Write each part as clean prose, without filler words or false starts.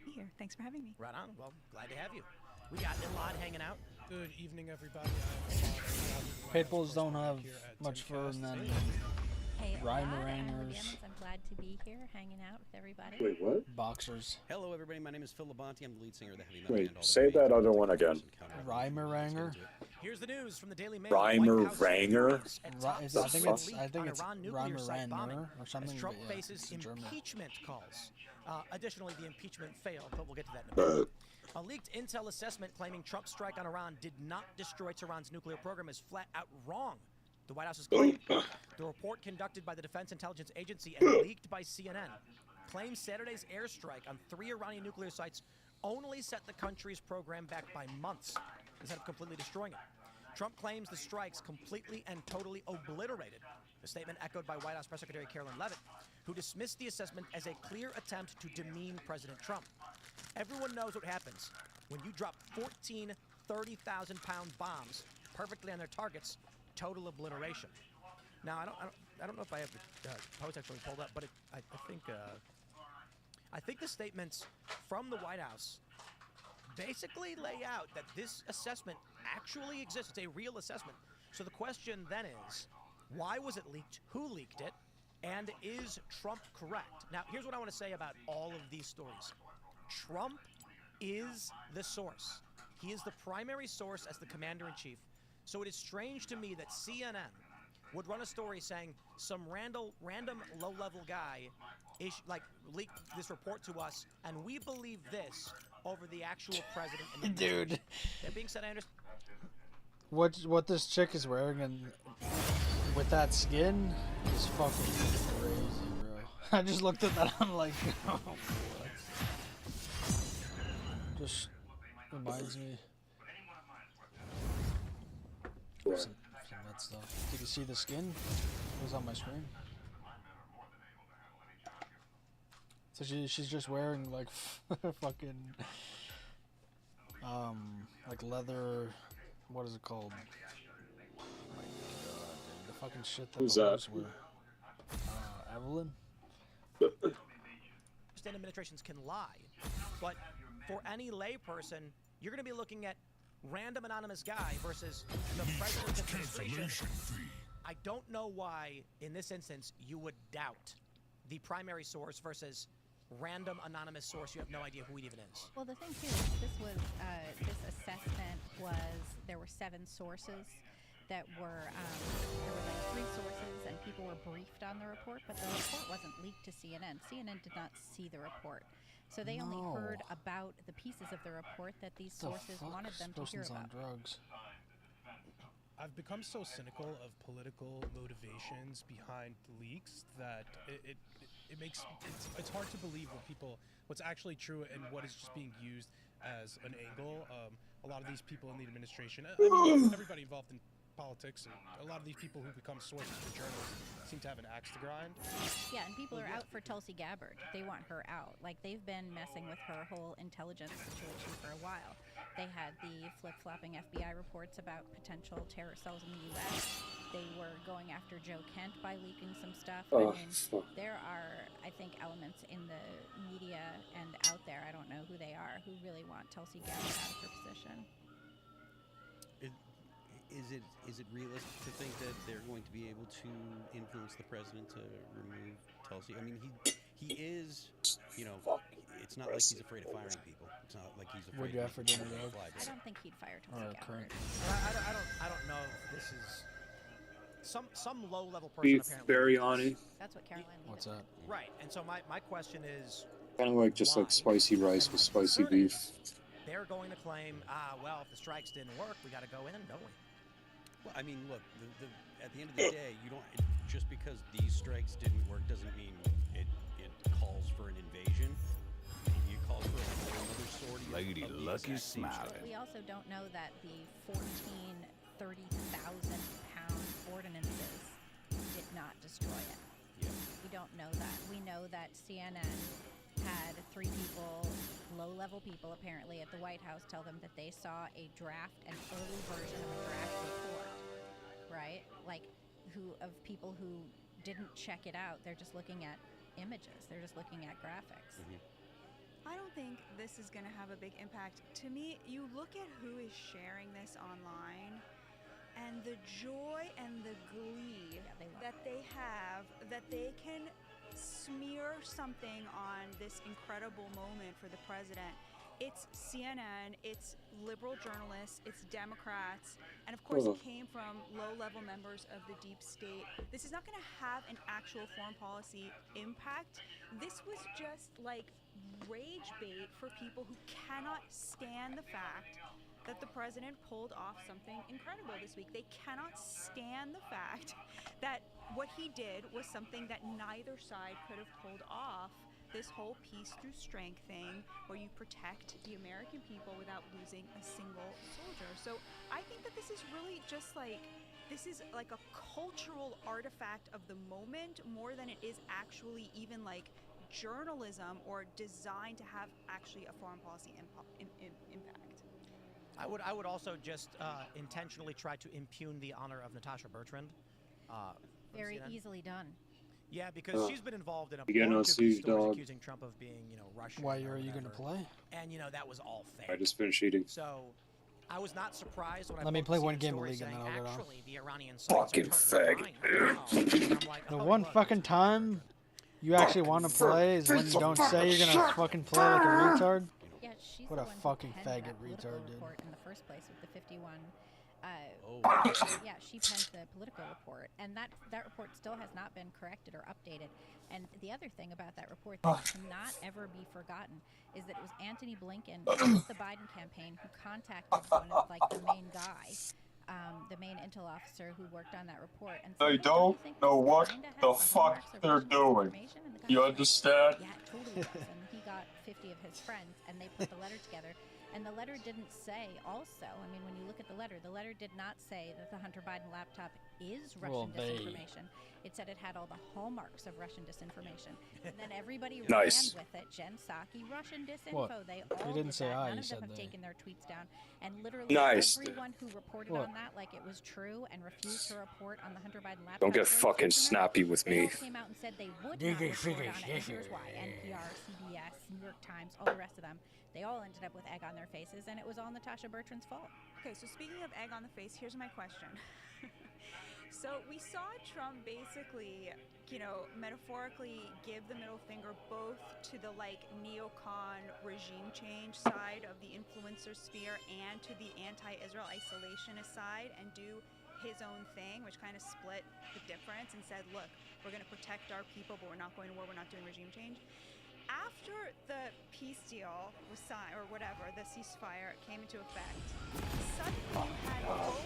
be here. Thanks for having me. Right on. Well, glad to have you. We got Elad hanging out. Good evening, everybody. I'm White House Pitbulls don't have correspondent here at much fur in Timcast. them. Hey, Reimerangers. I'm glad to be here, hanging out with everybody. Wait, what? Boxers. Hello, everybody. My name is Phil Labonte. I'm the lead singer of the heavy metal Wait, band. All say that other one again. Reimeranger? Here's the news from the Daily Mail. Reimeranger? I think it's Reimeranger or something. Trump but yeah, faces it's German. impeachment calls. Additionally, the impeachment failed, but we'll get to that in a minute. A leaked intel assessment claiming Trump's strike on Iran did not destroy Tehran's nuclear program is flat out wrong. The White House has claimed the report conducted by the Defense Intelligence Agency and leaked by CNN claims Saturday's airstrike on 3 Iranian nuclear sites only set the country's program back by months instead of completely destroying it. Trump claims the strikes completely and totally obliterated. The statement echoed by White House Press Secretary Carolyn Leavitt, who dismissed the assessment as a clear attempt to demean President Trump. Everyone knows what happens when you drop 14 30,000-pound bombs perfectly on their targets. Total obliteration. Now, I don't know if I have the post actually pulled up, but I think the statements from the White House basically lay out that this assessment actually exists. It's a real assessment. So the question then is, why was it leaked? Who leaked it? And is Trump correct? Now, here's what I want to say about all of these stories. Trump is the source. He is the primary source as the commander-in-chief. So it is strange to me that CNN would run a story saying some random low-level guy leaked this report to us, and we believe this over the actual president. And Dude. That being said, I understand. What this chick is wearing and with that skin is fucking crazy, bro. I just looked at that. I'm like, oh, what? Just reminds me. Some that stuff. Did you see the skin? It was on my screen. So she's just wearing like fucking like leather. What is it called? Oh my god, dude. The fucking shit that Who's the that? hoes wear. Evelyn. Administrations can lie, but for any layperson, you're going to be looking at random anonymous guy versus the president's administration. I don't know why, in this instance, you would doubt the primary source versus random anonymous source. You have no idea who it even is. Well, the thing too is this assessment was, there were 7 sources that were, there were like 3 sources and people were briefed on the report, but the report wasn't leaked to CNN. CNN did not see the report. So they only heard about the pieces of the report that these sources wanted them to hear about. On drugs. I've become so cynical of political motivations behind leaks that it makes it's hard to believe what's actually true and what is just being used as an angle. A lot of these people in the administration, I mean, everybody involved in politics, and a lot of these people who become sources for journalists seem to have an axe to grind. Yeah, and people are out for Tulsi Gabbard. They want her out. Like, they've been messing with her whole intelligence situation for a while. They had the flip-flopping FBI reports about potential terror cells in the U.S. They were going after Joe Kent by leaking some stuff. I mean, there are, I think, elements in the media and out there, I don't know who they are, who really want Tulsi Gabbard out of her position. Is it realistic to think that they're going to be able to influence the president to remove Tulsi? I mean, he is, you know, it's not like he's afraid of firing people. It's not like he's afraid of for dinner, dog? I don't think he'd fire Tulsi Gabbard. I don't know if this is some low-level person. Beef apparently. biryani. That's what Caroline Leavitt What's did. that? Right, and so my question is, Kind of like just like spicy rice with spicy beef. they're going to claim, well, if the strikes didn't work, we got to go in, don't we? Well, I mean, look, at the end of the day, you don't just because these strikes didn't work doesn't mean it calls for an invasion. It calls for another sortie. Lady Lucky smiling. We also don't know that the 30,000-pound ordinances did not destroy it. Yeah. We don't know that. We know that CNN had 3 people, low-level people apparently, at the White House tell them that they saw an early version of a draft report, right? Like, of people who didn't check it out. They're just looking at images. They're just looking at graphics. Mm-hmm. I don't think this is going to have a big impact. To me, you look at who is sharing this online, and the joy and the glee that they have, that they can smear something on this incredible moment for the president. It's CNN, it's liberal journalists, it's Democrats, and of course it came from low-level members of the deep state. This is not going to have an actual foreign policy impact. This was just like rage bait for people who cannot stand the fact that the president pulled off something incredible this week. They cannot stand the fact that what he did was something that neither side could have pulled off. This whole peace through strength thing where you protect the American people without losing a single soldier. So I think that this is really just like, this is like a cultural artifact of the moment more than it is actually even like journalism or designed to have actually a foreign policy impact. I would also just intentionally try to impugn the honor of Natasha Bertrand. from Very CNN. easily done. Yeah, because she's been involved in a Again, bunch of siege stories dog. accusing Trump of being, Russian. Why or are you gonna whatever. play? And that was all fake. I just finished eating. So, I was not surprised when I Let me pulled play the one CNN game of story League and saying, then I'll get off. actually, the Iranian sites are Fucking totally faggot. fine. I'm like, The oh, one look, fucking it's- time you actually want to play is when you don't say you're gonna fucking play like a retard. Yeah, she's What the a one who fucking penned faggot that political retard, dude. report in the first place with the 51. Oh. Yeah, she penned the political report, and that report still has not been corrected or updated. And the other thing about that report that cannot ever be forgotten is that it was Antony Blinken with the Biden campaign who contacted one of the main guy, the main intel officer who worked on that report, and said, They "Hey, don't you think know this what kinda has the the fuck hallmarks of they're Russian doing. disinformation?" And the guy You was like, understand? yeah, it totally does. And he got 50 of his friends, and they put the letter together. And the letter didn't say also, when you look at the letter did not say that the Hunter Biden laptop is Russian disinformation. It said it had all the hallmarks of Russian disinformation. And then everybody Nice. ran with it. Jen Psaki, Russian disinfo. What? They You all didn't did say that. I, None you of them said have they. taken their tweets down. And literally Nice. everyone who reported What? on that like it was true and refused to report on the Hunter Biden laptop. Don't get story, fucking truth or not, snappy with they me. all came out and said they would not report on it, and here's why. NPR, CBS, New York Times, all the rest of them, they all ended up with egg on their faces, and it was all Natasha Bertrand's fault. Okay, so speaking of egg on the face, here's my question. So we saw Trump basically, metaphorically give the middle finger both to the neocon regime change side of the influencer sphere and to the anti-Israel isolationist side and do his own thing, which kind of split the difference and said, look, we're going to protect our people, but we're not going to war, we're not doing regime change. After the peace deal was signed, or whatever, the ceasefire came into effect, suddenly you had both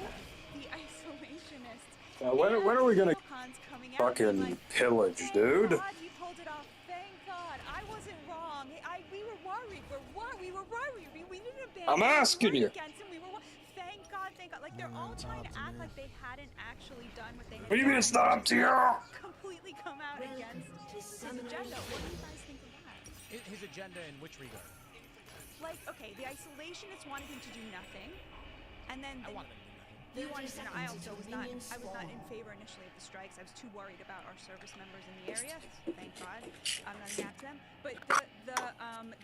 the isolationists When are we gonna neocons coming out and fucking like, pillage, "Thank dude? God you pulled it off. Thank God. I wasn't wrong. We were worried. We were worried. We didn't abandon. I'm asking we you. were against him. We were. Thank God. Thank God. Like they're all trying to act like they hadn't actually done what they had What do you mean done, it's not up which to is you? completely come out against his agenda. What do you guys think of that? His agenda in which regard? Like, okay, the isolationists wanted him to do nothing, and then I the, wanted him to do nothing. you wanted to. I also was not. I was not in favor initially of the strikes. I was too worried about our service members in the area. Thank God, I'm not against them. But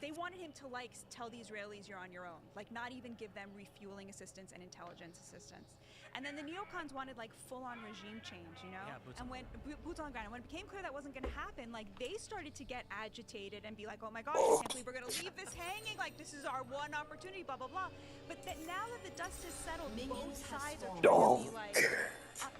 they wanted him to tell the Israelis you're on your own, not even give them refueling assistance and intelligence assistance. And then the neocons wanted full-on regime change, Yeah, boots on and when boots on the ground. And when it became clear that wasn't going to happen, they started to get agitated and be like, oh my gosh, I can't believe we're going to leave this hanging. This is our one opportunity, blah blah blah. But now that the dust has settled, both sides are trying to be like,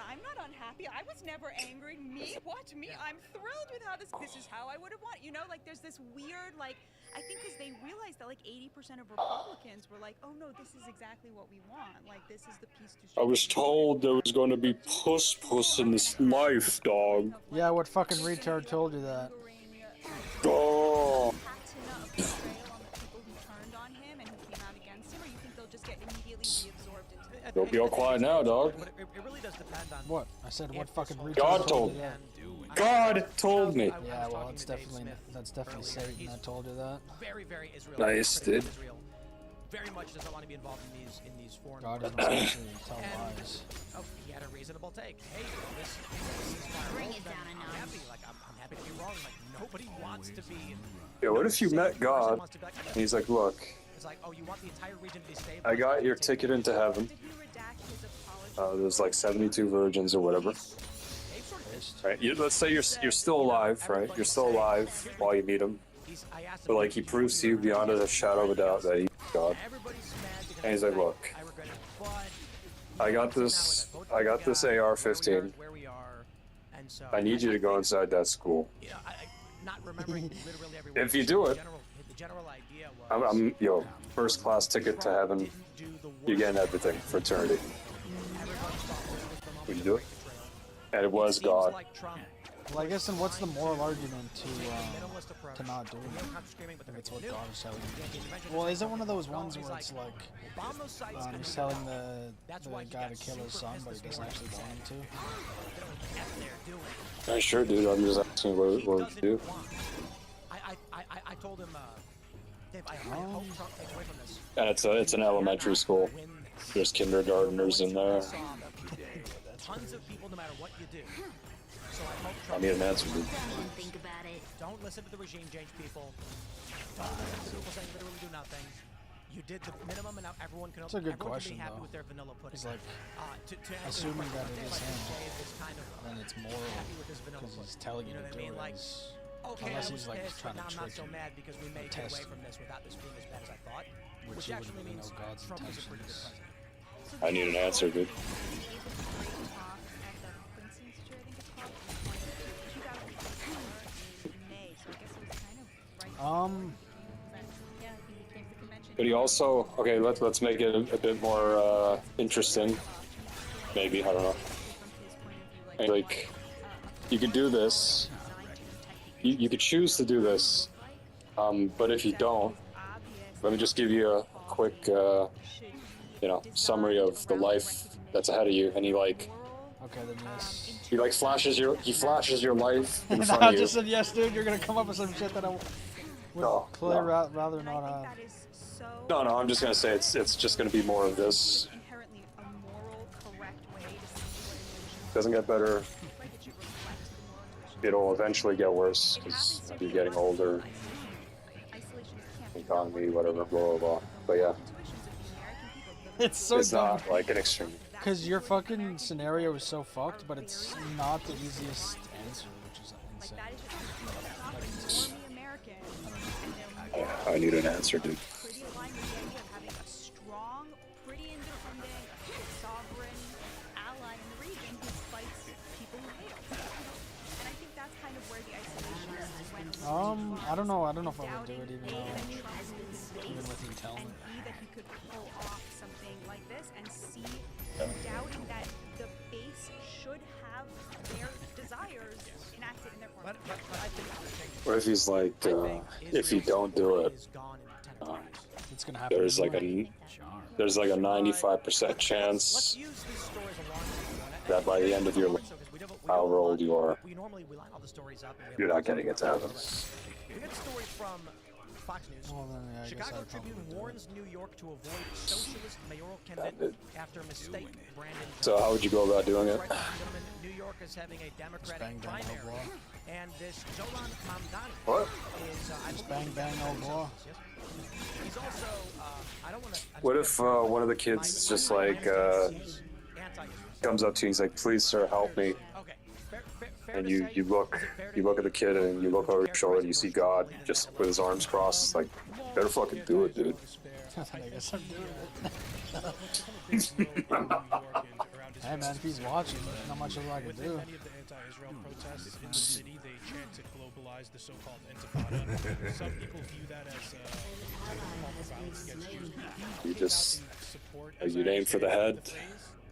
I'm not unhappy. I was never angry. Me? What? Me? Yeah. I'm thrilled with how this is how I would have wanted. There's this weird, I think because they realized that 80% of Republicans were like, oh no, this is exactly what we want. This is the peace to I was strength. told there was going to be puss in this life, dog. Yeah, what fucking retard told you that? Oh. Patina of betrayal on the people who turned on him and who came out against him, or you think they'll just get immediately reabsorbed into it? Don't be all quiet now, dog. But it really does depend on What? I said what if this fucking whole- retard God told you me. that? God told me. I was Yeah, well, talking it's to Dave definitely Smith that's definitely earlier. Satan He's that told you that. very Israel. Nice, critical of dude. Israel. Very much doesn't want to be involved in these foreign. God wars. doesn't actually tell And- lies. Oh, he had a reasonable take. Hey, this ceasefire Bring holds, it then down a I'm notch. happy. I'm happy to be wrong. Like, nobody wants to be. Yeah, what if you met God Wants to be like, and he's like, look, it's like, oh, you want the entire region to be stable? I got your ticket into heaven. Did he redact his apology? There's like 72 virgins or whatever. Right? Let's say you're still alive, right? You're still alive while you meet him. But like he proves to you beyond a shadow of a doubt that he's God. And he's like, look, I got this AR-15. I need you to go inside that school. If you do it, I'm first class ticket to heaven. You're getting everything for eternity. Would you do it? And it was God. Well, I guess then what's the moral argument to not do it? If it's what God is telling you. Well, is it one of those ones where it's like he's telling the guy to kill his son, but he doesn't actually want him to? I sure, dude. I'm just asking what would you do? I told him, Dave, I hope Trump takes away from this. And it's an elementary school. There's kindergartners in there. Tons of people, no matter what you do. So I need an answer, dude. Think about it. Don't listen to the regime change people. Don't listen to people saying literally do nothing. You did the minimum, and now everyone can. It's a good everyone question, can be happy though. with their vanilla pudding. It's like, to assuming that it is him, kind of then it's moral happy with his vanilla because he's pudding. telling You you know to what I do mean? it. Like, okay, Unless I he's was like pissed, trying but now to I'm not trick so you mad because we may get test away you. from this without this being as bad as I thought. Which Which you actually wouldn't really means know God's Trump is a pretty good intentions. president. I need an answer, dude. But he also let's make it a bit more interesting. Maybe, I don't know. Like, you could do this. You could choose to do this. But if you don't, let me just give you a quick summary of the life that's ahead of you. And he then yes. flashes your life in And front I of you. just said yes, dude. You're gonna come up with some shit that I would No, play no. rather not have. No, I'm just gonna say it's just gonna be more of this. Doesn't get better. It'll eventually get worse because you're getting older. Economy, whatever, blah blah blah. But yeah, It's so it's dumb. not like an extreme. Because your fucking scenario is so fucked, but it's not the easiest answer, which is insane. I need an answer, dude. Pretty aligned with the idea of having a strong, pretty independent, sovereign ally in the region who fights people who hate him. And I think that's kind of where the isolationists went. I don't know if I would do it even with him telling and me. be that he could pull off something like this and see doubting that the base should have their desires enacted in their form. But I think What if he's like, if you don't do it, It's gonna happen. there's like anyway. a 95% chance that by the end of your life, however old you are, we line all the stories up. And you're not getting it to heaven. We get a story from Fox News. Well, then, yeah, I guess Chicago I'd probably Tribune do it. warns New York to avoid socialist mayoral candidate after mistake Brandon. So how would you go about doing it? Right, gentlemen, New York is having a Democratic bang, bang, no primary, law. and this Zolan Mamdani What? is I Just believe bang, bang, no law. yes. He's also I don't want to. What if one of the kids is just like comes up to you, he's like, "Please, sir, help me." And you look at the kid and you look over your shoulder and you see God just with his arms crossed. Like, better fucking do it, dude. I guess I'm doing it. Hey man, if he's watching, there's not much I can Within do. many of the anti-Israel protests in the city, they chant to globalize the so-called Intifada. Some people view that as a form of violence against Jews. You just Support, you aim for the head,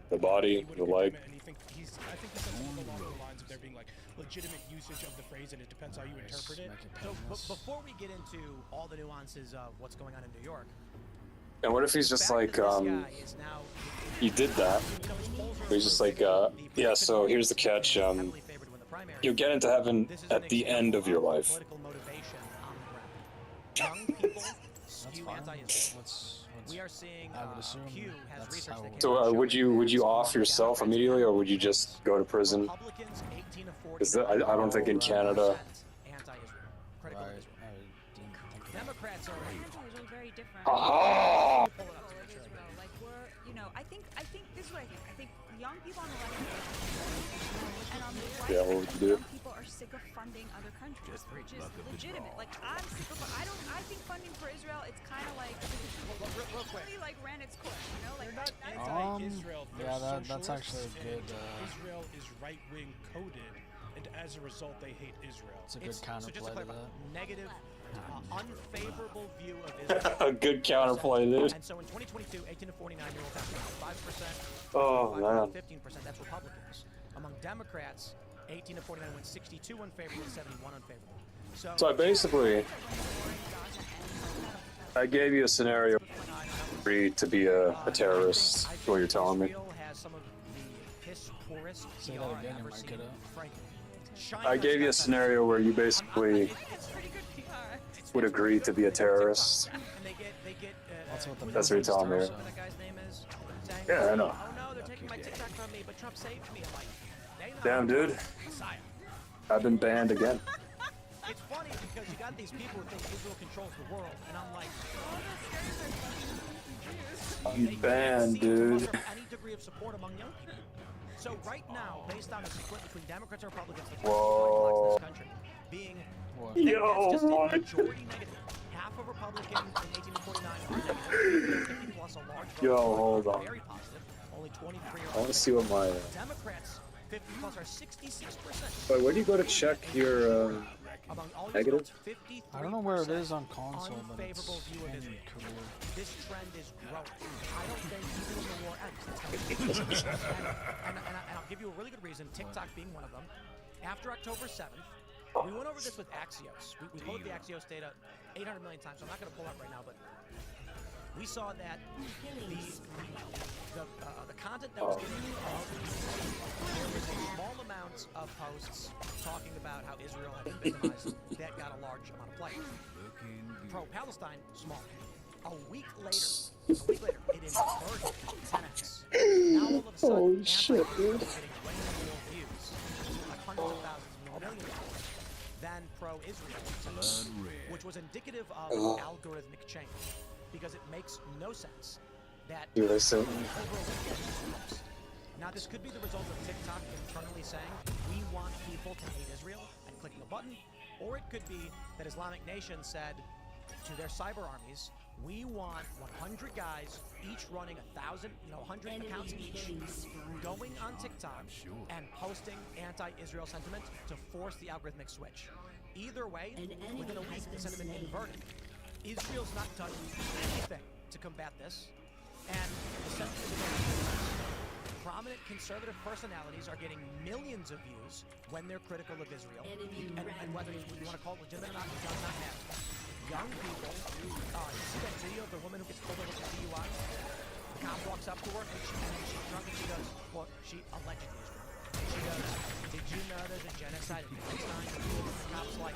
the body, the leg. and I think he said something along the lines of there being like legitimate usage of the phrase, and it depends how you interpret it. So before we get into all the nuances of what's going on in New York, And what if he's just like, you did that? He's just like, yeah. So here's the catch. You get into heaven at the end of your life. political motivation on the ground. Young people skew fine. anti-Israel. We are seeing I would assume Pew has that's research how that it came So out would you off yourself immediately, or would you just go to prison? Republicans 18 to 49. Because I don't think in Canada. Anti-Israel. Critical Right. of Israel. I didn't think of that. Democrats are like, Israel is very different. Aha! pull it up to make sure. Israel, like we're, you know, I think this is what I think. I think young people on the left and on the right, Yeah, what would you do? young people are sick of funding other countries, which is legitimate. Like I'm sick of. I think funding for Israel, it's kind of like Real quick. really like ran its course. You know, like They're not that's anti-Israel. They're yeah, that's socialists, actually a good, and Israel is right-wing coded, and as a result, they hate Israel. It's a good So just counterplay to to clarify, that. negative, unfavorable view of Israel. A good counterplay, dude. And so in 2022, 18 to 49-year-olds have 5%. Oh, man. 15%. That's Republicans. Among Democrats, 18 to 49 went 62 unfavorable, 71 unfavorable. So I gave you a scenario free to be a terrorist. Is what you're telling me? Israel has some of the piss poorest Say PR that I've again, ever you might seen, get up. frankly. I gave you a scenario where you basically it's pretty good PR. would agree to be a terrorist. And they get That's what the That's what you're telling me. whatever that guy's name is, saying, Yeah, I know. oh no, they're taking my TikTok from me, but Trump saved me. I'm like, they know Damn, I'm dude. Messiah. I've been banned again. It's funny because you got these people who think Israel controls the world, and I'm like, I'm banned, seem to dude. muster any degree of support among young people. So right now, based on a split between Democrats and Republicans, the Whoa. in this country, being What? Yo, just what? majority negative. Half of Republicans in 18 to 49 are negative. 50 plus a large vote. Yo, hold on. Very positive. Only 23 I are want to see what my. Democrats, 50 plus are 66%. Wait, where do you go to check your? Among all Negative? votes, 53% I don't know where it is on console, but it's unfavorable view of in Israel. career. This trend is growing. I don't think even when the war ends, that's going to be. And I'll give you a really good reason, TikTok being one of them. After October 7th, we went over this with Axios. We pulled the Axios data 800 million times, so I'm not going to pull it up right now, but we saw that the content that was getting there was a small amount of posts talking about how Israel had been victimized that got a large amount of play. Pro-Palestine, small. A week later, it inverted 10x. Now all of a sudden, Holy shit, dude. is getting way more views, like hundreds of thousands, millions, than pro-Israel, which was indicative of an algorithmic change, because it makes no sense that Dude, I said. now this could be the result of TikTok internally saying we want people to hate Israel and clicking a button, or it could be that Islamic Nation said to their cyber armies, we want 100 guys, each running 100 accounts each, going on TikTok and posting anti-Israel sentiment to force the algorithmic switch. Either way, within a week, the sentiment inverted. Israel's not done anything to combat this, and the sentiment is inverted. Prominent conservative personalities are getting millions of views when they're critical of Israel, and whether you want to call it legitimate or not, it does not matter. Young people, you see that video of the woman who gets pulled over for DUI? The cop walks up to her and she's drunk and she goes, well, she allegedly is drunk. She goes, did you know there's a genocide in Palestine? The cop's like,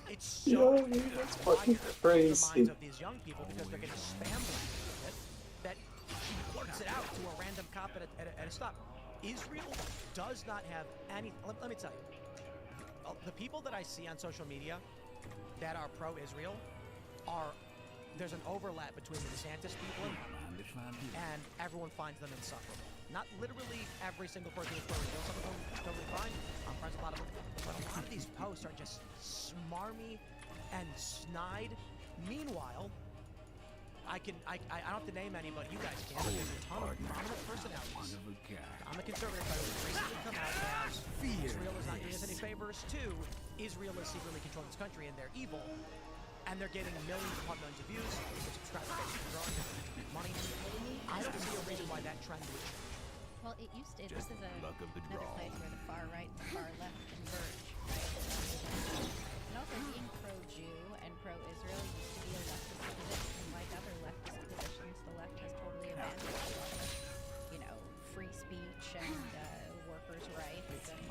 it's so That's fucking crazy. the minds of these young people because they're getting spam blasted with it, that she blurts it out to a random cop at a stop. Israel does not have any. Let me tell you, the people that I see on social media that are pro-Israel there's an overlap between the DeSantis people and everyone finds them insufferable. Not literally every single person is pro-Israel. Some of them are totally fine. I'm friends with a lot of them. But a lot of these posts are just smarmy and snide. Meanwhile, I don't have to name any, but you guys can. There's a ton of prominent personalities on the conservative side who recently come out as Israel is not doing us any favors. Two, Israel is secretly controlling this country and they're evil. And they're getting millions upon millions of views. The subscriber base is growing. Money. I don't see a reason why that trend would change. Well, it used to. This is another place where the far right and the far left converge, right? And also, being pro-Jew and pro-Israel used to be a leftist position. Like other leftist positions, the left has totally abandoned, free speech and workers' rights. And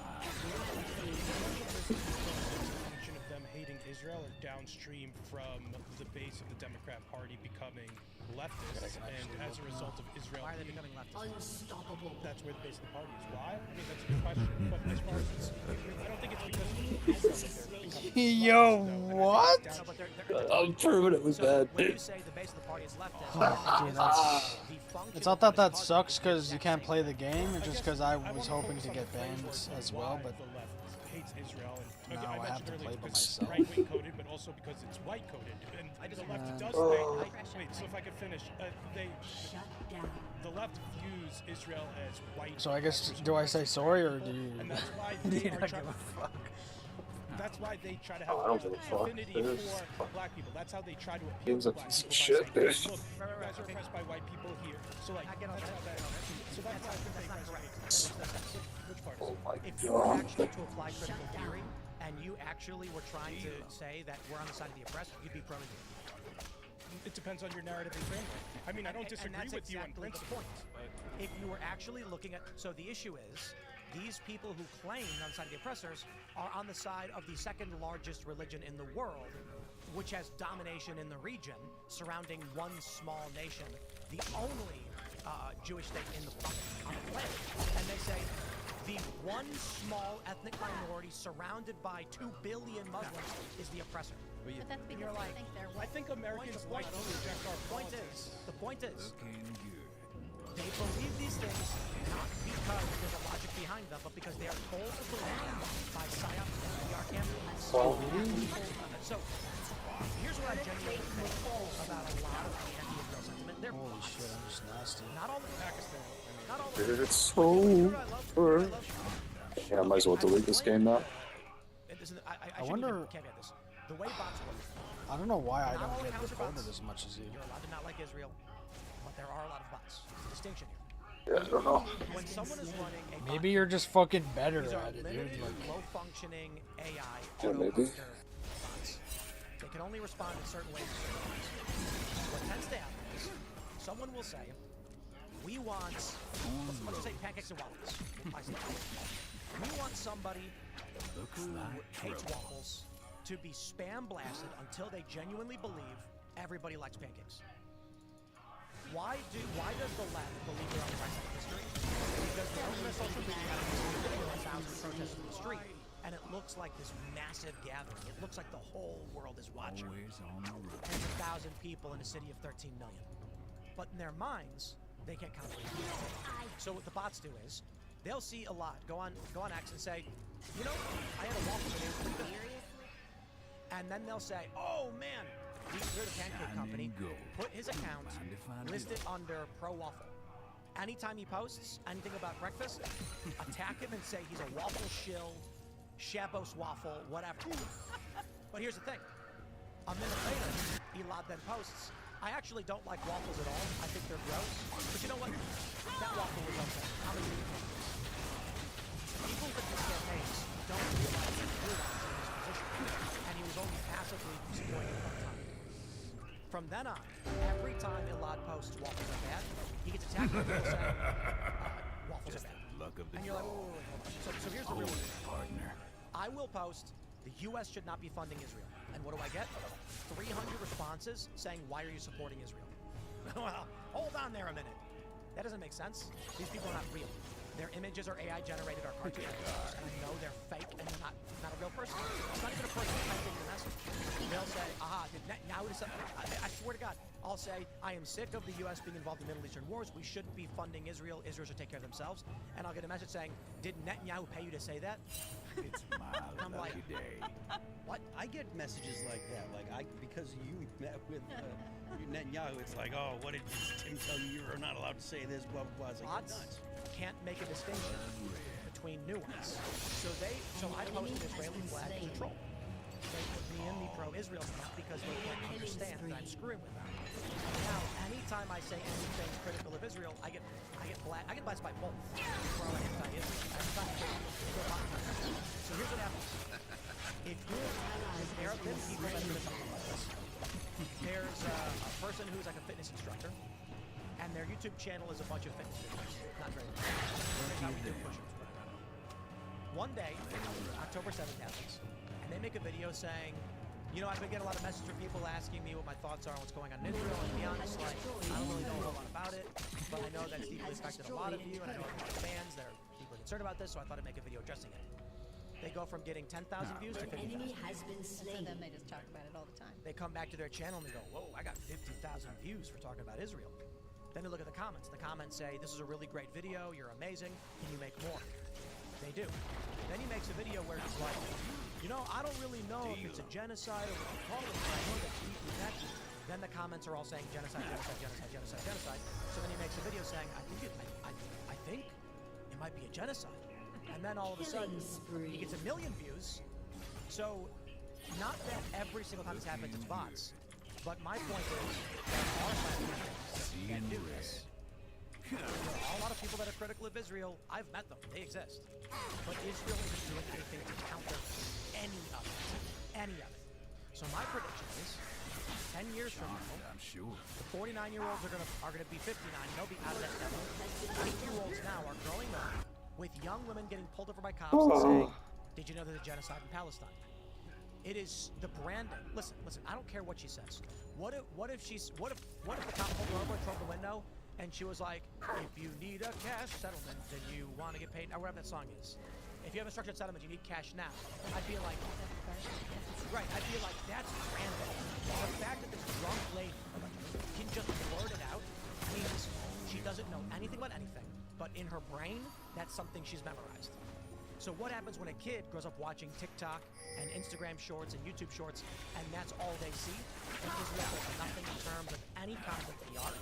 function of them hating Israel or down downstream from the base of the Democrat Party becoming leftist, and as a result of Israel, Why are they becoming leftist? Unstoppable. that's where the base of the party is. Why? I mean, that's a good question. But as far as I don't think it's because of Yo, what? No, but they're I'm proving it was so bad. when you say the base of the party is leftist, Dude, that's... It's not that that sucks because you can't play the game, it's just because I was hoping to get banned as well, but the left hates Israel. And now I mentioned have to earlier play by because it's myself. right-wing coded, but also because it's white coded. And the left does wait, so if I could finish, Shut down. the left views Israel as white. So I guess, do I say sorry or do you... And that's why they are trying That's why they try to have I don't give a fuck. affinity It is for black people. That's how they try to appeal Game's to a black piece of people shit, by saying, dude. look, you guys are oppressed by white people here. So like, that's how that. So that's why I think they guys Which part is Oh it? my if you were god. actually to apply critical theory and you actually were trying to say that we're on the side of the oppressed, you'd be pro-Israel. It depends on your narrative and framework. I mean, I don't And disagree that's with you on exactly the principle. point. If you were actually looking at, so the issue is, these people who claim on the side of the oppressors are on the side of the second largest religion in the world, which has domination in the region, surrounding one small nation, the only Jewish state in the on the planet. And they say the one small ethnic minority surrounded by 2 billion Muslims is the oppressor. But that's because You're they like, think they're I white. think Americans Point like to reject our politics. the point is, Looking good. they believe these things not because there's a logic behind them, but because they are told to believe by psyops and PR campaigns. So, here's what I genuinely think about a lot of the anti-Israel sentiment. They're Holy bots. shit, I'm just nasty. Not all of Pakistan. Not all of Dude, them. it's so over. Yeah, I might as well delete this game now. I wonder- caveat this. The way bots work, I don't know why I Not all don't get accounts are reported bots. as much as you. you're allowed to not like Israel, but there are a lot of bots. Distinction here. Yeah, I don't know. When someone is running a bot, Maybe you're just fucking better these are at it, dude. limited, Like, low-functioning AI Yeah, maybe. auto-poster bots. They can only respond in certain ways to certain ways. What tends to happen is someone will say, we want, let's just say pancakes and waffles. I say, we want somebody who hates waffles to be spam blasted until they genuinely believe everybody likes pancakes. Why does the left believe they're on the right side of history? Because they're on their social media and thousands of protesters in the street, and it looks like this massive gathering. It looks like the whole world is watching. Always on the road. And it's 1,000 people in a city of 13 million. But in their minds, they can't comprehend it. So what the bots do is, they'll see a lot. Go on X and say, you know, I had a waffle today. And then they'll say, oh man, we're the pancake company. Put his account, list it under Pro Waffle. Anytime he posts anything about breakfast, attack him and say he's a waffle shill, Shabos waffle, whatever. But here's the thing. A minute later, Elad then posts, I actually don't like waffles at all. I think they're gross. But you know what? That waffle was okay. I'm gonna eat it. People that do campaigns don't realize that Elad was in this position, and he was only passively supporting it one time. From then on, every time Elad posts waffles are bad, he gets attacked by people saying waffles are bad. Luck of the And you're like, whoa, whoa, whoa, whoa. So here's the real one. partner. I will post, the U.S. should not be funding Israel. And what do I get? 300 responses saying, why are you supporting Israel? Well, hold on there a minute. That doesn't make sense. These people are not real. Their images are AI generated, are cartoon characters, and I know they're fake and they're not a real person. It's not even a person typing the message. They'll say, aha, now it is I swear to God, I'll say, I am sick of the U.S. being involved in Middle Eastern wars. We shouldn't be funding Israel. Israel should take care of themselves. And I'll get a message saying, did Netanyahu pay you to say that? It's my I'm like, lucky day. what? I get messages like that, because you met with Netanyahu. It's like, oh, what did Tim tell you? You're not allowed to say this. Blah blah blah. It's like, Bots nuts. can't make a distinction between nuance. So I post an Israeli flag as a troll. They put me in the pro-Israel camp because they can't understand that I'm screwing with them. Now, anytime I say anything critical of Israel, I get blasted by both pro and anti-Israel. So here's what happens. If there have been people that have been talking about this. There's a person who's like a fitness instructor, and their YouTube channel is a bunch of fitness videos. Not very good. Here's how we do push-ups. One day, October 7th happens, and they make a video saying, You know, I've been getting a lot of messages from people asking me what my thoughts are on what's going on in Israel, and to be honest, like, I don't really know a whole lot about it, but I know that it's deeply affected a lot of you, and I know a lot of fans that are deeply concerned about this, so I thought I'd make a video addressing it. They go from getting 10,000 views to 50,000. For them, they just talk about it all the time. They come back to their channel and they go, whoa, I got 50,000 views for talking about Israel. Then they look at the comments. The comments say, this is a really great video, you're amazing, can you make more? They do. Then he makes a video where he's like, you know, I don't really know if it's a genocide or what you call it, but I know that deep connected. Then the comments are all saying genocide, genocide, genocide, genocide, genocide. So then he makes a video saying, I think it might be a genocide. And then all of a sudden, he gets 1 million views. So, not that every single time this happens it's bots, but my point is, there are platforms that can do this. There are a lot of people that are critical of Israel. I've met them. They exist. But Israel isn't doing anything to counter any of it. Any of it. So my prediction is, 10 years from now, I'm sure. the 49-year-olds are gonna be 59. They'll be out of that demo. 8-year-olds now are growing up with young women getting pulled over by cops and saying, did you know there's a genocide in Palestine? It is the branding. Listen, I don't care what she says. What if the cop pulled her over and threw the window and she was like, if you need a cash settlement, then you want to get paid, or whatever that song is. If you have a structured settlement, you need cash now. I'd be like, right, I'd be like, that's branding. The fact that this drunk lady can just blurt it out means she doesn't know anything about anything, but in her brain, that's something she's memorized. So what happens when a kid grows up watching TikTok and Instagram shorts and YouTube shorts, and that's all they see? And Israel does nothing in terms of any content PR.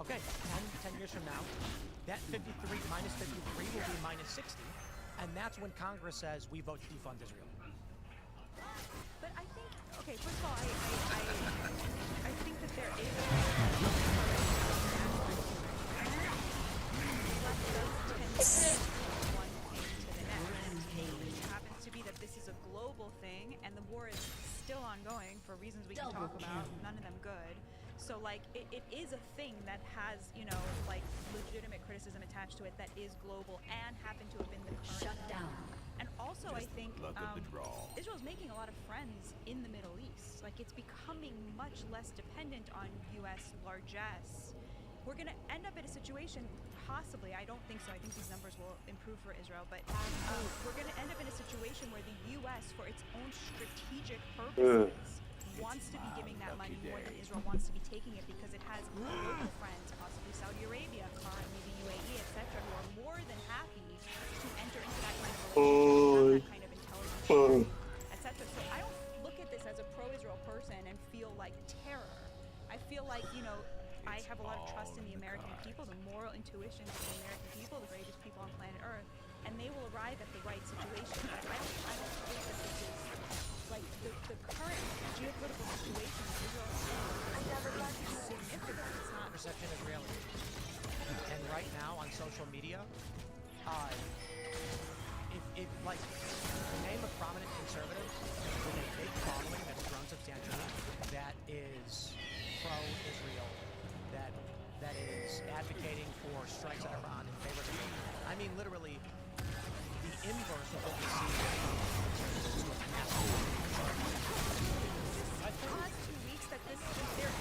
Okay, 10 years from now, that 53 minus 53 will be minus 60, and that's when Congress says we vote to defund Israel. But I think, okay, first of all, I think that there is one thing to the next. It happens to be that this is a global thing, and the war is still ongoing for reasons we can talk about, none of them good. So, like, it is a thing that has, you know, like, legitimate criticism attached to it that is global and happened to have been the current. Shut down. And also, I think Israel's making a lot of friends in the Middle East. Like, it's becoming much less dependent on U.S. largesse. We're going to end up in a situation, possibly, I don't think so, I think these numbers will improve for Israel, but we're going to end up in a situation where the U.S., for its own strategic purposes, wants to be giving that money more than Israel wants to be taking it, because it has local friends, possibly Saudi Arabia, Qatar, maybe UAE, etc., who are more than happy to enter into that kind of relationship, that kind of intelligence, etc. So I don't look at this as a pro-Israel person and feel like terror. I feel like, you know, I have a lot of trust in the American people, the moral intuitions of the American people, the greatest people on planet Earth, and they will arrive at the right situation. But I don't think that this is like the current geopolitical situation in Israel is significant. It's not Perception is reality. And right now on social media, if like name a prominent conservative with a big following that's grown substantially, that is pro-Israel, that is advocating for strikes on Iran in favor of Iran. I mean, literally, the inverse of what we see in conservatives with massive. I think the last 2 weeks that this is their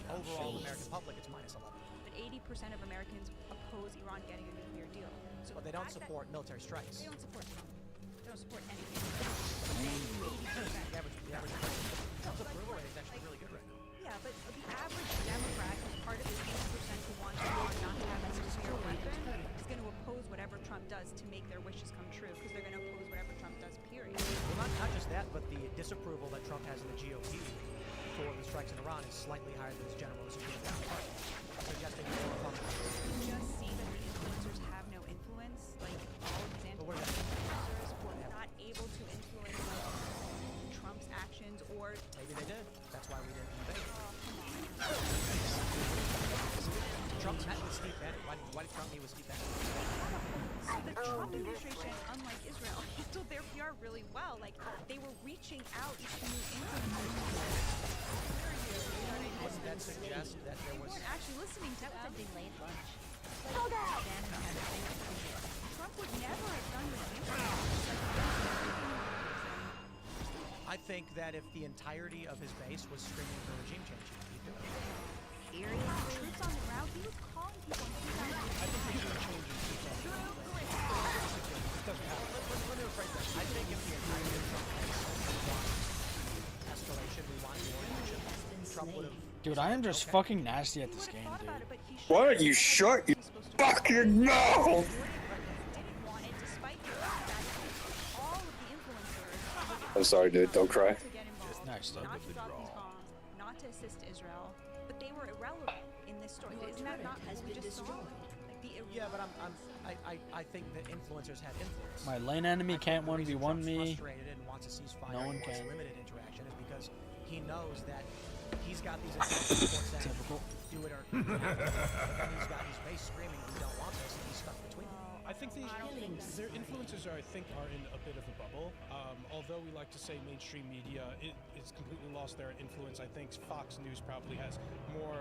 overall American public, it's minus 11. But 80% of Americans oppose Iran getting a nuclear deal. So but they don't support military strikes. They don't support Trump. They don't support anything. The average Trump's approval rate is actually really good right now. Yeah, but the average Democrat, who's part of the 80% who wants Iran not to have a nuclear weapon, is going to oppose whatever Trump does to make their wishes come true, because they're going to oppose whatever Trump does, period. Well, not just that, but the disapproval that Trump has in the GOP for the strikes in Iran is slightly higher than his general Supreme Court, suggesting more Republicans. You just see that the influencers have no influence. Like, all of these anti-influencers were not able to influence Trump's actions, or... Maybe they did. That's why we didn't invade. Oh, come on. Trump met with Steve Bannon. Why did Trump meet with Trump administration, unlike Israel, handled their PR really well. Like, they were reaching out to new influencers. Wouldn't that suggest that there They was... weren't actually listening to That was them. a delayed lunch. Trump would never have done with influencers. I think that if the entirety of his base was screaming for regime change, he'd do it. Seriously? Troops on the ground? He was calling people in 2000. I think regime change is just it doesn't happen. Let me rephrase that. I think if the entirety of Trump base wants escalation, we want war action, Trump would have... Dude, I am just fucking nasty at this game, dude. Why don't you shut your fucking mouth? I'm sorry, dude. Don't cry. Nice, though. Not to drop these bombs, not to assist Israel, but they were irrelevant in this story. Isn't that not what we just saw? Like the Yeah, but I think that influencers had influence. My lane enemy can't 1v1 me. Frustrated and wants a ceasefire No one and wants can. limited interaction is because he knows that he's got these reports saying do it or and he's got his base screaming we don't want this and he's stuck between them. I think their influencers are in a bit of a bubble. Although we like to say mainstream media, it's completely lost their influence. I think Fox News probably has more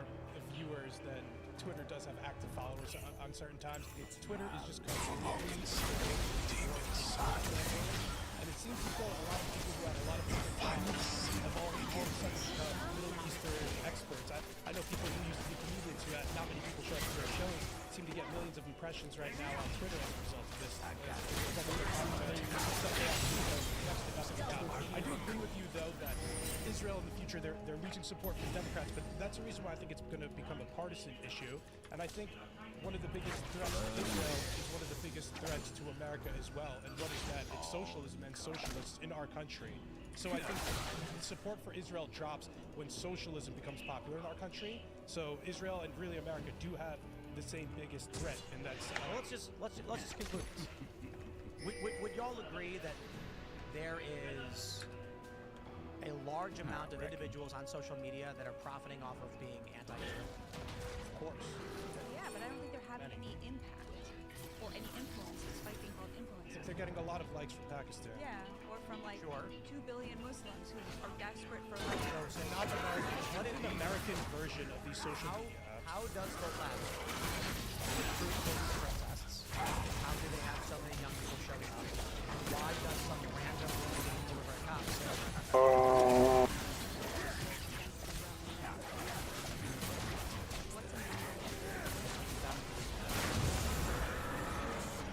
viewers than Twitter does have active followers on certain times. Twitter is just completely and it seems as though a lot of people who have a lot of different channels have all of a sudden become Middle Eastern experts. I know people who used to be comedians who had not many people show up to their shows seem to get millions of impressions right now on Twitter as a result of this. I do agree with you though that Israel in the future they're losing support from Democrats, but that's the reason why I think it's going to become a partisan issue. And I think one of the biggest threats to Israel is one of the biggest threats to America as well. And what is that? It's socialism and socialists in our country. So I think support for Israel drops when socialism becomes popular in our country. So Israel and really America do have the same biggest threat in that sense. Let's just conclude this. Would y'all agree that there is a large amount of individuals on social media that are profiting off of being anti-Israel? Of course. Yeah, but I don't think they're having any impact or any influence, despite being called influencers. They're getting a lot of likes from Pakistan. Yeah, or from like Sure. 2 billion Muslims who are desperate for like. So not American. What is an American version of these social media apps? How does the left recruit those protests? How do they have so many young people showing up? Why does some random deliver a cop say,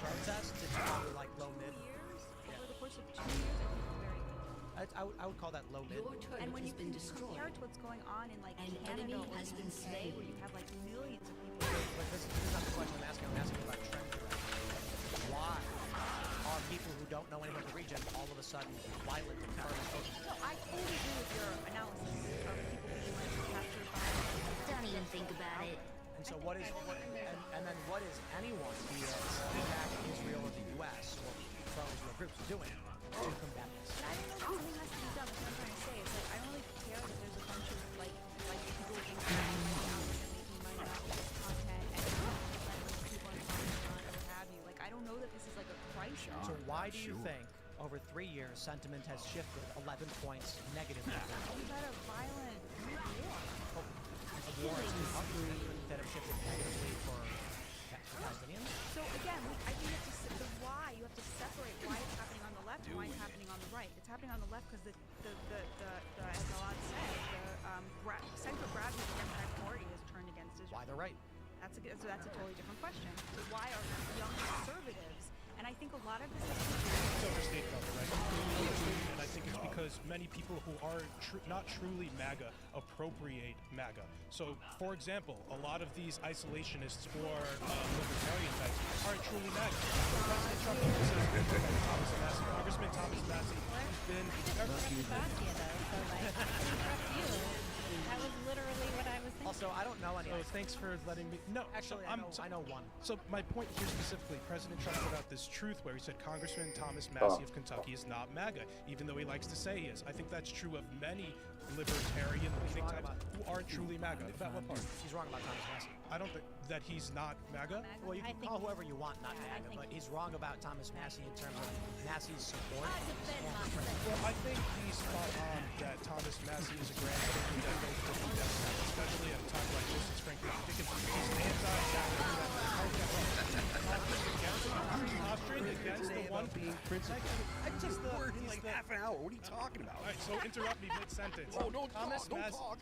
protests? It's probably like low mid. Over the course of 2 years, I think it's very good. I would call that low mid. Your turret And when has you been compare destroyed. it to what's going on in like An Canada enemy or has the been UK, slain. where you have like millions of people. But this is not the question I'm asking. I'm asking about trend direction. Why are people who don't know anyone in the region all of a sudden violent and violent? No, I totally agree with your analysis of people being like captured by. Don't even think about it. And so what is and then what is anyone, be it back Israel or the U.S. or pro-Israel groups doing to combat this? But I don't know if something has to be done. That's what I'm trying to say. It's like I don't really care that there's a bunch of like people being making money off of this content and letting people in comments on or what have you. Like I don't know that this is like a crisis. So why do you think over 3 years sentiment has shifted 11 points negatively? We've had a violent war. Wars that have shifted negatively for Palestinians? So again, I think you have to the why. You have to separate why it's happening on the left and why it's happening on the right. It's happening on the left because as Gilad said, the center of gravity of the Democratic Party has turned against Israel. Why the right? That's a totally different question. So why are young conservatives? And I think a lot of this has to do It's overstated on the right. And I think it's because many people who are not truly MAGA appropriate MAGA. So, for example, a lot of these isolationists or libertarian types aren't truly MAGA. President Trump says Thomas Massey, Congressman Thomas Massey, has been Batia though, so like, I trust you. That was literally what I was thinking. Also, I don't know any. So thanks for letting me. No, Actually, I know one. So my point here specifically, President Trump put out this truth where he said Congressman Thomas Massie of Kentucky is not MAGA, even though he likes to say he is. I think that's true of many libertarian-leaning types who aren't truly MAGA. About what part? He's wrong about Thomas Massie. I don't think that he's not MAGA. Well, you can call whoever you want not MAGA, but he's wrong about Thomas Massie in terms of Massie's support. Well, I think he's spot on that Thomas Massie is a grandson who definitely could be Democrat, especially at a time like this. It's frankly ridiculous. He's Austrian against the one being principled. I just the word in like half an hour. What are you talking about? All right, so interrupt me mid-sentence. Oh, don't talk.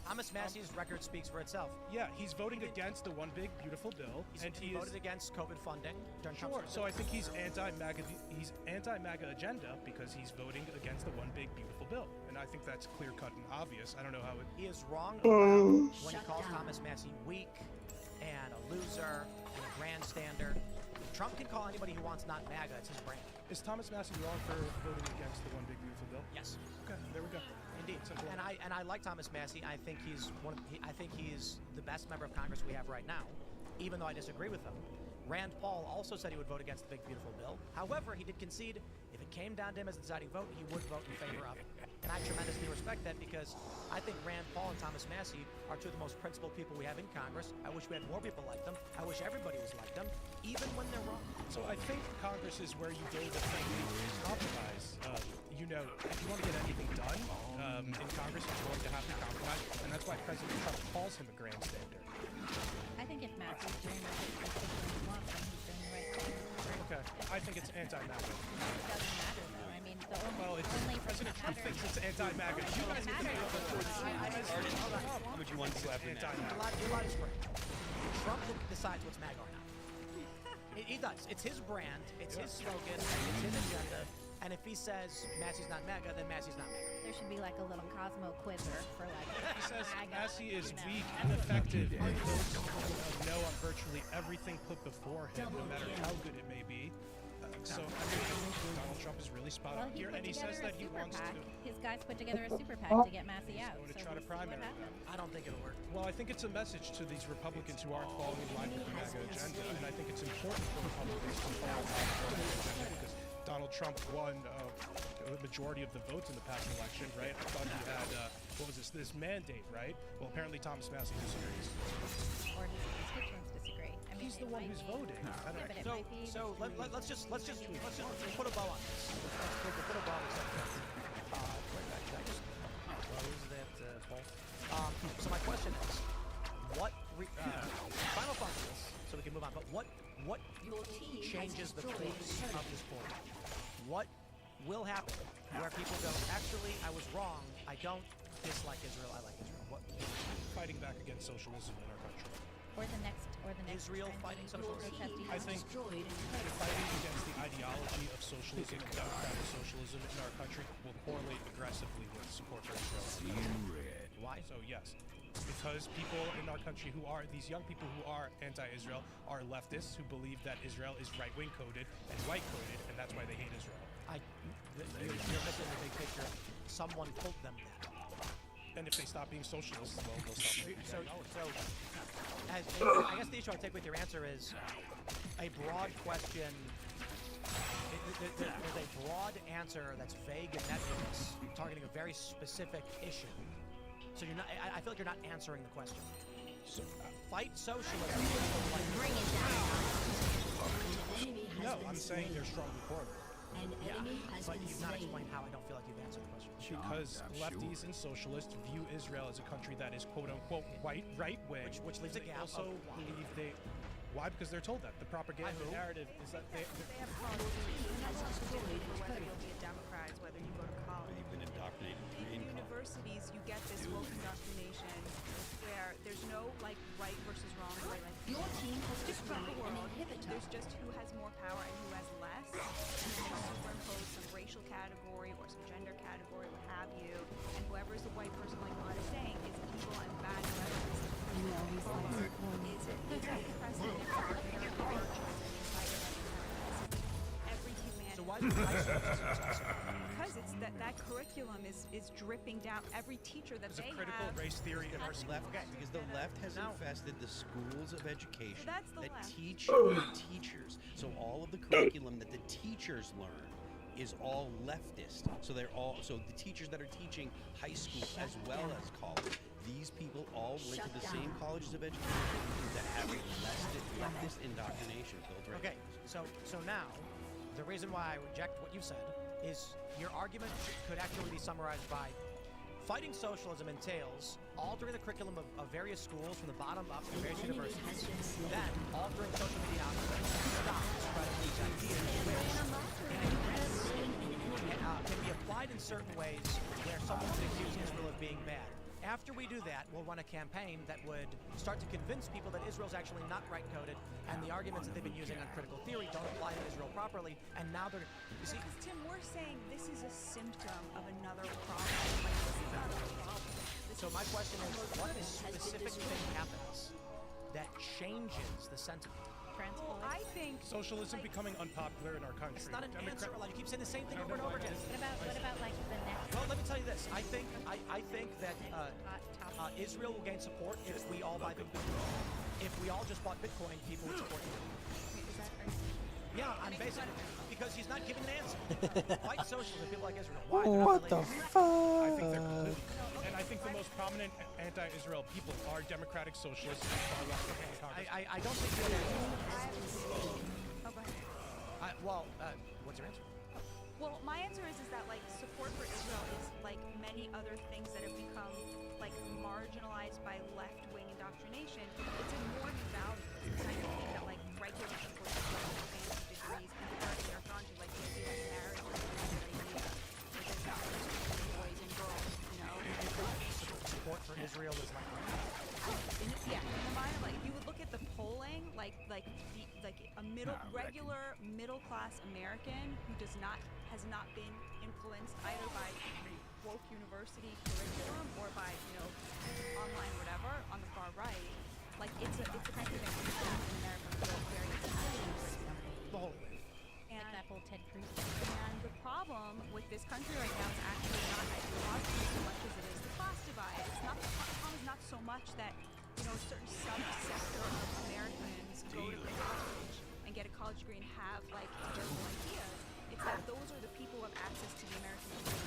Thomas Massie's record speaks for itself. Yeah, he's voting against the one big beautiful bill, and he voted against COVID funding during Sure. So I think he's anti-MAGA. He's anti-MAGA agenda because he's voting against the one big beautiful bill, and I think that's clear-cut and obvious. I don't know how it. He is wrong when he calls Thomas Massie weak and a loser and a grandstander. Trump can call anybody who wants not MAGA. It's his brand. Is Thomas Massie wrong for voting against the one big beautiful bill? Yes. Okay, there we go. Indeed. And I like Thomas Massie. I think he's I think he's the best member of Congress we have right now, even though I disagree with him. Rand Paul also said he would vote against the big beautiful bill. However, he did concede if it came down to him as a deciding vote, he would vote in favor of it. And I tremendously respect that because I think Rand Paul and Thomas Massie are two of the most principled people we have in Congress. I wish we had more people like them. I wish everybody was like them, even when they're wrong. So I think Congress is where you go to compromise. You know, if you want to get anything done in Congress, you're going to have to compromise, and that's why President Trump calls him a grandstander. I think if Massie's doing what his constituents want, then he's doing the right thing. Okay, I think it's anti-MAGA. It doesn't matter though. I mean, the only President Trump thinks it's anti-MAGA. You guys get the How would you want to slap him now? You're right, it's great. Trump decides what's MAGA or not. He does. It's his brand. It's his slogan. It's his agenda. And if he says Massie's not MAGA, then Massie's not MAGA. There should be like a little Cosmo quizzer for like. He says MAGA, Massie is you know. weak, ineffective, and votes no on virtually everything put before him, no matter how good it may be. So I mean, Donald Trump is really spot on here, and he says that he wants to. His guys put together a super PAC to get Massie out. Going to so try to we'll see primary. what happens. I don't think it'll work. Well, I think it's a message to these Republicans who aren't following in line with the MAGA agenda, and I think it's important for Republicans to follow the MAGA agenda because Donald Trump won the majority of the votes in the past election, right? I thought he had, what was this mandate, right? Well, apparently Thomas Massie disagrees. Or his constituents disagree. I mean, He's the one who's voting. I don't but it know. might be. Let's just put a bow on this. Let's put a bow on this. Did I just close that poll? So my question is, what final thoughts on this, so we can move on. But what changes the course of this poll? What will happen where people go, actually, I was wrong. I don't dislike Israel. I like Israel. What? Fighting back against socialism in our country. Or the next Israel fighting socialism. I think fighting against the ideology of socialism, democratic socialism in our country will correlate aggressively with support for Israel. Why? So yes, because people in our country who are, these young people who are anti-Israel are leftists who believe that Israel is right-wing coded and white coded, and that's why they hate Israel. You're missing the big picture. Someone told them that. And if they stop being socialists, well, they'll stop being I guess the issue I take with your answer is a broad question. There's a broad answer that's vague and nebulous, targeting a very specific issue. So you're not. I feel like you're not answering the question. Fight socialism. Bring it down. No, I'm saying they're strongly correlated. But you've not explained how. I don't feel like you've answered the question. Because lefties and socialists view Israel as a country that is quote-unquote right-wing, which leaves a gap. Also believe they... Why? Because they're told that. The propaganda narrative is that they have policies whether you'll be a Democrat, whether you go to college. You've been indoctrinated In universities, you get this woke indoctrination where there's no like right versus wrong way. Like Your team has destroyed an inhibitor. There's just who has more power and who has less, and then they superimpose some racial category or some gender category, what have you, and whoever is the white person, like what is saying, is evil and bad and racist. Is it precedent for very large every humanity? So why Because it's that curriculum is dripping down every teacher that There's they a critical have. race theory in our school. Because the left has infested the schools of education So that's the that left. teach teachers. So all of the curriculum that the teachers learn is all leftist. So the teachers that are teaching high school as well as college, these people all went to the same colleges of education that have a leftist indoctrination built right Okay, so now, the reason why I reject what you said is your argument could actually be summarized by fighting socialism entails altering the curriculum of various schools from the bottom up to various universities, then altering social media outlets to stop the spread of these ideas, which can be applied in certain ways where someone could accuse Israel of being bad. After we do that, we'll run a campaign that would start to convince people that Israel's actually not right-coded, and the arguments that they've been using on critical theory don't apply to Israel properly, and now they're... You see, Because Tim, we're saying this is a symptom of another problem. Like, this is not a problem. so my question is, what specific thing happens that changes the sentiment? Well, I think Socialism becoming unpopular in our country. It's not an answer. You keep saying the same thing over and over again. What about like the next Well, let me tell you this. I think that hot topic? Israel will gain support if we all buy Bitcoin. If we all just bought Bitcoin, people would support him. Yeah, I'm basically because he's not giving an answer. Fight socialism, people like Israel. Why? What the fuck? I think they're completely. And I think the most prominent anti-Israel people are democratic socialists and far left in Congress. I don't think you're Oh, go ahead. what's your answer? Well, my answer is that like support for Israel is like many other things that have become like marginalized by left-wing indoctrination. It's a more valuable kind of thing that like regular people with advanced degrees can already are drawn to, like the idea of marriage is an idea, which is not boys and girls, you know. Support for Israel is like. Yeah, in the mind of like you would look at the polling, like a regular middle class American who has not been influenced either by woke university curriculum or by online whatever on the far right. Like it's a kind of thing that in America feels very The whole Like that whole Ted Cruz. and the problem with this country right now is actually not ideological so much as it is the class divide. It's not the problem is not so much that a certain subsector of Americans go to college and get a college degree and have like liberal ideas. It's that those are the people who have access to the American dream,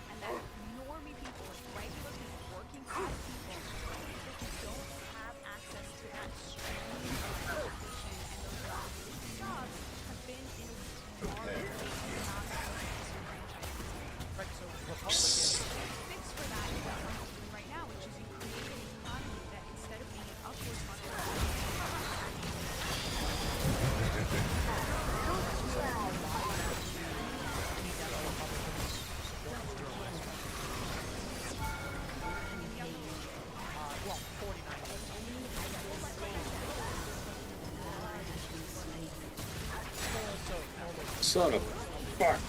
and that normie people, like regular people, working class people who don't have access to that stream of education and those jobs have been in largely not disenfranchised. Right, so Republicans. The fix for that is what we're doing right now, which is you create an economy that instead of being an upward Son of a fuck.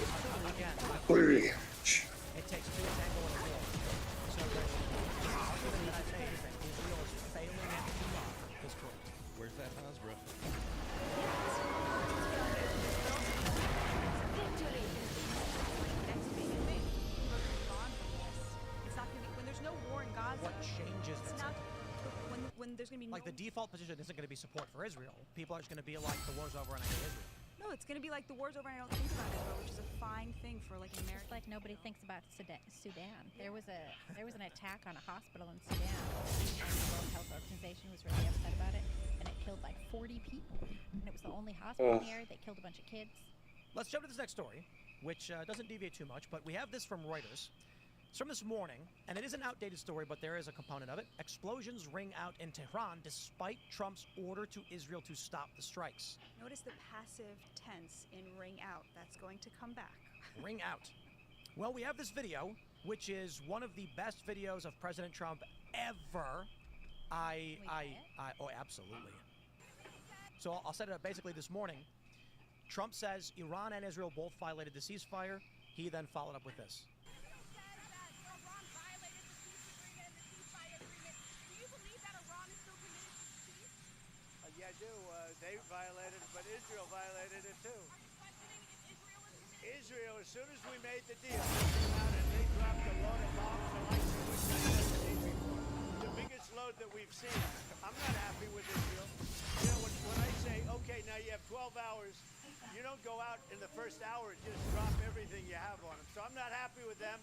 Please. It takes two to tango in a war. So the argument that I've made is that Israel is failing at Iran is correct. Where's that Hasbro? It's not going to be, when there's no war in Gaza, What changes it's it? not, when there's going to be Like no, the default position isn't going to be support for Israel. People are just going to be like the war's over and I hate Israel. no, it's going to be like the war's over and I don't think about Israel, which is a fine thing for like an Just American. like nobody thinks about Sudan. There was an attack on a hospital in Sudan, and the World Health Organization was really upset about it, and it killed like 40 people. And it was the only hospital in the area. They killed a bunch of kids. Let's jump to this next story, which doesn't deviate too much, but we have this from Reuters. It's from this morning, and it is an outdated story, but there is a component of it. Explosions ring out in Tehran despite Trump's order to Israel to stop the strikes. Notice the passive tense in ring out. That's going to come back. Ring out. Well, we have this video, which is one of the best videos of President Trump ever. Oh, absolutely. So I'll set it up basically this morning. Trump says Iran and Israel both violated the ceasefire. He then followed up with this. Yeah, I do. They violated it, but Israel violated it too. Israel, as soon as we made the deal, they came out and they dropped a load of bombs the likes of which I've never seen before. The biggest load that we've seen. I'm not happy with Israel. You know, when I say, okay, now you have 12 hours, you don't go out in the first hour and just drop everything you have on them. So I'm not happy with them.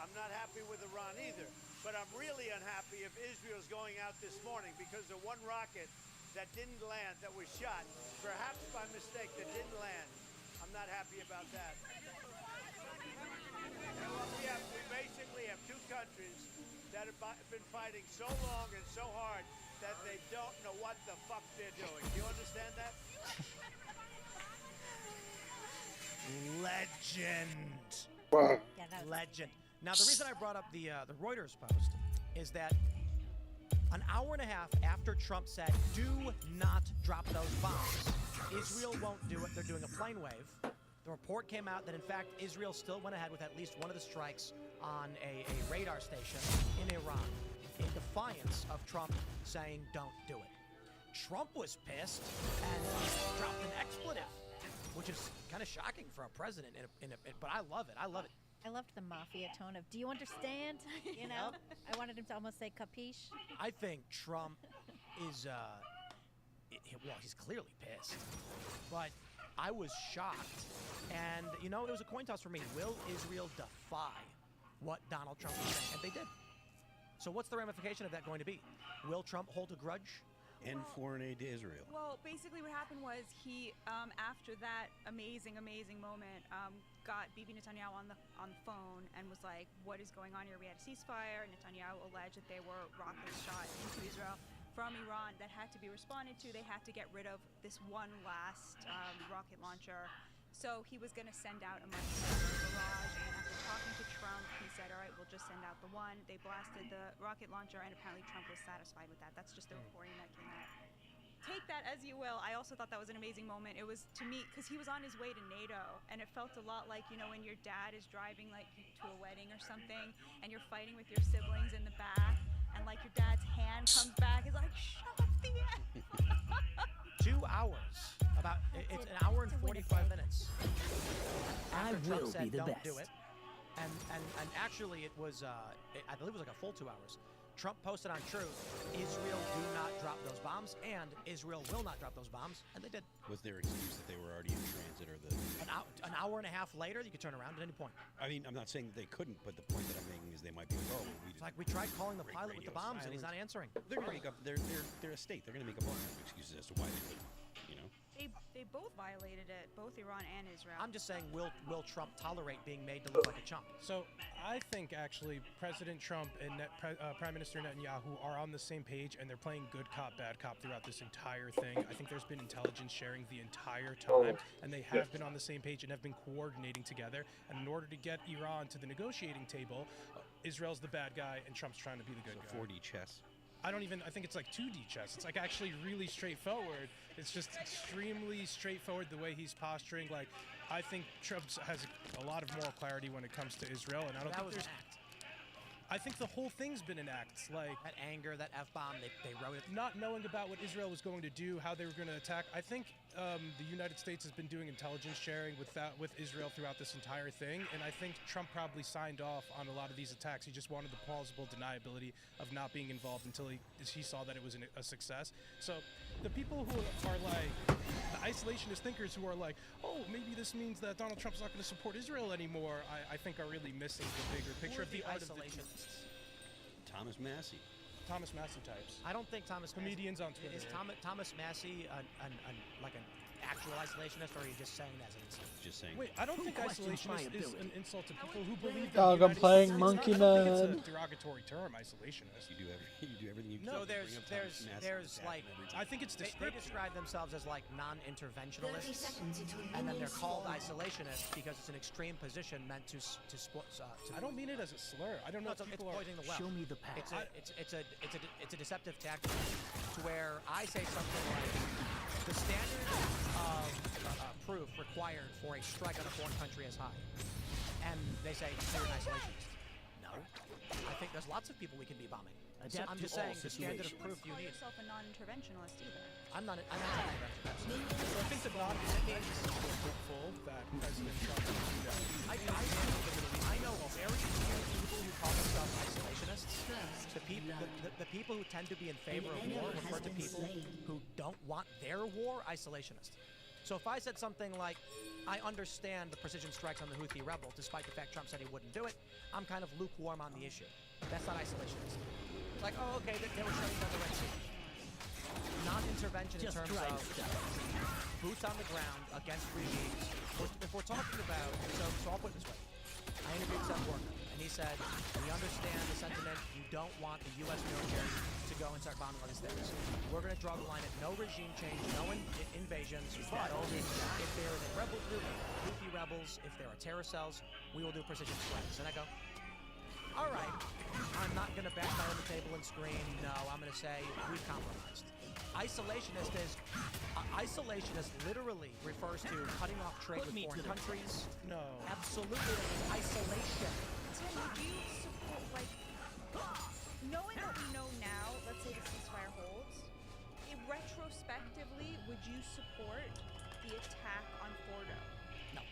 I'm not happy with Iran either. But I'm really unhappy if Israel's going out this morning because the one rocket that didn't land, that was shot, perhaps by mistake, that didn't land. I'm not happy about that. And what we basically have two countries that have been fighting so long and so hard that they don't know what the fuck they're doing. Do you understand that? Legend. Yeah, that was Legend. Now, the reason I brought up the Reuters post is that an hour and a half after Trump said, do not drop those bombs, Israel won't do it. They're doing a plane wave. The report came out that, in fact, Israel still went ahead with at least one of the strikes on a radar station in Iran in defiance of Trump saying, don't do it. Trump was pissed and dropped an expletive, which is kind of shocking for a president. But I love it. I love it. I loved the mafia tone of, do you understand? You know? I wanted him to almost say capiche. I think Trump is, well, he's clearly pissed. But I was shocked. And, you know, it was a coin toss for me. Will Israel defy what Donald Trump is saying? And they did. So what's the ramification of that going to be? Will Trump hold a grudge? And foreign aid to Israel. Well, basically what happened was he, after that amazing moment, got Bibi Netanyahu on the phone and was like, what is going on here? We had a ceasefire. Netanyahu alleged that there were rockets shot into Israel from Iran that had to be responded to. They had to get rid of this one last rocket launcher. So he was going to send out a much bigger barrage, and after talking to Trump, he said, all right, we'll just send out the one. They blasted the rocket launcher, and apparently Trump was satisfied with that. That's just the reporting that came out. Take that as you will. I also thought that was an amazing moment. It was, to me, because he was on his way to NATO, and it felt a lot like, you know, when your dad is driving, like, to a wedding or something, and you're fighting with your siblings in the back, and, like, your dad's hand comes back. He's like, shut the F 2 hours. It's an hour and 45 minutes. After Trump said, don't do it. And actually, it was, I believe it was like a full 2 hours. Trump posted on Truth, Israel do not drop those bombs, and Israel will not drop those bombs, and they did. Was their excuse that they were already in transit, or the... An hour and a half later, you could turn around at any point. I mean, I'm not saying that they couldn't, but the point that I'm making is they might be, it's like we tried calling the pilot with the bombs, and he's not answering. They're going to make up, they're a state. They're going to make up all kinds of excuses as to why they couldn't, you know? They both violated it, both Iran and Israel. I'm just saying, will Trump tolerate being made to look like a chump? So I think actually President Trump and Prime Minister Netanyahu are on the same page, and they're playing good cop, bad cop throughout this entire thing. I think there's been intelligence sharing the entire time, and they have been on the same page and have been coordinating together. And in order to get Iran to the negotiating table, Israel's the bad guy and Trump's trying to be the good guy. 4D chess. I think it's like 2D chess. It's like actually really straightforward. It's just extremely straightforward the way he's posturing. Like, I think Trump has a lot of moral clarity when it comes to Israel, and I don't think there's... I think the whole thing's been an act. Like that anger, that F-bomb, they wrote it. Not knowing about what Israel was going to do, how they were going to attack. I think the United States has been doing intelligence sharing with Israel throughout this entire thing, and I think Trump probably signed off on a lot of these attacks. He just wanted the plausible deniability of not being involved until he saw that it was a success. So the people who are like the isolationist thinkers who are like, oh, maybe this means that Donald Trump's not going to support Israel anymore, I think are really missing the bigger picture of the art of the Thomas Massey. Thomas Massey types. I don't think Thomas comedians on Twitter. Is Thomas Massey like an actual isolationist, or are you just saying that as an insult? Just saying. Wait, I don't think isolationist is an insult to people who believe that. Dog, I'm playing Monkey Man. It's a derogatory term, isolationist. You do everything you can. No, there's like I think it's they describe themselves as like non-interventionalists, and then they're called isolationists because it's an extreme position meant to sport. I don't mean it as a slur. I don't know. It's poisoning the well. Show me the path. It's a deceptive tactic to where I say something like the standard of proof required for a strike on a foreign country is high, and they say you're an isolationist. No, I think there's lots of people we can be bombing. So I'm just saying the standard of proof you need. Yourself a non-interventionalist either. I'm not an interventionalist. I think the non-interventionalist is hopeful that President Trump would do that. I know very few people who call themselves isolationists. The people who tend to be in favor of war refer to people who don't want their war isolationists. So if I said something like, I understand the precision strikes on the Houthi rebels, despite the fact Trump said he wouldn't do it, I'm kind of lukewarm on the issue. That's not isolationist. Like, oh, okay, they were shutting down the Red Sea. Non-intervention in terms of boots on the ground against regimes. If we're talking about, so I'll put it this way. I interviewed Seth Warner, and he said, we understand the sentiment. You don't want the U.S. military to go and start bombing all these things. We're going to draw the line at no regime change, no invasions, but if there is a rebel group, Houthi rebels, if there are terror cells, we will do precision strikes. And I go, all right, I'm not going to back down on the table and scream, no, I'm going to say we've compromised. Isolationist literally refers to cutting off trade with foreign countries. No. Absolutely, that is isolation. Tim, would you support, like, knowing what we know now, let's say the ceasefire holds, retrospectively, would you support the attack on Fordo? No.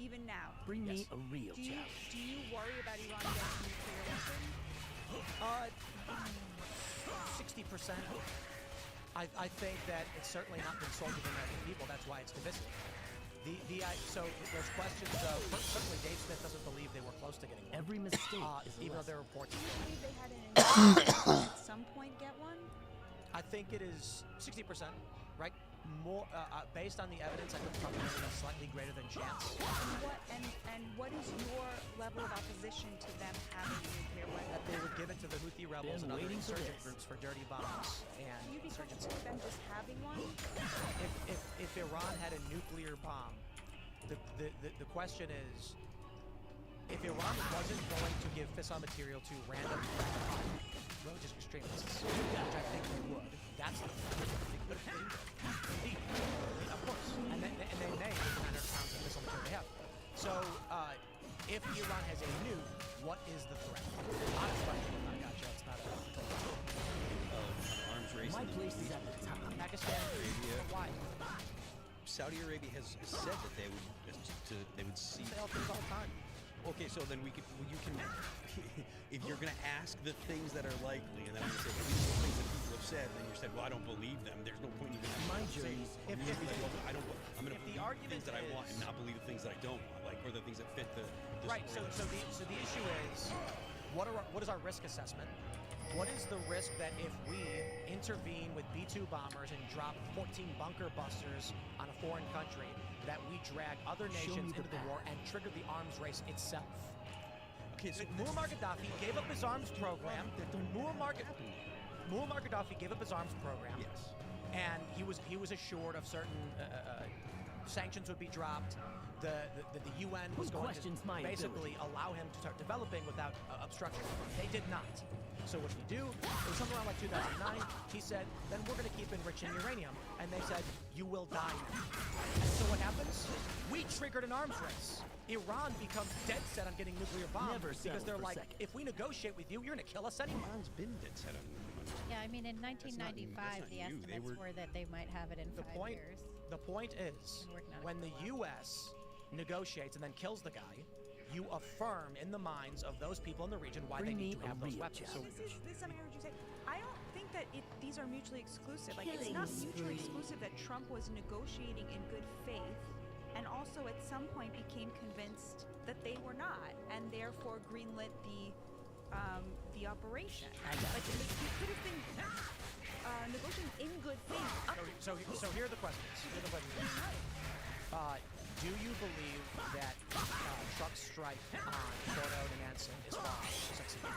Even now? Bring me a real challenge. Do you worry about Iran getting nuclear weapons? 60%. I think that it's certainly not been sold to the American people. That's why it's divisive. So there's questions of, certainly Dave Smith doesn't believe they were close to getting one. Every mistake is a even though lesson. there are reports. Do you believe they had an intention at some point get one? I think it is 60%, right? More based on the evidence, I think probably a slightly greater than chance. And what is your level of opposition to them having a nuclear weapon? That they would give it to the Houthi rebels and other insurgent groups for dirty bombs and Do you be insurgency. comfortable with them just having one? If Iran had a nuclear bomb, the question is, if Iran wasn't going to give fissile material to random religious extremists, which I think they would, that's the but if they do that, of course, and they may with the 900 pounds of missile material they have. So, if Iran has a nuke, what is the threat? Honest question. I gotcha. It's not a arms race. My place is at the top. Pakistan, Arabia. Why? Saudi Arabia has said that they would see. They all things all the time. Okay, so then you can, if you're going to ask the things that are likely, and then I'm going to say, well, these are the things that people have said, then you said, well, I don't believe them. There's no point even My saying, journey. I'm going to believe the argument things that I want and not believe the things that I don't want, like, or the things that fit the Right. So the issue is, what is our risk assessment? What is the risk that if we intervene with B-2 bombers and drop 14 bunker busters on a foreign country, that we drag other nations into the war and trigger the arms race itself? Okay, so Muammar Gaddafi gave up his arms program. Muammar Gaddafi gave up his arms program. Yes. And he was assured of certain sanctions would be dropped. The UN was going to basically allow him to start developing without obstruction. They did not. So what did he do? It was something around like 2009. He said, then we're going to keep enriching uranium. And they said, you will die now. And so what happens? We triggered an arms race. Iran becomes dead set on getting nuclear bombs because they're like, if we negotiate with you, you're going to kill us anyway. Iran's been dead set on nuclear. Yeah, I mean, in 1995, the estimates were that they might have it in 5 years. The point is, when the U.S. negotiates and then kills the guy, you affirm in the minds of those people in the region why they need to have those weapons. So this is something I heard you say. I don't think that these are mutually exclusive. Like, it's not mutually exclusive that Trump was negotiating in good faith and also at some point became convinced that they were not, and therefore greenlit the operation. Like, he could have been negotiating in good faith. So here are the questions. Do you believe that Trump's strike on Fordo and Nansen is wrong, succeeding?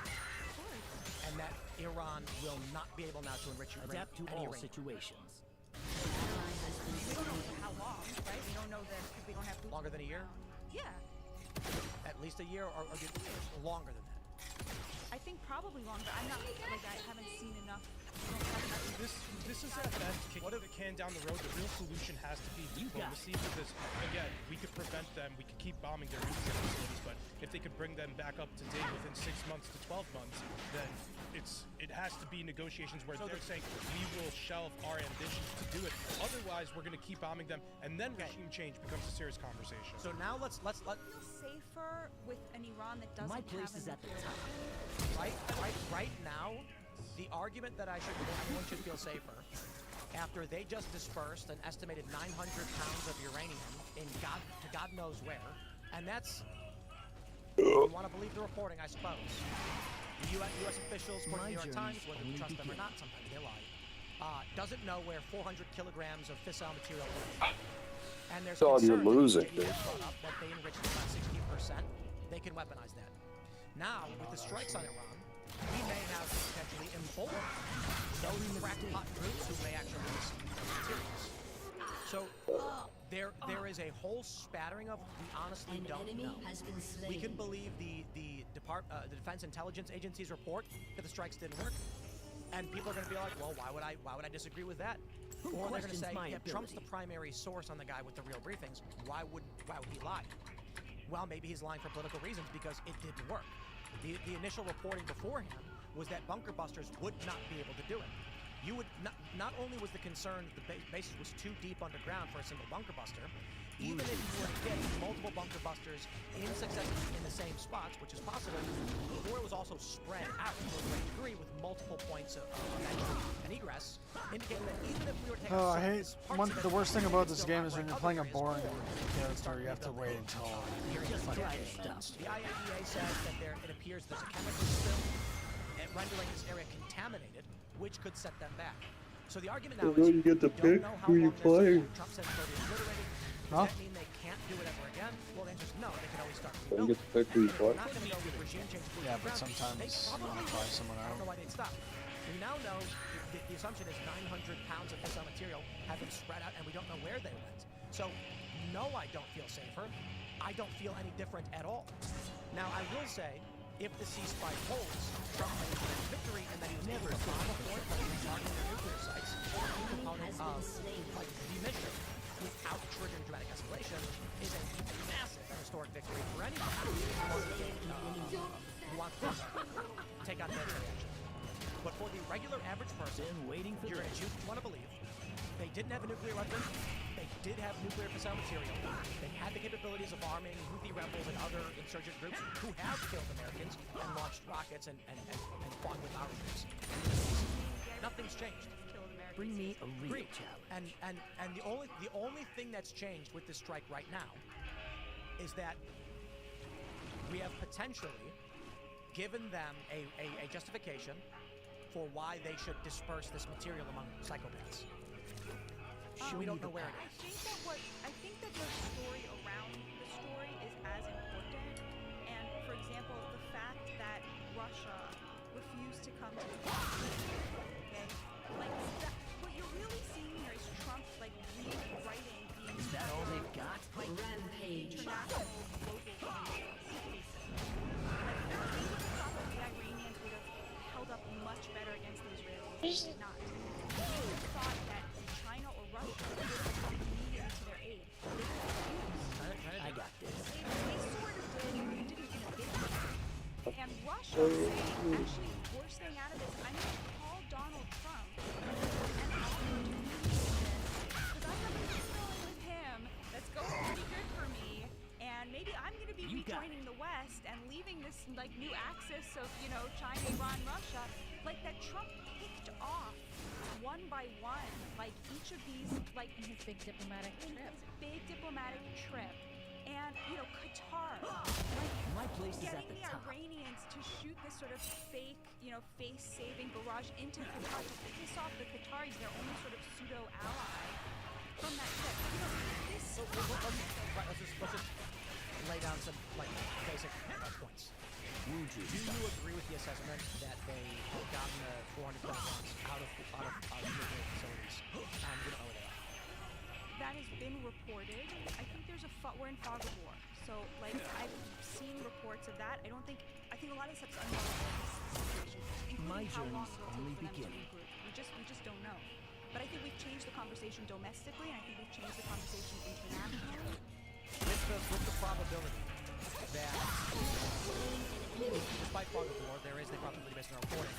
And that Iran will not be able now to enrich uranium? Adapt to all situations. We don't know for how long, right? We don't know that because we don't have boots Longer than a year? Yeah. At least a year, or longer than that? I think probably longer. I'm not like I haven't seen enough. This is at best kicking the can down the road. The real solution has to be diplomacy because, again, we could prevent them. We could keep bombing their nuclear facilities, but if they could bring them back up to date within 6 months to 12 months, then it has to be negotiations where they're saying we will shelve our ambitions to do it. Otherwise, we're going to keep bombing them, and then regime change becomes a serious conversation. So now let's feel safer with an Iran that doesn't My place have is at the top. right now, the argument that everyone should feel safer after they just dispersed an estimated 900 pounds of uranium in God knows where, and that's, if you want to believe the reporting, I suppose. The U.S. officials, according to the New York Times, whether we trust them or not, sometimes they lie, doesn't know where 400 kilograms of fissile material is. And there's John, you're losing, dude. That they enriched about 60%. They can weaponize that. Now, with the strikes on Iran, we may have potentially emboldened those crackpot groups who may actually use materials. So there is a whole spattering of we honestly don't know. We can believe the Defense Intelligence Agency's report that the strikes didn't work, and people are going to be like, well, why would I disagree with that? Or they're going to say, yeah, Trump's the primary source on the guy with the real briefings. Why would he lie? Well, maybe he's lying for political reasons because it didn't work. The initial reporting beforehand was that bunker busters would not be able to do it. You would not only was the concern that the bases was too deep underground for a single bunker buster, even if you were to get multiple bunker busters in succession in the same spots, which is possible, or it was also spread out to a great degree with multiple points of entry and egress, indicating that even if we were to take the worst thing about this game is when you're playing a boring character, you have to wait until the IAEA says that it appears there's a chemical spill rendering this area contaminated, which could set them back. So the argument now is you get to pick who you play. Trump says they'll be obliterated. Does that mean they can't do it ever again? Well, the answer is no. They can always start You rebuilding. get to pick who you play. Not going to go with regime change. Yeah, but sometimes you want to try someone I out. don't know why they'd stop. We now know the assumption is 900 pounds of fissile material have been spread out, and we don't know where they went. So, no, I don't feel safer. I don't feel any different at all. Now, I will say, if the ceasefire holds, Trump may have victory, and that he was never bomb a point by targeting their nuclear sites, a component of demission without triggering dramatic escalation is a massive historic victory for anyone who wants to take on military action. But for the regular average person, you're going to choose what you want to believe. They didn't have a nuclear weapon. They did have nuclear fissile material. They had the capabilities of arming Houthi rebels and other insurgent groups who have killed Americans and launched rockets and fought with our troops. Nothing's changed. Bring me a real challenge. And the only thing that's changed with this strike right now is that we have potentially given them a justification for why they should disperse this material among psychopaths. We don't know where it is. I think that the story around the story is as important. And for example, the fact that Russia refused to come to the okay, like that, what you're really seeing here is Trump like rewriting the Is that all they've got? like Rampage. international global spaces. Like they would have thought that the Iranians would have held up much better against the Israelis. They did not. They would have thought that China or Russia would have come immediately to their aid. They refused. I got this. They sort of did, and they didn't inhibit. And Russia saying, actually, worst thing out of this, I'm going to call Donald Trump and ask him to mediate this, because I have a deal with him that's going pretty good for me, and maybe I'm going to be rejoining the West and leaving this like new axis of, China, Iran, Russia, like that Trump picked off one by one, like each of these, like in his big diplomatic trip. Big diplomatic trip. And, Qatar, like My place is at getting the the top. Iranians to shoot this sort of fake, face-saving barrage into Qatar to piss off the Qataris, their only sort of pseudo-ally from that trip. This Let's just lay down some basic points. Do you agree with the assessment that they have gotten the 400 kilograms out of nuclear facilities and you know they are? That has been reported. I think we're in fog of war. So, I've seen reports of that. I think a lot of stuff's unknown, including how long it will take for them to regroup. We just don't know. But I think we've changed the conversation domestically, and I think we've changed the conversation internationally. With the probability that far before, they probably based on their reporting,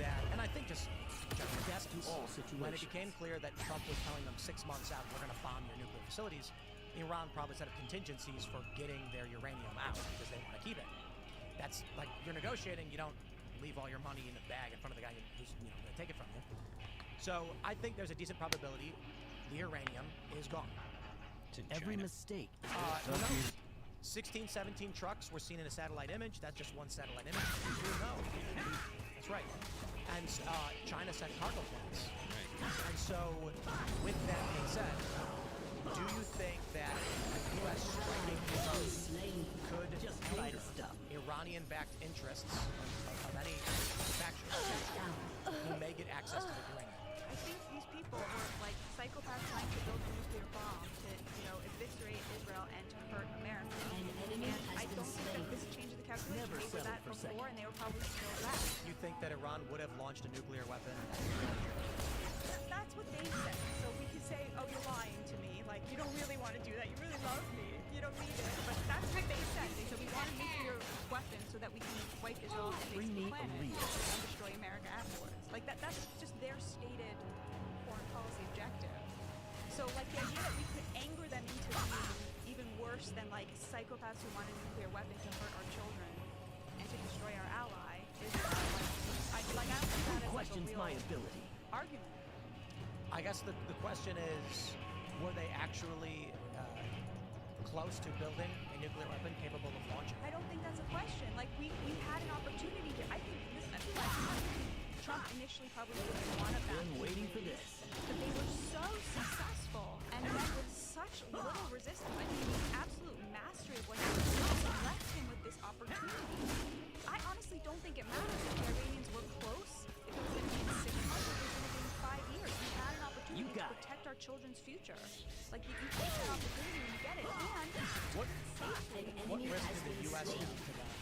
that, and I think just general guess to all situations. when it became clear that Trump was telling them 6 months out, we're going to bomb your nuclear facilities, Iran probably set up contingencies for getting their uranium out because they want to keep it. That's like, you're negotiating, you don't leave all your money in a bag in front of the guy who's going to take it from you. So I think there's a decent probability the uranium is gone. Every mistake. 16, 17 trucks were seen in a satellite image. That's just one satellite image. Who knows? That's right. And China sent cargo planes. Right. And so, with that being said, do you think that the U.S. striking could anger Iranian-backed interests of any manufacturer who may get access to the uranium? I think these people were like psychopaths trying to build a nuclear bomb to, eviscerate Israel and to hurt America. And I don't think that this changes the calculation. They were that before, and they were probably still that. You think that Iran would have launched a nuclear weapon? That's what they said. So we could say, oh, you're lying to me. Like, you don't really want to do that. You really love me. You don't need it. But that's what they said. They said we want a nuclear weapon so that we can wipe Israel off the face of the planet and destroy America afterwards. Like, that's just their stated foreign policy objective. So, like, the idea that we could anger them into being even worse than, like, psychopaths who want a nuclear weapon to hurt our children and to destroy our ally is, I don't think that is, like, a real argument. I guess the question is, were they actually close to building a nuclear weapon capable of launching? I don't think that's a question. Like, we had an opportunity here. I think this, Trump initially probably didn't want to back waiting for this. But they were so successful and met with such little resistance. I mean, the absolute mastery of what he was doing left him with this opportunity. I honestly don't think it matters if the Iranians were close, if it was going to be in 6 months or if it was going to be in 5 years. We had an opportunity to protect our children's future. Like, you take that opportunity and you get it. And what risk did the U.S. have to that?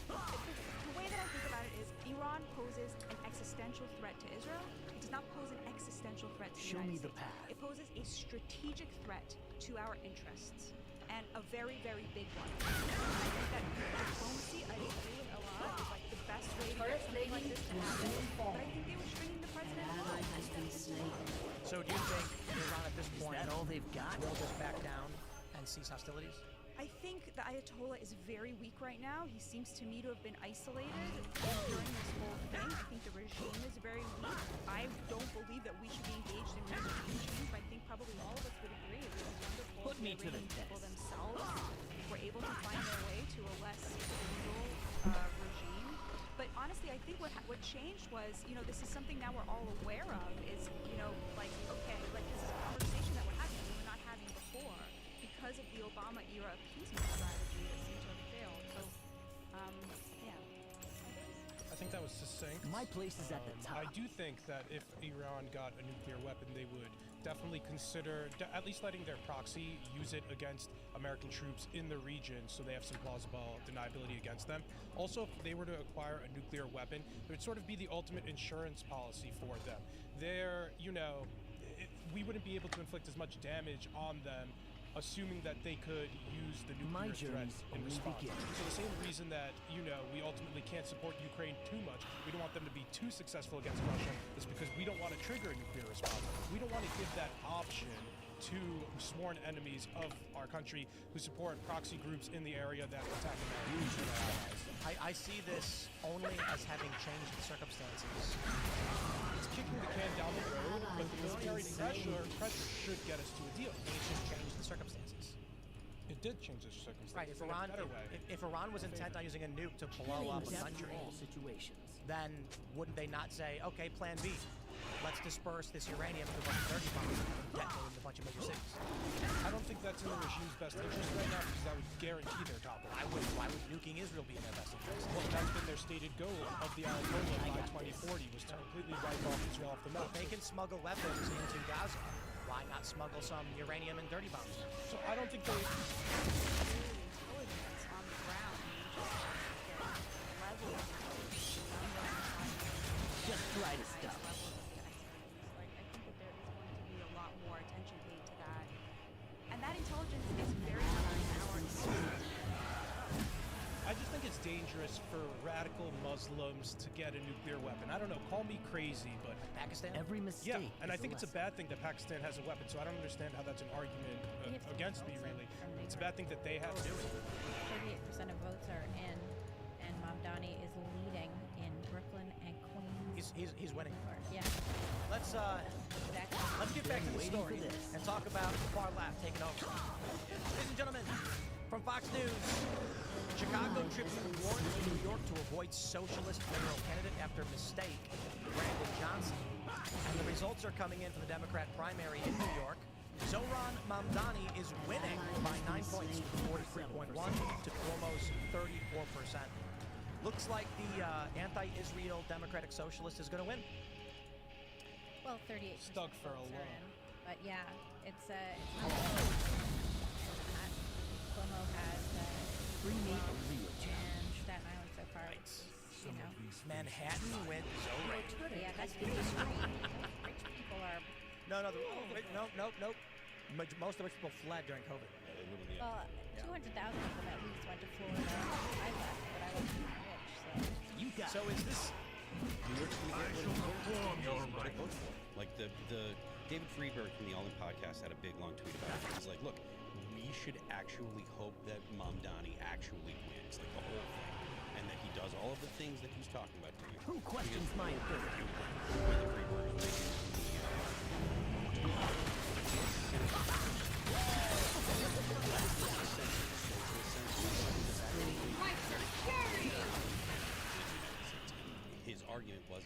The way that I think about it is Iran poses an existential threat to Israel. It does not pose an existential threat to the United States. It poses a strategic threat to our interests, and a very, very big one. I think that diplomacy, I agree with a lot, is like the best way to get something like this to happen. But I think they were stringing the president along. So do you think Iran at this point all they've got? Will just back down and cease hostilities? I think the Ayatollah is very weak right now. He seems to me to have been isolated during this whole thing. I think the regime is very weak. I don't believe that we should be engaged in regime change, but I think probably all of us would agree it was wonderful Put me to the people test. themselves were able to find their way to a less brutal regime. But honestly, I think what changed was, this is something now we're all aware of is, like, okay, like this is a conversation that we're having we were not having before. Because of the Obama era appeasement strategy that seemed to have failed. So, yeah. I think that was succinct. My place is at the top. I do think that if Iran got a nuclear weapon, they would definitely consider at least letting their proxy use it against American troops in the region so they have some plausible deniability against them. Also, if they were to acquire a nuclear weapon, it would sort of be the ultimate insurance policy for them. We wouldn't be able to inflict as much damage on them assuming that they could use the nuclear threat in response. So the same reason that, we ultimately can't support Ukraine too much, we don't want them to be too successful against Russia, is because we don't want to trigger a nuclear response. We don't want to give that option to sworn enemies of our country who support proxy groups in the area that attack America. I see this only as having changed the circumstances. It's kicking the can down the road, but the military pressure should get us to a deal. It just changed the circumstances. It did change the circumstances. Right. If Iran was intent on using a nuke to blow up a country, then wouldn't they not say, okay, plan B, let's disperse this uranium to a bunch of dirty bombs and detonate in a bunch of major cities? I don't think that's in the regime's best interest right now because that would guarantee their topple. Why would nuking Israel be in their best interest? Well, that's been their stated goal of the Ayatollah by 2040 was to completely wipe off Israel off the map. If they can smuggle weapons into Gaza, why not smuggle some uranium and dirty bombs? So I don't think they... Intelligence on the ground, just try to stop. Like, I think that there is going to be a lot more attention paid to that. And that intelligence is very much in our dangerous for radical Muslims to get a nuclear weapon. I don't know, call me crazy, but Pakistan? Every mistake. Yeah, and I think it's a bad thing that Pakistan has a weapon, so I don't understand how that's an argument against me, really. It's a bad thing that they have to do it. 38% of votes are in, and Mamdani is leading in Brooklyn and Queens. He's winning. Yeah. Let's get back to the story and talk about the far left taking over. Ladies and gentlemen, from Fox News, Chicago Tribune warns New York to avoid socialist mayoral candidate after mistake, Brandon Johnson. And the results are coming in from the Democrat primary in New York. Zohran Mamdani is winning by 9 points, 43.1 to Cuomo's 34%. Looks like the anti-Israel Democratic Socialist is going to win. Well, 38% Stuck for a votes are while. in, but yeah, it's not Cuomo has and Staten Island so far. You know, Manhattan wins. So right. yeah, that's the rich people are. No. Most of the rich people fled during COVID. Well, 200,000 of them at least went to Florida. I left, but I wasn't rich, so. So is this? New York's gonna get what it votes for. Like the David Friedberg from the All In podcast had a big long tweet about it. He's like, look, we should actually hope that Mamdani actually wins, like the whole thing, and that he does all of the things that he's talking about doing. Who questions my ability? His argument was,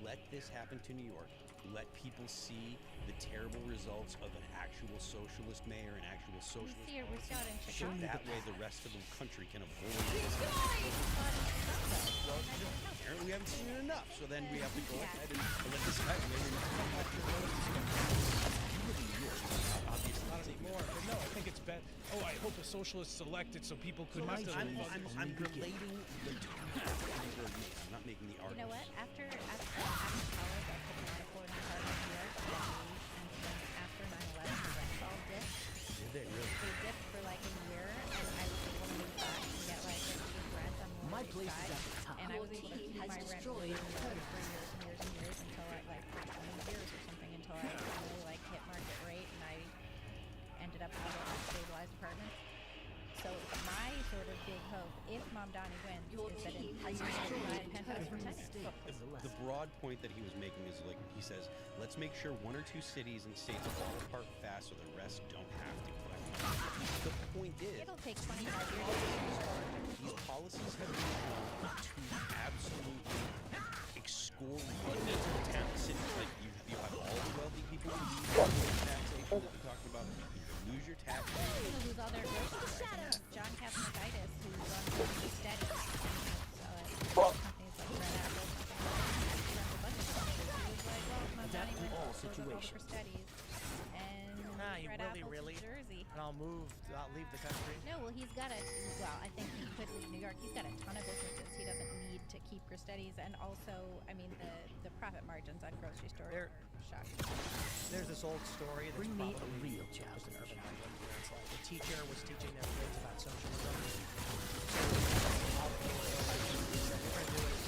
let this happen to New York. Let people see the terrible results of an actual socialist mayor, an actual socialist. We saw it in So Chicago. that way, the rest of the country can avoid this. Well, apparently we haven't seen it enough. So then we have to go ahead and let this happen. Obviously, not anymore. But no, I think it's bad. Oh, I hope a socialist elected so people could have to. I'm relating the two. I'm not making the argument. You know what? After college, I could not afford an apartment in New York. And after 9/11, the rents all dipped. Did they really? They dipped for like a year, and I was able to move back and get like a cheap rent on the My Lower place East is Side. at the top. And I was able to keep my rent really low for years and years and years until I like 20 years or something until I finally like hit market rate and I ended up out of a stabilized apartment. So my sort of big hope, if Mamdani wins, is that in 3 years I buy a penthouse for 10 years. The broad point that he was making is like, he says, let's make sure 1 or 2 cities and states fall apart fast so the rest don't have to. The point is, It'll take 25 years. these policies have been shown to absolutely excoriate cities. Like you have all the wealthy people who lose taxation that we're talking about. You lose your tax They're going to lose all their grocery stores. John Cassidy, who runs Steady, companies like Red Apple, runs a bunch of companies. He was like, well, Mamdani wins, all we'll close over situations. for Steadies. And Nah, you Red really? Apple to Jersey. And I'll leave the country. No, well, he's got I think he could leave New York. He's got a ton of businesses. He doesn't need to keep Christetti's. And also, I mean, the profit margins on grocery stores are shocking. There's this old story that's Bring me a probably real just an challenge. urban legend where it's like a teacher was teaching their kids about socialism. All the kids were like, what we're going to do is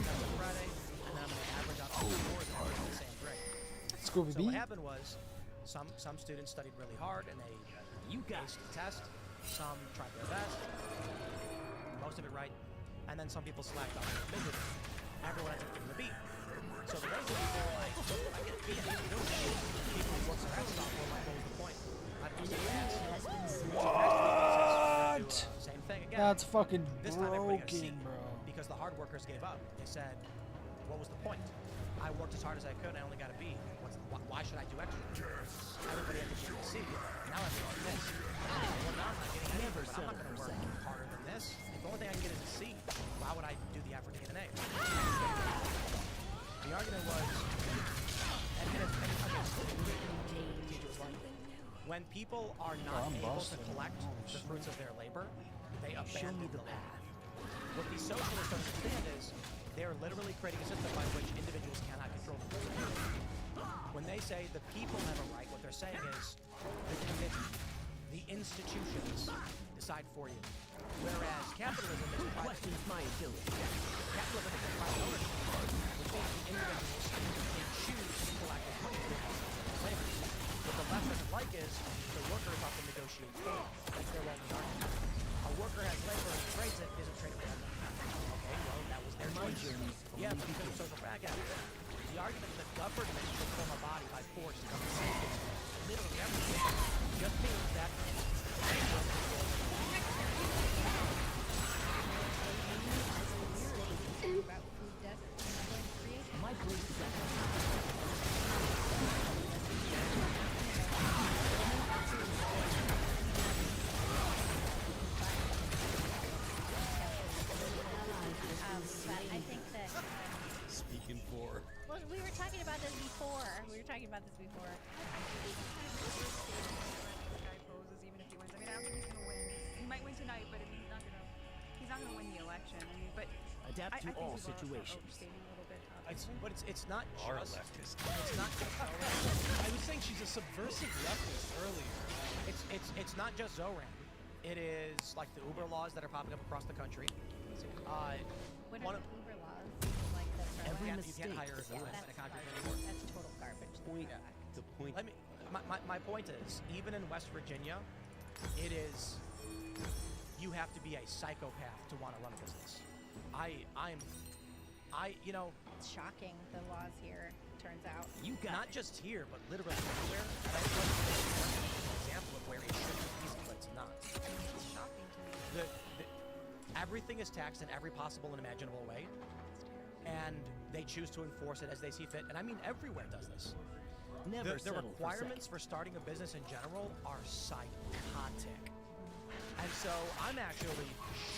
on Friday, and then I'm going to average out all the scores and everyone's the same grade. Scooby So B. what happened was, some students studied really hard and they aced the test. Some tried their best, most of it right, and then some people slacked off miserably. Everyone ended up getting a B. So the rest of the people were like, I get a B and I don't do it. People who work their asses off were like, what was the point? I don't do it. What? Same thing again. That's fucking This time everybody got a C broken, bro. because the hard workers gave up. They said, what was the point? I worked as hard as I could and I only got a B. Why should I do extra? Everybody ended up getting a C. Now I'm doing this. Well, now I'm not getting an A, but I'm not going to work harder than this. If the only thing I can get is a C, why would I do the effort to get an A? The argument was, when people are not able to collect the fruits of their labor, they abandon the labor. What these socialists understand is they're literally creating a system by which individuals cannot control the community. When they say the people have a right, what they're saying is the committee, the institutions, the decide for you. Whereas capitalism is private. Questions my ability. Capitalism is private ownership, which means the individuals can choose to collect as much as they want from labor. What the left doesn't like is the workers often negotiate pay. That's their only argument. A worker has labor and trades it, isn't traded for that. Okay, well, that was their choice. Yeah, because of social fragile. The argument that government should form a body by force to come and save it, literally everything, just means that My place is at But I think that. Speaking for. Well, we were talking about this before. This guy poses even if he wins. I mean, I don't think he's gonna win. He might win tonight, but I mean, he's not gonna win the election. I mean, but adapt to I think all people are situations. overstating a little bit. It's not Are just leftist. It's not just I was saying she's a subversive leftist earlier. it's not just Zoran. It is like the Uber laws that are popping up across the country. What One are of- the Uber laws? Like the Every you mistake. can't hire a yeah, Uber that's in a contract garbage. anymore. That's total garbage. The point. Let me. My point is, even in West Virginia, it is. You have to be a psychopath to want to run a business. You know. It's shocking the laws here. Turns out. You got Not it. just here, but literally everywhere. And I just an example of where it should be easy, but it's not. It's shocking to me. Everything is taxed in every possible and imaginable way, and they choose to enforce it as they see fit. And I mean, everywhere does this. Never The settle requirements for for starting a business in general are psychotic. And so I'm actually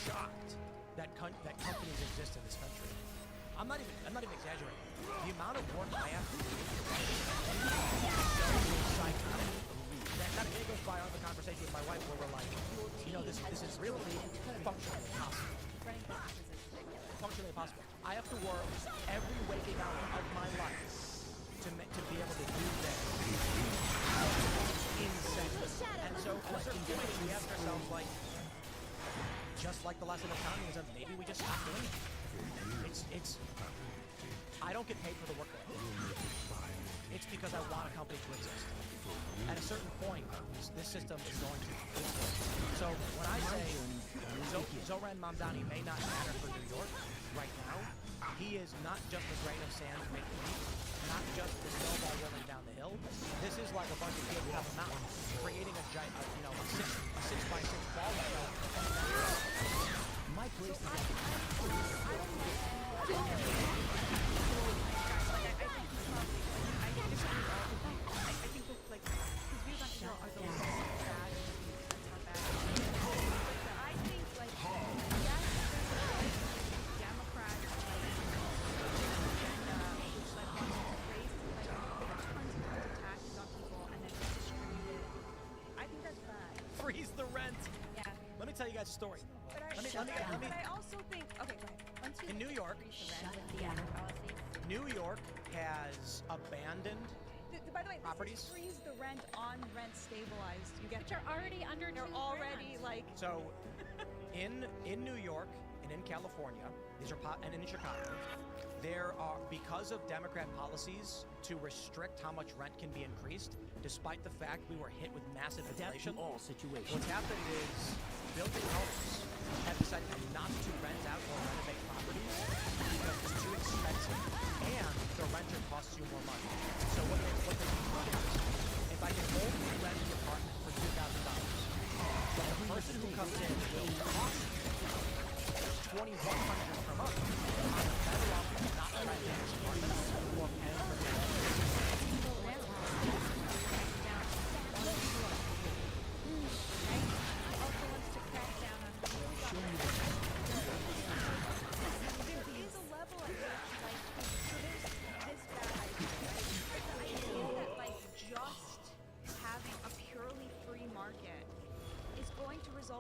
shocked that companies exist in this country. I'm not even exaggerating. The amount of work I have to do is so psychotic. That day goes by, I have a conversation with my wife where we're like, you know, this is really functionally impossible. Running businesses is ridiculous. Functionally impossible. I have to work every waking hour of my life to be able to do this. Insane. And so at a certain point, we ask ourselves, like, just like the lesson of communism, maybe we just stop doing it. It's. I don't get paid for the work that I do. It's because I want a company to exist. At a certain point, this system is going to exist. So when I say Zoran Mamdani may not matter for New York right now, he is not just a grain of sand making heat, not just the snowball rolling down the hill. This is like a bunch of kids up a mountain creating a giant, a 6x6 ball shell. My place is Freeze the rent. Yeah. Let me tell you guys a story. But I also think. Okay, go ahead. Once you In New York, with the other policies. New York has abandoned By the way, properties. this is freeze the rent on rent stabilized. You get Which are already under They're $2,000. already like. So, in New York and in California, and in Chicago, there are, because of Democrat policies to restrict how much rent can be increased, despite the fact we were hit with massive adapt to inflation. all situations. What's happened is building homes have decided not to rent out or renovate properties because it's too expensive and the renter costs you more money. So what they concluded is, if I can only rent the apartment for $2,000, but the person who comes in will cost $2,100 per month, I'm better off not renting this apartment or paying for rent.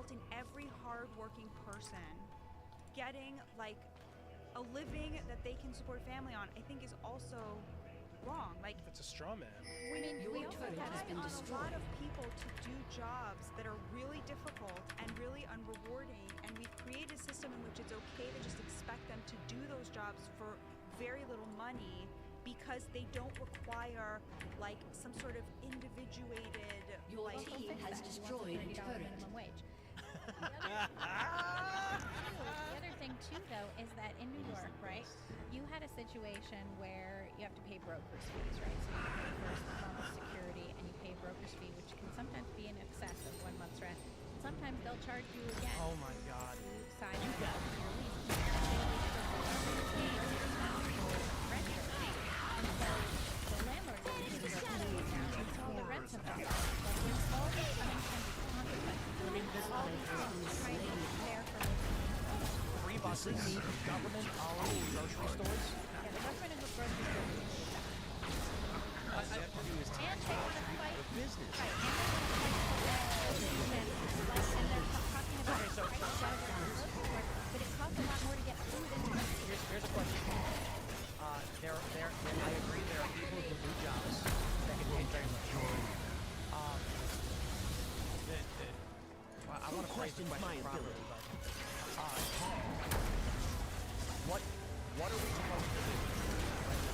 In every hard-working person getting like a living that they can support family on, I think is also wrong. Like, That's a straw man. we Your also turret has rely been on destroyed. a lot of people to do jobs that are really difficult and really unrewarding, and we've created a system in which it's okay to just expect them to do those jobs for very little money because they don't require like some sort of individuated Your like team has destroyed a turret. minimum wage. The other thing too, though, is that in New York, right, you had a situation where you have to pay broker's fees, right? So you pay first form of security, and you pay broker's fee, which can sometimes be in excess of 1 month's rent. Sometimes they'll charge you again. Oh my God. To sign up for your lease. And so the landlord is going to now, and so the rents have gone up. Like, there's all these unintended consequences. All these things trying to prepare for Free buses, government-owned grocery stores. Yeah, the government is a grocery store. All they have to do is And tax they off want to people fight. for business. Right, and they're talking about price gouging and so forth, but it costs a lot more to get food in the Here's a question. I agree there are people who can do jobs that can pay very much. I want to phrase the question properly, but what are we supposed to do when the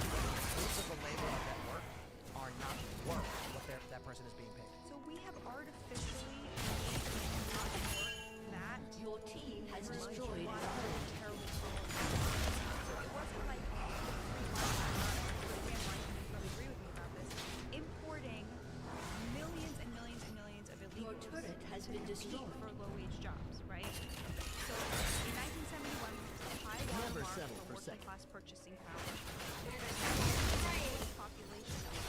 fruits of the labor of that work are not worth what that person is being paid? so we have artificially made not work that Your team has really destroyed a a lot of turret. terrible so it wasn't like Dan Weinstein would probably agree with me about this. Importing millions and millions and millions of Your illegals turret has to been compete destroyed. for low-wage jobs, right? So in 1971, the high Never watermark settle for for second. working-class purchasing power. The population of 4%.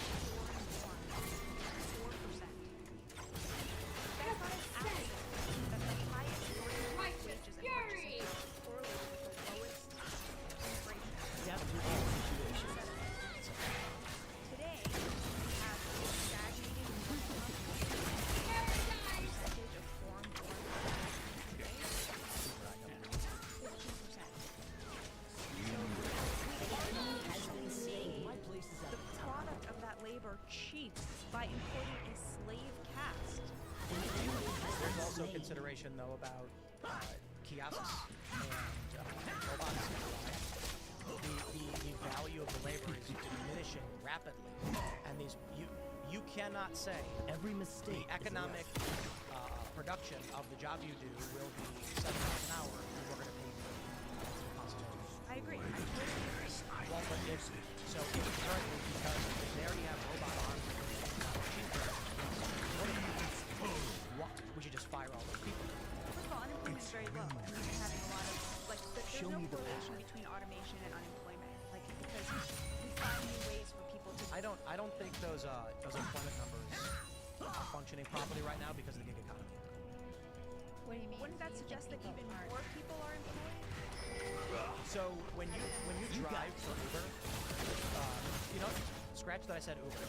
That's not an accident that the highest working wages and purchasing power correlated with the lowest inflation. Adapt to all situations. Today, we have a stagnating percentage of foreign-born today. 15%. My place is at The product of that labor cheap by importing a slave caste. There's also consideration, though, about kiosks and robots. The value of the labor is diminishing rapidly, and you cannot say every the mistake. economic production of the job you do will be $7 an hour, and we're going to pay you I agree. I totally agree. well, but if currently, because they already have robot arms that are cheaper, what? We should just fire all those people. First of all, unemployment is very low, and we've been having a lot of like. There's Show no me the correlation between automation and unemployment, like because we find new ways for people to. I don't think those employment numbers are functioning properly right now because of the gig economy. What do you mean? Wouldn't that So you suggest that think even people aren't- more people are employed? So when you drive for Uber, scratch that I said Uber.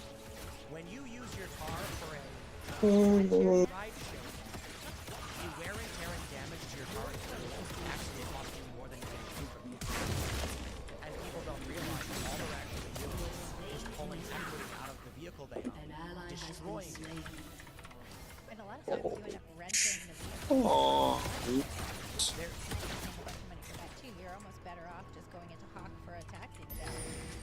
When you use your car for a ride share, the wear and tear and damage to your car actually costs you more than you can pay for. And people don't realize that all they're actually doing is pulling equity out of the vehicle they own, An ally has been destroying it. slain. And a lot of times you end up renting the vehicle. There- Money for that too. You're almost better off just going into Hawk for a taxi today.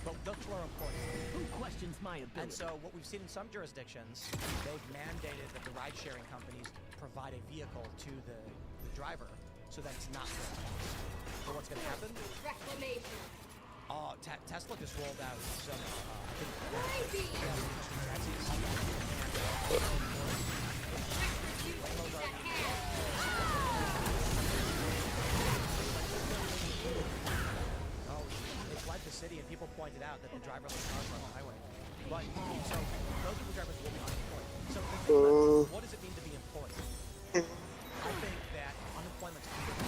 But those are important. Who questions my ability? And so what we've seen in some jurisdictions, they've mandated that the ride-sharing companies provide a vehicle to the driver so that it's not their cost. But what's going to happen? Reclamation. Tesla just rolled out some, They fled the city, and people pointed out that the driverless cars were on the highway. But so those Uber drivers will be unemployed. So the thing is, what does it mean to be employed? I think that unemployment's because you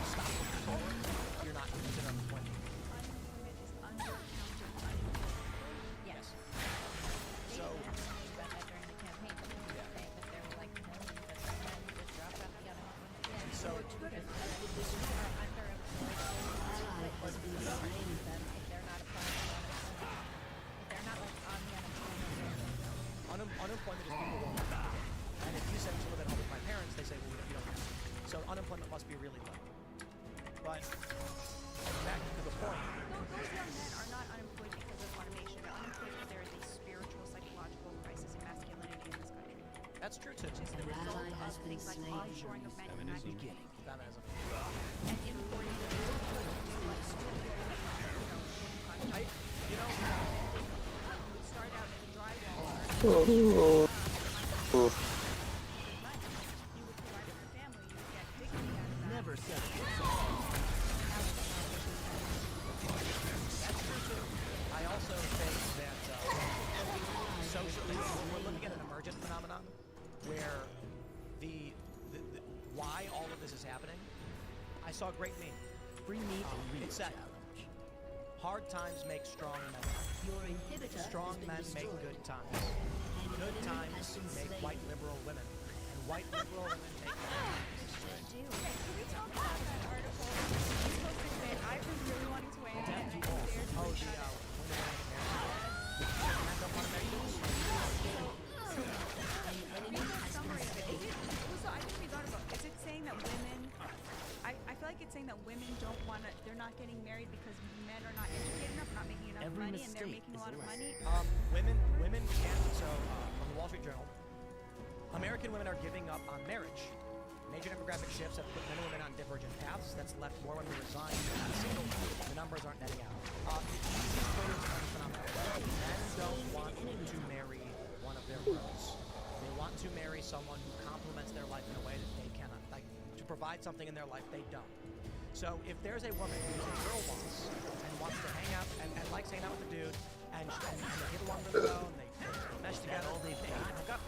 stop working, you're not considered unemployed. Unemployment is undercounted unemployed. Yes. So About that during the campaign, saying that there were like millions that then just dropped off the unemployment. Yeah, so because are underemployed. Ally has been slain. Them if they're not applying So unemployment must be really low. But back to the point. Those young men are not unemployed because of automation. They're unemployed because there is a spiritual, psychological crisis in masculinity in this country. That's true too. Which is the result of things like onshoring of manufacturing. Feminism. And importing the you know, you would start out as a drywall. You would provide for your family. You would get dignity out of that. Never said it. That's true too. I also think that socially, we're looking at an emergent phenomenon where the why all of this is happening. I saw a great meme. Bring me a real it said, challenge. hard times make strong men. Your inhibitor Strong has been men make destroyed. good times. Good times make white liberal women. And white liberal women make bad times. Can we talk about that article? You posted today. I've been really wanting to weigh in. And I know there's Oh, the men don't want to marry dudes. summary of it. I think we thought about. Is it saying that women? I feel like it's saying that women don't want to. They're not getting married because men are not educated enough, not making enough Every money, and they're mistake making a is lot a of money. Women can't. So from the Wall Street Journal, American women are giving up on marriage. Major demographic shifts have put men and women on divergent paths. That's left more women resigned than single. The numbers aren't netting out. The easiest way to explain the phenomenon: men don't want to marry one of their bros. They want to marry someone who complements their life in a way that they cannot, like to provide something in their life they don't. So if there's a woman who's a girl boss and wants to hang out and likes hanging out with a dude and they get along really well and they mesh together, they hook up,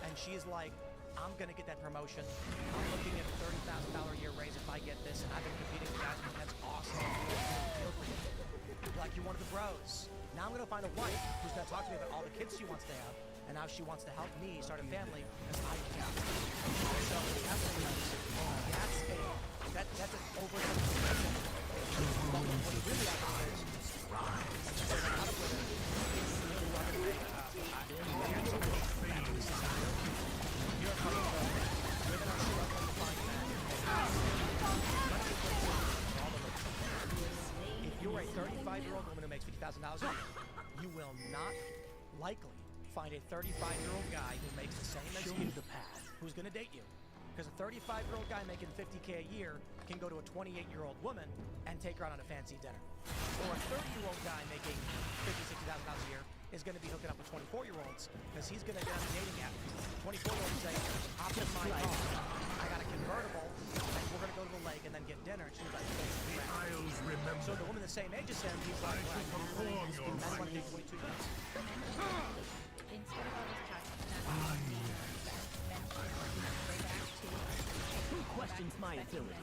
and she's like, I'm gonna get that promotion. I'm looking at a $30,000 a year raise if I get this, and I've been competing with guys, and that's awesome. Like you're one of the bros. Now I'm gonna find a wife who's gonna talk to me about all the kids she wants to have and how she wants to help me start a family as I can. So that's an oversimplification. But what really happens is there's a lot of women who are gonna make you're coming from women are struggling to find men. If you're a 35-year-old woman who makes $50,000 a year, you will not likely find a 35-year-old guy who makes the same as you, who's going to date you. Because a 35-year-old guy making $50K a year can go to a 28-year-old woman and take her out on a fancy dinner. Or a 30-year-old guy making $50,000, $60,000 a year is going to be hooking up with 24-year-olds because he's going to get on the dating app. 24-year-olds say, hop in my car, I got a convertible, and we're going to go to the lake and then get dinner. And she's like, so the woman the same age as him, he's like, well, I want to take 22 minutes. Instead of all this talk, men should go back to Who questions my ability?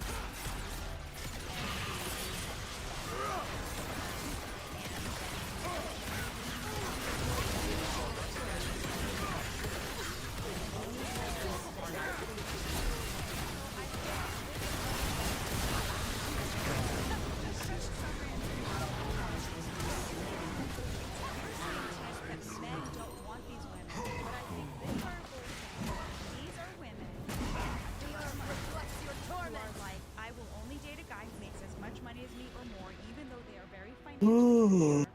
Men don't want these women, but I think these are women. What's your torment? Like, I will only date a guy who makes as much money as me or more, even though they are very financially secure.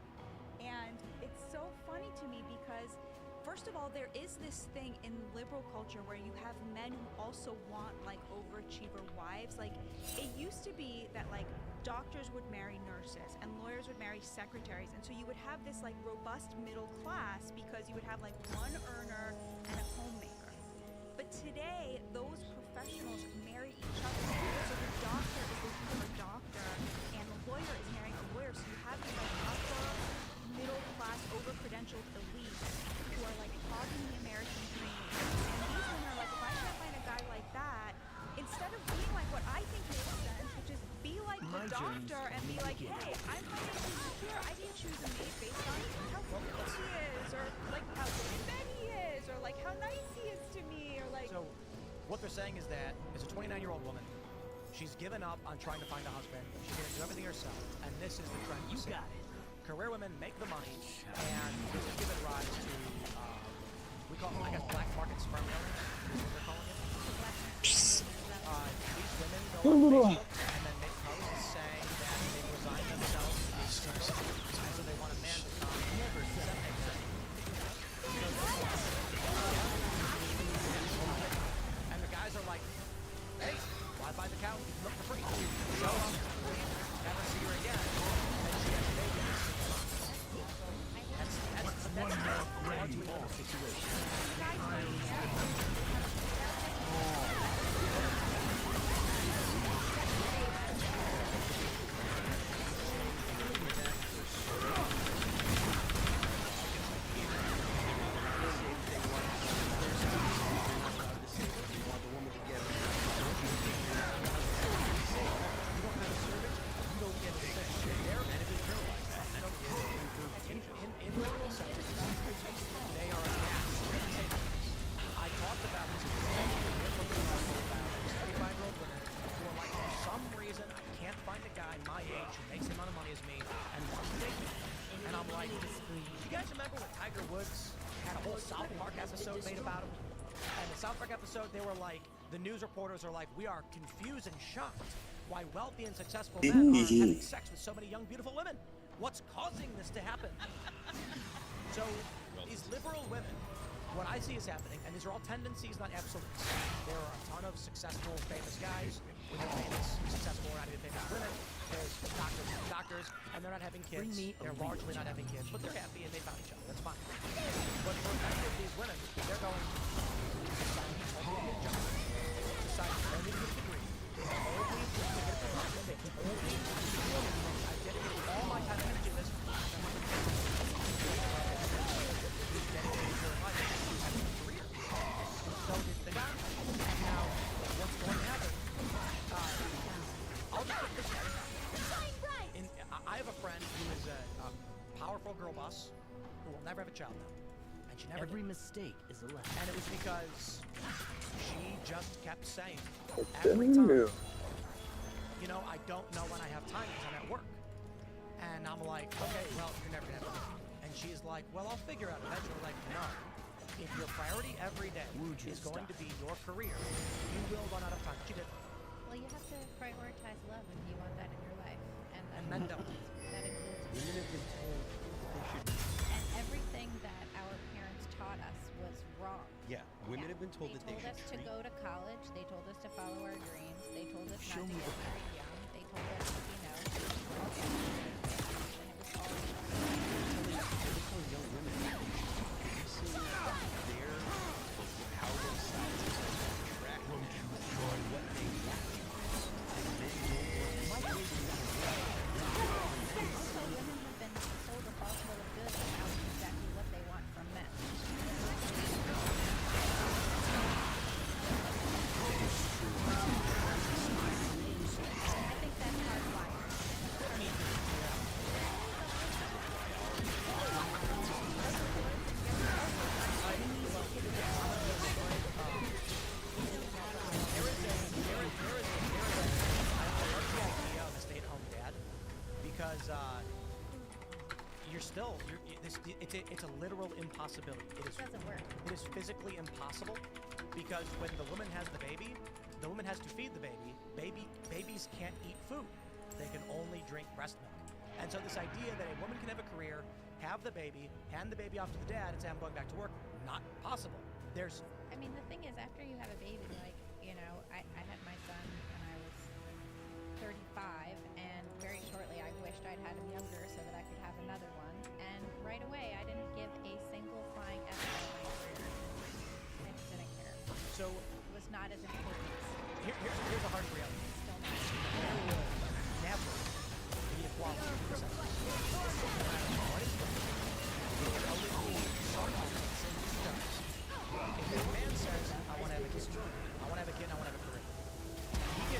And it's so funny to me because, first of all, there is this thing in liberal culture where you have men who also want like overachiever wives. Like, it used to be that like doctors would marry nurses and lawyers would marry secretaries, and so you would have this like robust middle class because you would have like one earner and a homemaker. But today, those professionals marry each other. So the doctor is looking for a doctor, and the lawyer is marrying a lawyer. So you have these like upper middle class, over-credentialed elites who are like hogging the American dream. And these women are like, if I can't find a guy like that, instead of being like what I think makes sense, which is be like the doctor and be like, hey, I'm financially secure. I can choose a mate based on how cool he is, or like how good in bed he is, or like how nice he is to me, or like. So what they're saying is that as a 29-year-old woman, she's given up on trying to find a husband. She's going to do everything herself, and this is the trend. You got it. Career women make the money, and this has given rise to, we call them, I guess, black market sperm donors, is what they're calling it. These Facebook and then make posts saying that they resign themselves to these stars, and so they want a man to come. Never said anything. And the guys are like, hey, why buy the cow? Look for free. So never see her again. And she has a baby. That's largely the situation. They were like, the news reporters are like, we are confused and shocked why wealthy and successful men are having sex with so many young, beautiful women. What's causing this to happen? So these liberal women, what I see is happening, and these are all tendencies, not absolutes. There are a ton of successful, famous guys with famous, successful, or not even famous women. There's doctors, and they're not having kids. They're largely not having kids, but they're happy and they found each other. That's fine. But for many of these women, they're going, society told me to get a job. Society told me to get a degree. They told me to get a promotion. They told me to do everything. I dedicated all my time and energy to this. So did the guy. Now, what's going to happen? I'll just put this way. I have a friend who is a powerful girl boss who will never have a child now. And she never Every did. mistake is a lesson. And it was because she just kept saying every time, you know, I don't know when I have time because I'm at work. And I'm like, okay, well, you're never gonna have a baby. And she's like, well, I'll figure out eventually. Like, no. If your priority every day is going to be your career, you will run out of time. She did. Well, you have to prioritize love if you want that in your life. And men don't. That includes Women have been told they should. And everything that our parents taught us was wrong. Yeah, women have been told that they should They told us to go to college. They told us to follow our dreams. They told us not to get married young. They told us, you know, all the and it was all They're telling young women that they should be their how they decide to track what they want. And men don't want to see Also, women have been sold a false bill of goods about exactly what they want from men. I think that's hardwired. Because it's a literal impossibility. It doesn't work. It is physically impossible because when the woman has the woman has to feed the baby. Babies can't eat food. They can only drink breast milk. And so this idea that a woman can have a career, have the baby, hand the baby off to the dad, and say I'm going back to work, not possible. I mean, the thing is, after you have a baby, like, you know, I had my son when I was 35, and very shortly I wished I'd had him younger so that I could have another one. And right away, I didn't give a single flying F about my career. I just didn't care. So it was not as important. Here's a hard reality. Still not. There will never be equality in this country. No matter what is done, it can only be some elements in this does. If a man says, I want to have a kid, I want to have a kid, I want to have a career, he can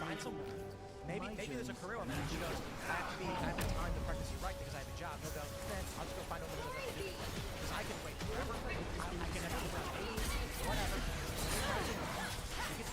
find someone. Maybe there's a career woman and she goes, I have to time the pregnancy right because I have a job. He'll go, I'll just go find a woman who doesn't do it. Because I can wait forever. I can have a career. Whatever. He gets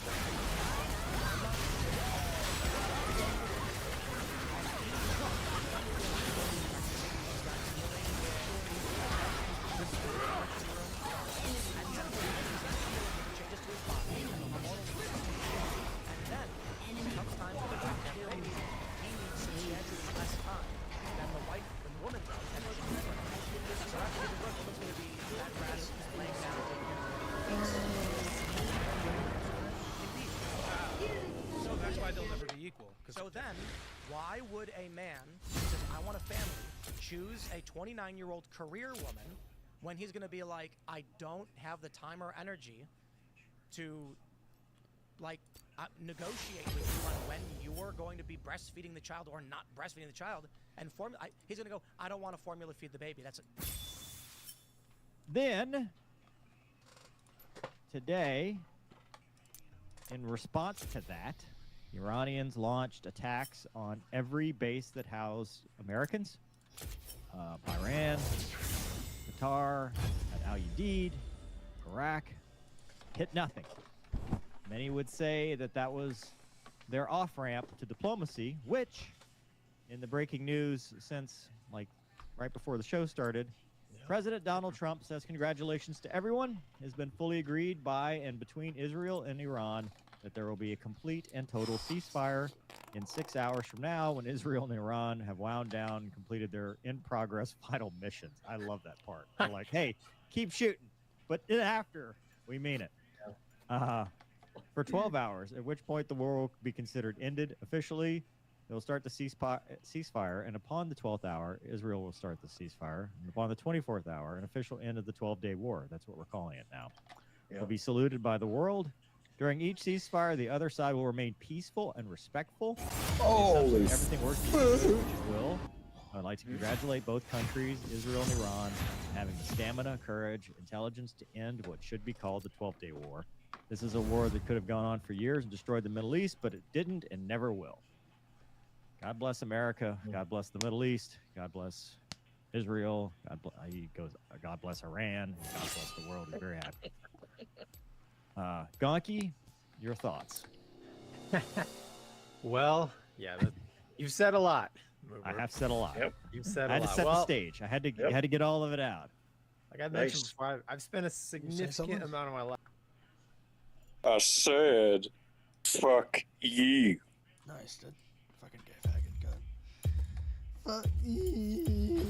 equal. So then, why would a man who says, I want a family, choose a 29-year-old career woman when he's going to be like, I don't have the time or energy to, like, negotiate with you on when you're going to be breastfeeding the child or not breastfeeding the child, and he's going to go, I don't want to formula feed the baby. That's it. Then, today, in response to that, Iranians launched attacks on every base that housed Americans. Iran, Qatar, Al Udeid, Iraq, hit nothing. Many would say that that was their off-ramp to diplomacy, which, in the breaking news since, like, right before the show started, President Donald Trump says congratulations to everyone. It has been fully agreed by and between Israel and Iran that there will be a complete and total ceasefire in 6 hours from now when Israel and Iran have wound down and completed their in-progress final missions. I love that part. They're like, hey, keep shooting, but after, we mean it. For 12 hours, at which point the war will be considered ended officially. They'll start the ceasefire, and upon the 12th hour, Israel will start the ceasefire. And upon the 24th hour, an official end of the 12-day war. That's what we're calling it now. It'll be saluted by the world. During each ceasefire, the other side will remain peaceful and respectful. Holy everything works which it will. I'd like to congratulate both countries, Israel and Iran, having the stamina, courage, intelligence to end what should be called the 12-day war. This is a war that could have gone on for years and destroyed the Middle East, but it didn't and never will. God bless America. God bless the Middle East. God bless Israel. God bless Iran. God bless the world. He's very happy. Gonky, your thoughts? Well, yeah, you've said a lot. I have said a lot. Yep. You've said a lot. I had to set the stage. I had to get all of it out. Like I mentioned before, I've spent a significant amount of my life. I said, fuck you. Nice, dude. Fucking gay faggot. Good. Fuck you.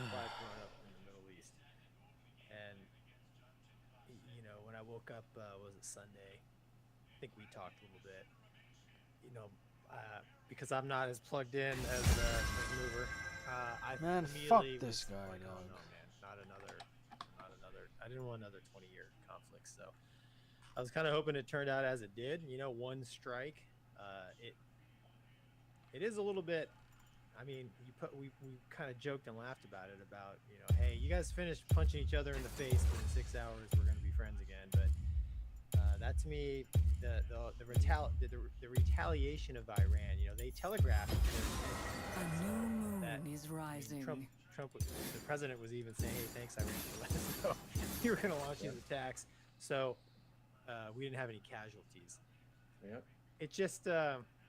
Growing up in the Middle East, and you know, when I woke up, was it Sunday? I think we talked a little bit. You know, because I'm not as plugged in as Mover. Man, immediately fuck this guy, like, dog. oh no, man, not another. I didn't want another 20-year conflict, so I was kind of hoping it turned out as it did. You know, one strike. It is a little bit. I mean, we kind of joked and laughed about it. About, you know, hey, you guys finished punching each other in the face, but in 6 hours we're going to be friends again. But that to me, the retaliation of Iran. You know, they telegraphed A new moon that is rising. Trump, the president was even saying, "Hey, thanks, Iran, for letting us know you were going to launch these attacks." So we didn't have any casualties. Yep. It just.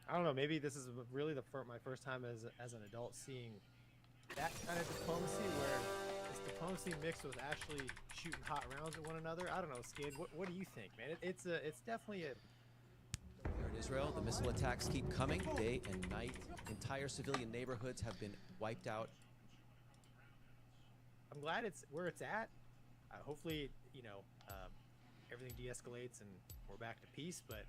I don't know. Maybe this is really my first time as an adult seeing that kind of diplomacy, where it's diplomacy mixed with actually shooting hot rounds at one another. I don't know, Skid. What do you think, man? It's definitely a. Here in Israel, the missile attacks keep coming day and night. Entire civilian neighborhoods have been wiped out. I'm glad it's where it's at. Hopefully, you know, everything de-escalates and we're back to peace. But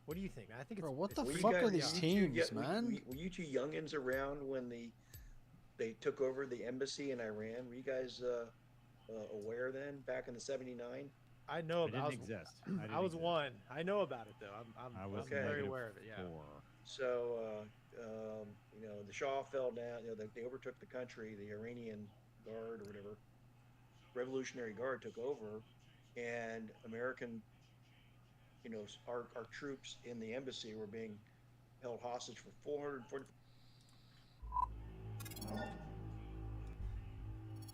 what do you think, man? I think it's. Bro, what the Were you fuck guys- are these were you two teams, get- man? Were you two youngins around when they took over the embassy in Iran? Were you guys aware then, back in the '79? I know It about. didn't exist. I was one. I know about it though. I'm very aware of it. Yeah. 4. So, you know, the Shah fell down. You know, they overtook the country. The Iranian Guard or whatever, Revolutionary Guard took over, and American, you know, our troops in the embassy were being held hostage for 440.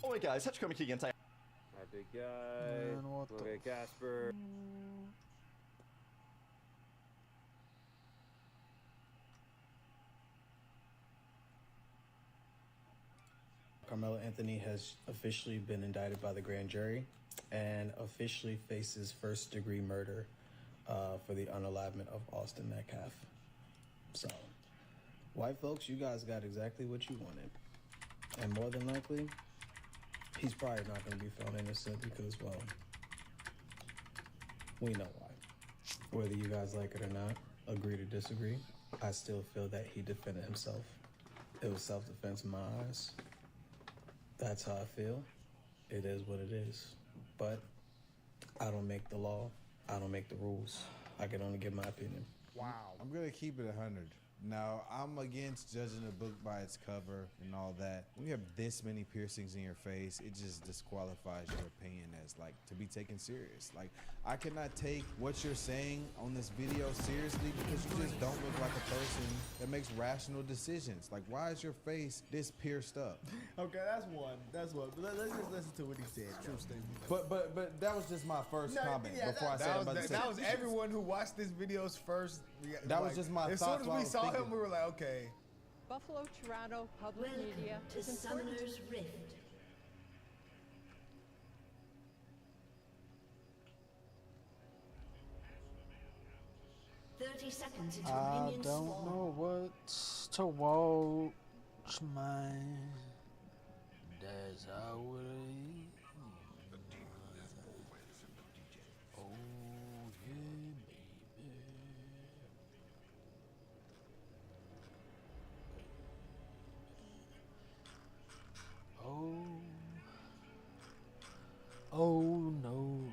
Oh my guys, such comic against. Hi, big guy. Man, what Look the at Casper. Carmelo Anthony has officially been indicted by the grand jury and officially faces first-degree murder for the unalivement of Austin Metcalf. So, white folks, you guys got exactly what you wanted. And more than likely, he's probably not going to be found innocent because, well, we know why. Whether you guys like it or not, agree to disagree, I still feel that he defended himself. It was self-defense in my eyes. That's how I feel. It is what it is. But I don't make the law. I don't make the rules. I can only give my opinion. Wow. I'm going to keep it 100. Now, I'm against judging a book by its cover and all that. When you have this many piercings in your face, it just disqualifies your opinion as, like, to be taken serious. Like, I cannot take what you're saying on this video seriously because you just don't look like a person that makes rational decisions. Like, why is your face this pierced up? Okay, that's one. That's one. But let's just listen to what he said. True statement. But that was just my first comment before I said I'm about to say. That was everyone who watched this video's first. That was just my as thoughts. As soon as we saw him, we were like, okay. Buffalo Toronto Public Welcome Media to is important. Summoner's Rift. Seconds until I minions don't spawn. know what to watch, man. That's how it is. Oh yeah, baby. Oh no.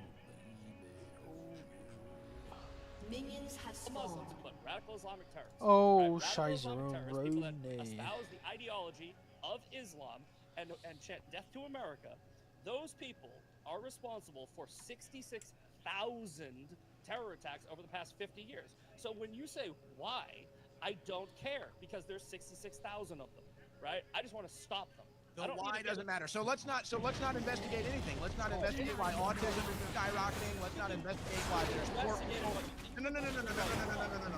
Minions have spawned. Muslims, but radical Islamic terrorists. Oh, Radical Islamic Shizer terrorists, people that Rooney. espouse the ideology of Islam and chant death to America. Those people are responsible for 66,000 terror attacks over the past 50 years. So when you say why, I don't care because there's 66,000 of them, right? I just want to stop them. The why doesn't matter. So let's not investigate anything. Let's not investigate why autism is skyrocketing. Let's not investigate why there's poor people. No.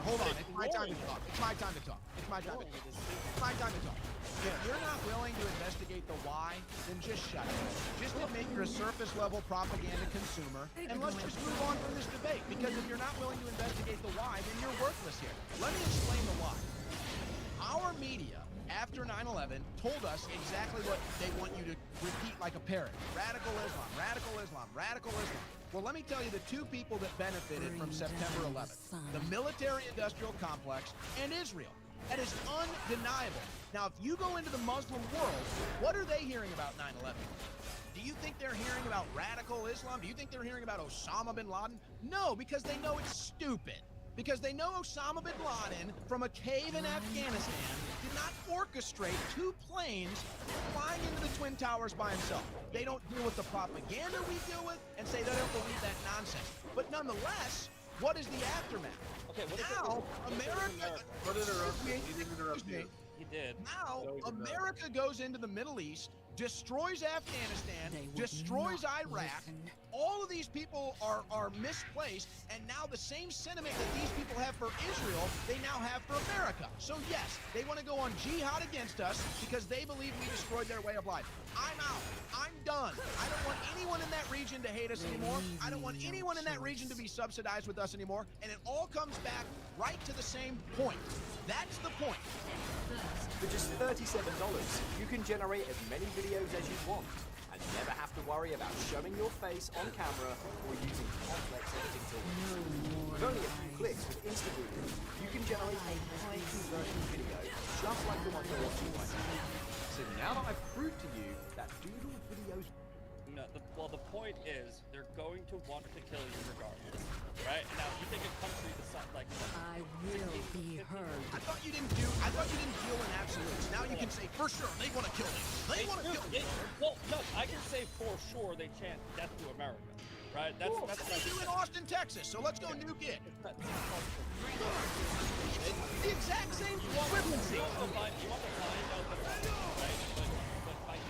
Hold on. It's my time to talk. It's my time to talk. It's my time to talk. It's my time to talk. If you're not willing to investigate the why, then just shut it. Just admit you're a surface level propaganda consumer, and let's just move on from this debate. Because if you're not willing to investigate the why, then you're worthless here. Let me explain the why. Our media, after 9/11, told us exactly what they want you to repeat like a parrot. Radical Islam, radical Islam, radical Islam. Well, let me tell you the two people that benefited from September 11th. The military-industrial complex and Israel. That is undeniable. Now, if you go into the Muslim world, what are they hearing about 9/11? Do you think they're hearing about radical Islam? Do you think they're hearing about Osama bin Laden? No, because they know it's stupid. Because they know Osama bin Laden, from a cave in Afghanistan, did not orchestrate 2 planes flying into the Twin Towers by himself. They don't deal with the propaganda we deal with and say they don't believe that nonsense. But nonetheless, what is the aftermath? Okay, now, America... He didn't interrupt you. He did. Now, America goes into the Middle East, destroys Afghanistan, destroys Iraq. All of these people are misplaced, and now the same sentiment that these people have for Israel, they now have for America. So yes, they want to go on jihad against us because they believe we destroyed their way of life. I'm out. I'm done. I don't want anyone in that region to hate us anymore. I don't want anyone in that region to be subsidized with us anymore. And it all comes back right to the same point. That's the point. For just $37, you can generate as many videos as you want and never have to worry about showing your face on camera or using complex editing tools. With only a few clicks with Instagram, you can generate a high conversion video just like the one you're watching right now. So now that I've proved to you that doodle videos... No, the point point is they're going to want to kill you regardless, right? Now, you think a country decides like I will be heard. I thought you didn't deal in absolutes. Now you can say for sure they want to kill me. They want to kill me. Well, no, I can say for sure they chant death to America, right? That's what they do in Austin, Texas. So let's go nuke it. The exact same equivalency. You want to find out the why, right? But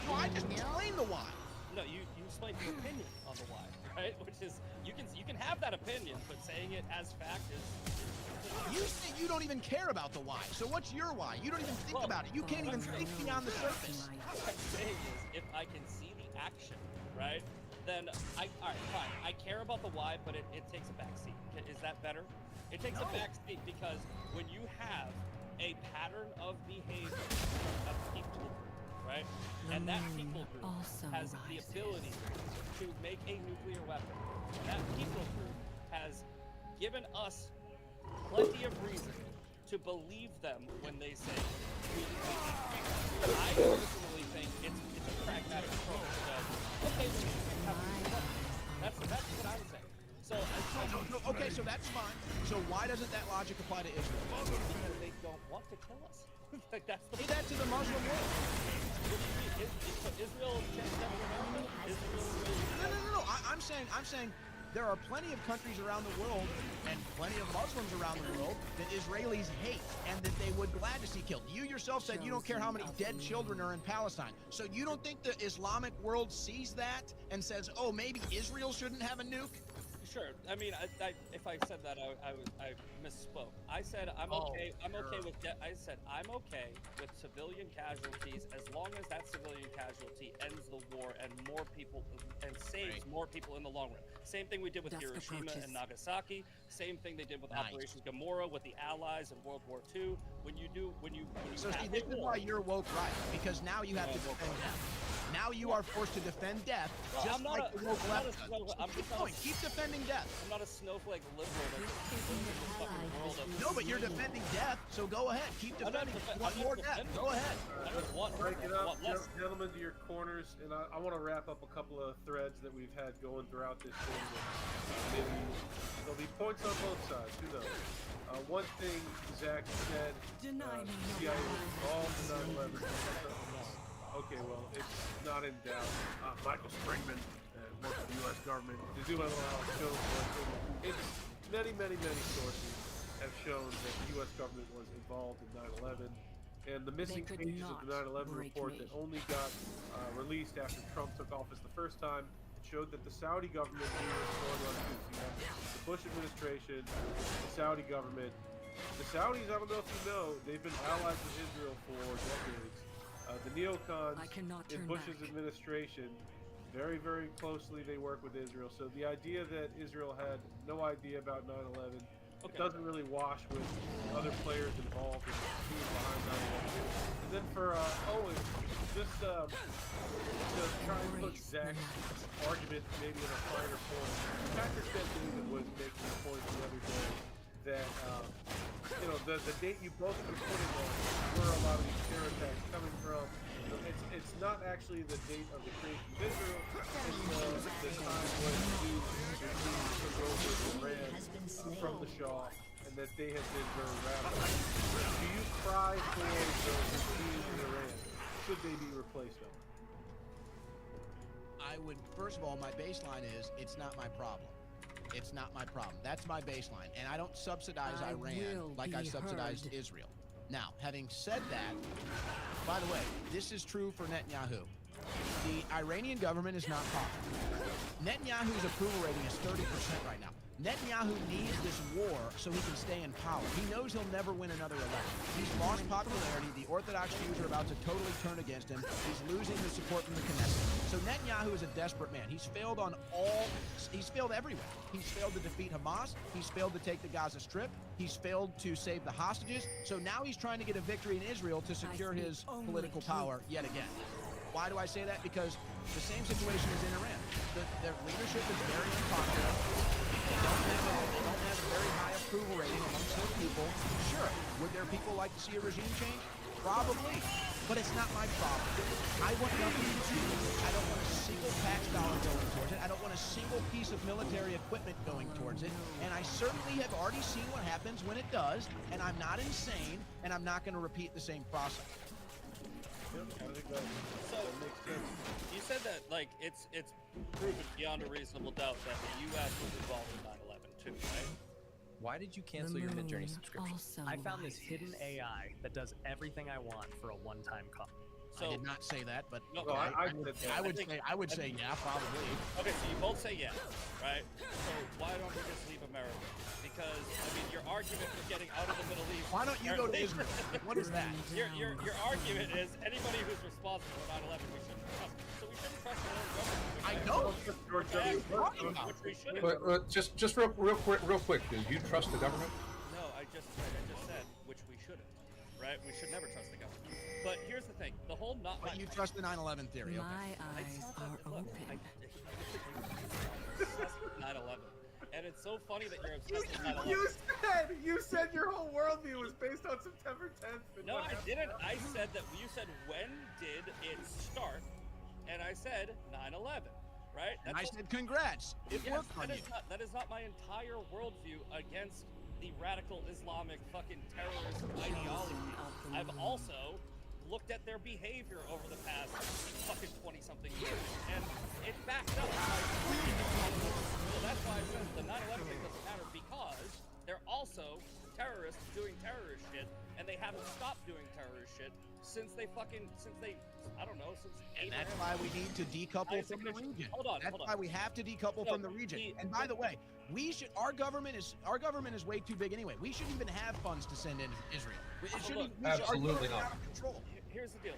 no, I just explained the why. No, you explained your opinion on the why, right? Which is you can have that opinion, but saying it as fact is. You say you don't even care about the why. So what's your why? You don't even think about it. You can't even think beyond the surface. What I'm saying is, if I can see the action, right, then all right, fine. I care about the why, but it takes a backseat. Is that better? It takes a backseat because when you have a pattern of behavior of people group, right, and that people group has the ability to make a nuclear weapon, and that people group has given us plenty of reason to believe them when they say I personally think it's a pragmatic approach. Okay, that's what I would say. So okay, so that's fine. So why doesn't that logic apply to Israel? Because they don't want to kill us. Like that's the say that to the Muslim world. Israel. No. I'm saying there are plenty of countries around the world and plenty of Muslims around the world that Israelis hate and that they would glad to see killed. You yourself said you don't care how many dead children are in Palestine. So you don't think the Islamic world sees that and says, oh, maybe Israel shouldn't have a nuke? Sure. I mean, if I said that, I misspoke. I said I'm okay. I'm okay with. I said I'm okay with civilian casualties as long as that civilian casualty ends the war and more people and saves more people in the long run. Same thing we did with Hiroshima and Nagasaki. Same thing they did with Operation Gomorrah with the Allies in World War II. When you so see, this is why you're woke, right? Because now you have to defend death. Now you are forced to defend death, just like the woke left does. Keep defending death. I'm not a snowflake liberal that's no, but you're defending death, so go ahead. Keep defending. Want more death? Go ahead. Break it up, gentlemen, to your corners, and I want to wrap up a couple of threads that we've had going throughout this thing. Maybe there'll be points on both sides. Who knows? One thing Zach said, CIA was involved in 9/11. Okay, well, it's not in doubt. Michael Springman worked for the U.S. government. The it's many sources have shown that the U.S. government was involved in 9/11. And the missing pages of the 9/11 report that only got released after Trump took office the first time showed that the Saudi government knew what was going on too. So you have the Bush administration, the Saudi government. The Saudis, I don't know if you know, they've been allies with Israel for decades. The neocons in Bush's administration, very, very closely they work with Israel. So the idea that Israel had no idea about 9/11, it doesn't really wash with other players involved in being behind 9/11. And then for Owen, just to try and put Zach's argument maybe in a finer point, Patrick Ben David was making a point the other day that the date you both were putting on where a lot of these terror attacks coming from. It's not actually the date of the creation of Israel. It's the time when Jews took over Iran from the Shah, and that they have been very radical. Do you cry for the Jews in Iran? Should they be replaced? I would, first of all, my baseline is it's not my problem. It's not my problem. That's my baseline. And I don't subsidize Iran like I subsidized Israel. Now, having said that, by the way, this is true for Netanyahu. The Iranian government is not popular. Netanyahu's approval rating is 30% right now. Netanyahu needs this war so he can stay in power. He knows he'll never win another election. He's lost popularity. The Orthodox Jews are about to totally turn against him. He's losing the support from the Knesset. So Netanyahu is a desperate man. He's failed he's failed everywhere. He's failed to defeat Hamas. He's failed to take the Gaza Strip. He's failed to save the hostages. So now he's trying to get a victory in Israel to secure his political power yet again. Why do I say that? Because the same situation is in Iran. Their leadership is very unpopular. They don't have a very high approval rating amongst their people. Sure, would their people like to see a regime change? Probably, but it's not my problem. I want nothing to do with it. I don't want a single tax dollar going towards it. I I don't want a single piece of military equipment going towards it. And I certainly have already seen what happens when it does. And I'm not insane, and I'm not going to repeat the same process. So you said that like it's proven beyond a reasonable doubt that the U.S. was involved in 9/11 too, right? Why did you cancel your Midjourney subscription? I found this hidden AI that does everything I want for a one-time cost. I did not say that, but No, okay. I I would say yeah, probably. Okay, so you both say yeah, right? So why don't we just leave America? Because I mean, your argument for getting out of the Middle East. Why don't you go to Israel? What is that? Your argument is anybody who's responsible for 9/11 we shouldn't trust. So we shouldn't trust our own government. I don't. Which we shouldn't. Just real quick. Do you trust the government? No, I just said which we shouldn't. Right? We should never trust the government. But here's the thing: the whole not. But you trust the 9/11 theory, okay? My eyes are open. 9/11, and it's so funny that you're obsessed with 9/11. You said your whole worldview was based on September 10th. No, I didn't. I said that you said when did it start, and I said 9/11. Right? And I said congrats. It worked on you. That is not my entire worldview against the radical Islamic fucking terrorist ideology. I've also looked at their behavior over the past fucking 20-something years, and it's backed up. So that's why I said the 9/11 thing doesn't matter, because they're also terrorists doing terrorist shit, and they haven't stopped doing terrorist shit since they I don't know, since. And that's why we need to decouple from the region. That's why we have to decouple from the region. And by the way, our government is way too big anyway. We shouldn't even have funds to send in Israel. Absolutely not. Here's the deal.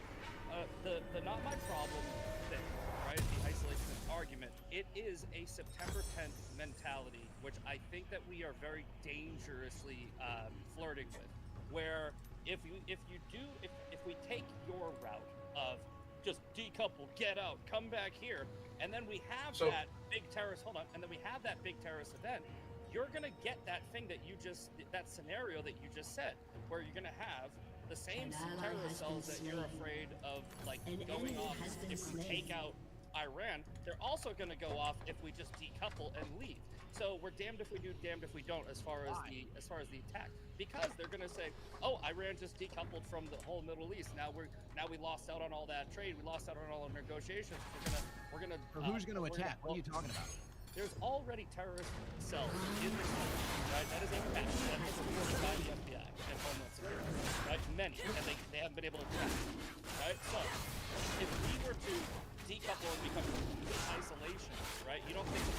The not my problem thing, right? The isolationist argument. It is a September 10th mentality, which I think that we are very dangerously flirting with. Where if we take your route of just decouple, get out, come back here, and then we have that big terrorist event, you're gonna get that thing that scenario that you just said, where you're gonna have the same terrorist cells that you're afraid of, like, going off if we take out Iran. They're also gonna go off if we just decouple and leave. So we're damned if we do, damned if we don't, as far as the attack, because they're gonna say, "Oh, Iran just decoupled from the whole Middle East. Now we lost out on all that trade. We lost out on all the negotiations. We're gonna." Who's gonna attack? What are you talking about? There's already terrorist cells in this country, right? That is a fact. That is reported by the FBI and Homeland Security, right? Many, and they haven't been able to track, right? So if we were to decouple and become isolation, right? You don't think that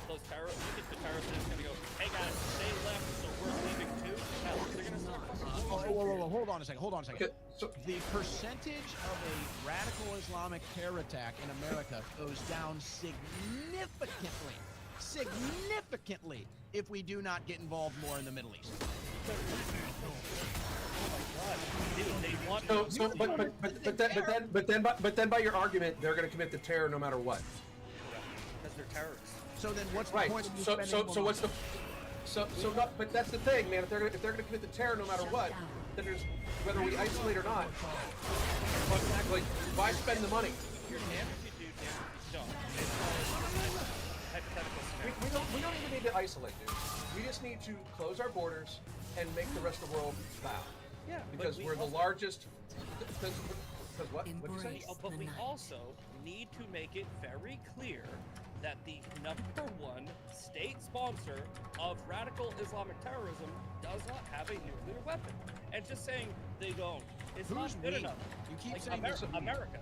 those terrorists, you think the terrorists are just gonna go, "Hey guys, they left, so we're leaving too"? No, they're gonna start fucking. Whoa, hold on a second. Okay, so the percentage of a radical Islamic terror attack in America goes down significantly if we do not get involved more in the Middle East. But then by your argument, they're going to commit the terror no matter what. Because they're terrorists. So then, what's the point of you spending so what's the but that's the thing, man. If they're going to commit the terror no matter what, then there's whether we isolate or not. Like, why spend the money? You're damned if you do, damned if you don't. Hypothetical scenario. We don't even need to isolate, dude. We just need to close our borders and make the rest of the world bow. Yeah, because we're the largest. Because what? What did you say? But we also need to make it very clear that the #1 state sponsor of radical Islamic terrorism does not have a nuclear weapon. And just saying they don't, it's not good enough. You keep like saying America, the American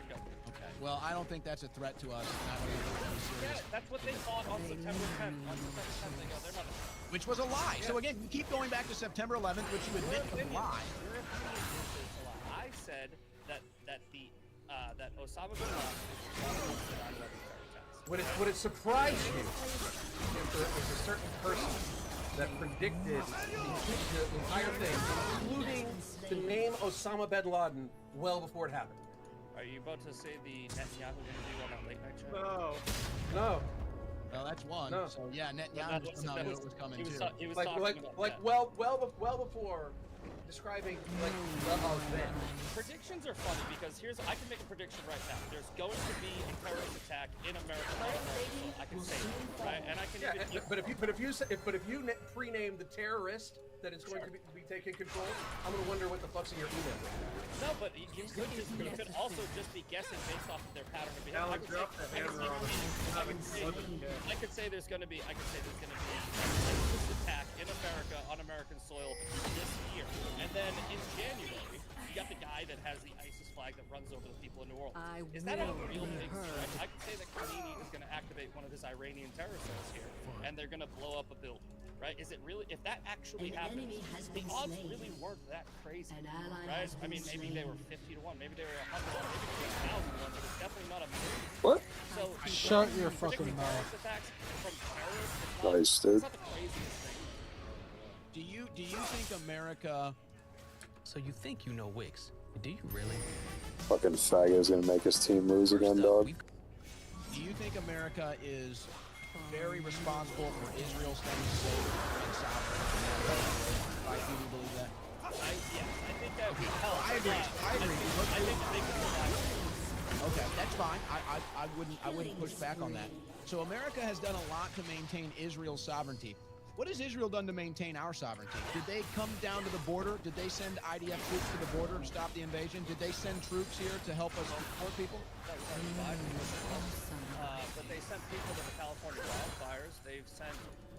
government. Okay. Well, I don't think that's a threat to us. And I don't think it's yeah, that's what they thought on September 10th. On September 10th, they go, they're not a threat. Which was a lie. Yeah. So again, you keep going back to September 11th, which you admit was a lie. Your opinion is a lie. I said that Osama bin Laden was the 9/11 terror attacks. Would it surprise you if there was a certain person that predicted the entire thing, including the name Osama bin Laden, well before it happened? Are you about to say the Netanyahu interview on that late night show? No. Well, that's one. No. So yeah, Netanyahu somehow knew it was coming too. He was talking about well before describing like the event. Predictions are funny because I can make a prediction right now. There's going to be a terrorist attack in America, I can say it, right? And I can even but if you prename the terrorist that is going to be taking control, I'm gonna wonder what the fuck's in your email. No, but you could also just be guessing based off of their pattern of behavior. I could say there's going to be an ISIS attack in America on American soil this year, and then in January you got the guy that has the ISIS flag that runs over the people in New Orleans. Is that a real big threat? I could say that Khomeini is going to activate one of his Iranian terror cells here, and they're going to blow up a building. Right? Is it really? If that actually happens, the odds really weren't that crazy, right? I mean, maybe they were 50 to 1, maybe they were 100 to 1, maybe they were 1,000 to 1, but it's definitely not a million. What? So shut your fucking mouth. Nice, dude. Do you think America? So you think you know Wix? Do you really? Fucking faggot is gonna make his team lose again, dog. Do you think America is very responsible for Israel staying safe and sovereign? Right? Do you believe that? Yes, I think that would help. I agree. I think they could go back. Okay, that's fine. I wouldn't push back on that. So America has done a lot to maintain Israel's sovereignty. What has Israel done to maintain our sovereignty? Did they come down to the border? Did they send IDF troops to the border to stop the invasion? Did they send troops here to help us support people? But they sent people to the California wildfires. They've sent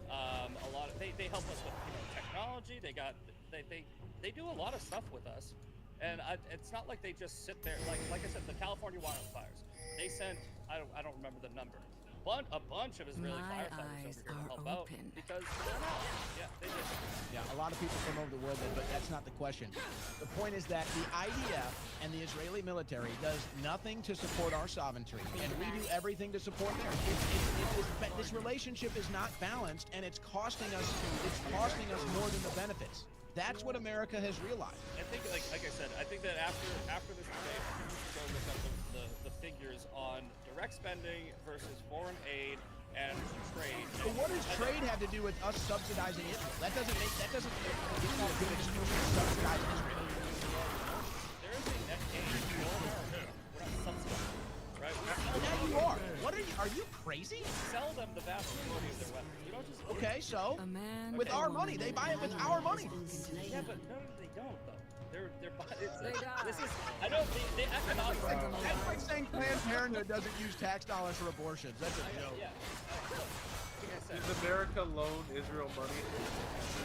a lot of. They help us with technology. They do a lot of stuff with us, and it's not like they just sit there. Like I said, the California wildfires. They sent. I don't remember the number. A bunch of Israeli firefighters over here to help out because they're not. Yeah, they did. Yeah, a lot of people from over the world did, but that's not the question. The point is that the IDF and the Israeli military does nothing to support our sovereignty, and we do everything to support theirs. This relationship is not balanced, and it's costing us more than the benefits. That's what America has realized. I think, like I said, I think that after this debate, we should go look up the figures on direct spending versus foreign aid and trade. But what does trade have to do with us subsidizing Israel? That doesn't give you a good excuse to subsidize Israel. There is a net gain. We're not subsidizing, right? Yeah, you are. What are you crazy? We sell them the vast majority of their weapons. We don't just. Okay, so with our money, they buy it with our money. Yeah, but no, they don't though. This is. I know the economics. That's like saying Planned Parenthood doesn't use tax dollars for abortions. That's a joke. Yeah. Does America loan Israel money?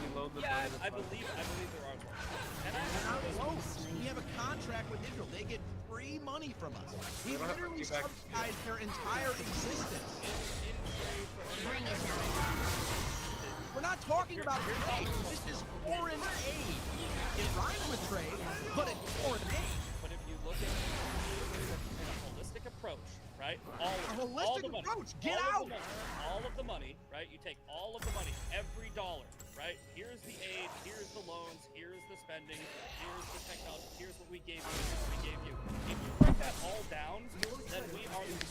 We loan them money. I believe there are loans. And not loans. We have a contract with Israel. They get free money from us. We literally subsidize their entire existence. We're not talking about trade. This is foreign aid. It rhymes with trade, but it's foreign aid. But if you look at it in a holistic approach, right? All the money. Get out! All of the money, right? You take all of the money, every dollar, right? Here's the aid, here's the loans, here's the spending, here's the technology, here's what we gave you, here's what we gave you. If you break that all down, then we are the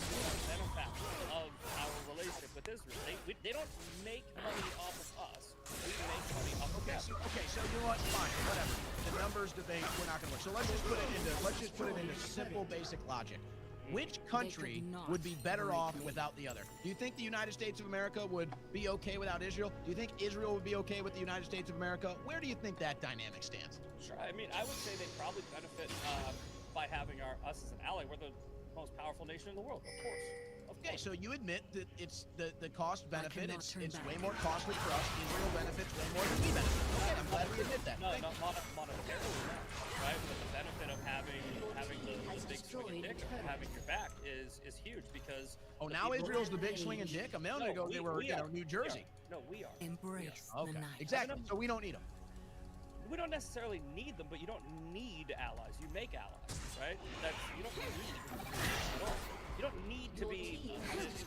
benefactor of our relationship with Israel. They don't make money off of us. We make money off of them. Okay, so you know what? Fine, whatever. The numbers debate, we're not going to work. So let's just put it into simple, basic logic. Which country would be better off without the other? Do you think the United States of America would be okay without Israel? Do you think Israel would be okay with the United States of America? Where do you think that dynamic stands? Sure. I mean, I would say they probably benefit by having us as an ally. We're the most powerful nation in the world, of course. Okay, so you admit that it's the cost benefit. It's way more costly for us. Israel benefits way more than we benefit. Okay, I'm glad we admit that. No, not monetarily, right? But the benefit of having the big swinging dick and having your back is huge because. Oh, now Israel's the big swinging dick. A minute ago they were New Jersey. No, we are. Embrace the night. Exactly. So we don't need them. We don't necessarily need them, but you don't need allies. You make allies, right? You don't need at all. You don't need to be.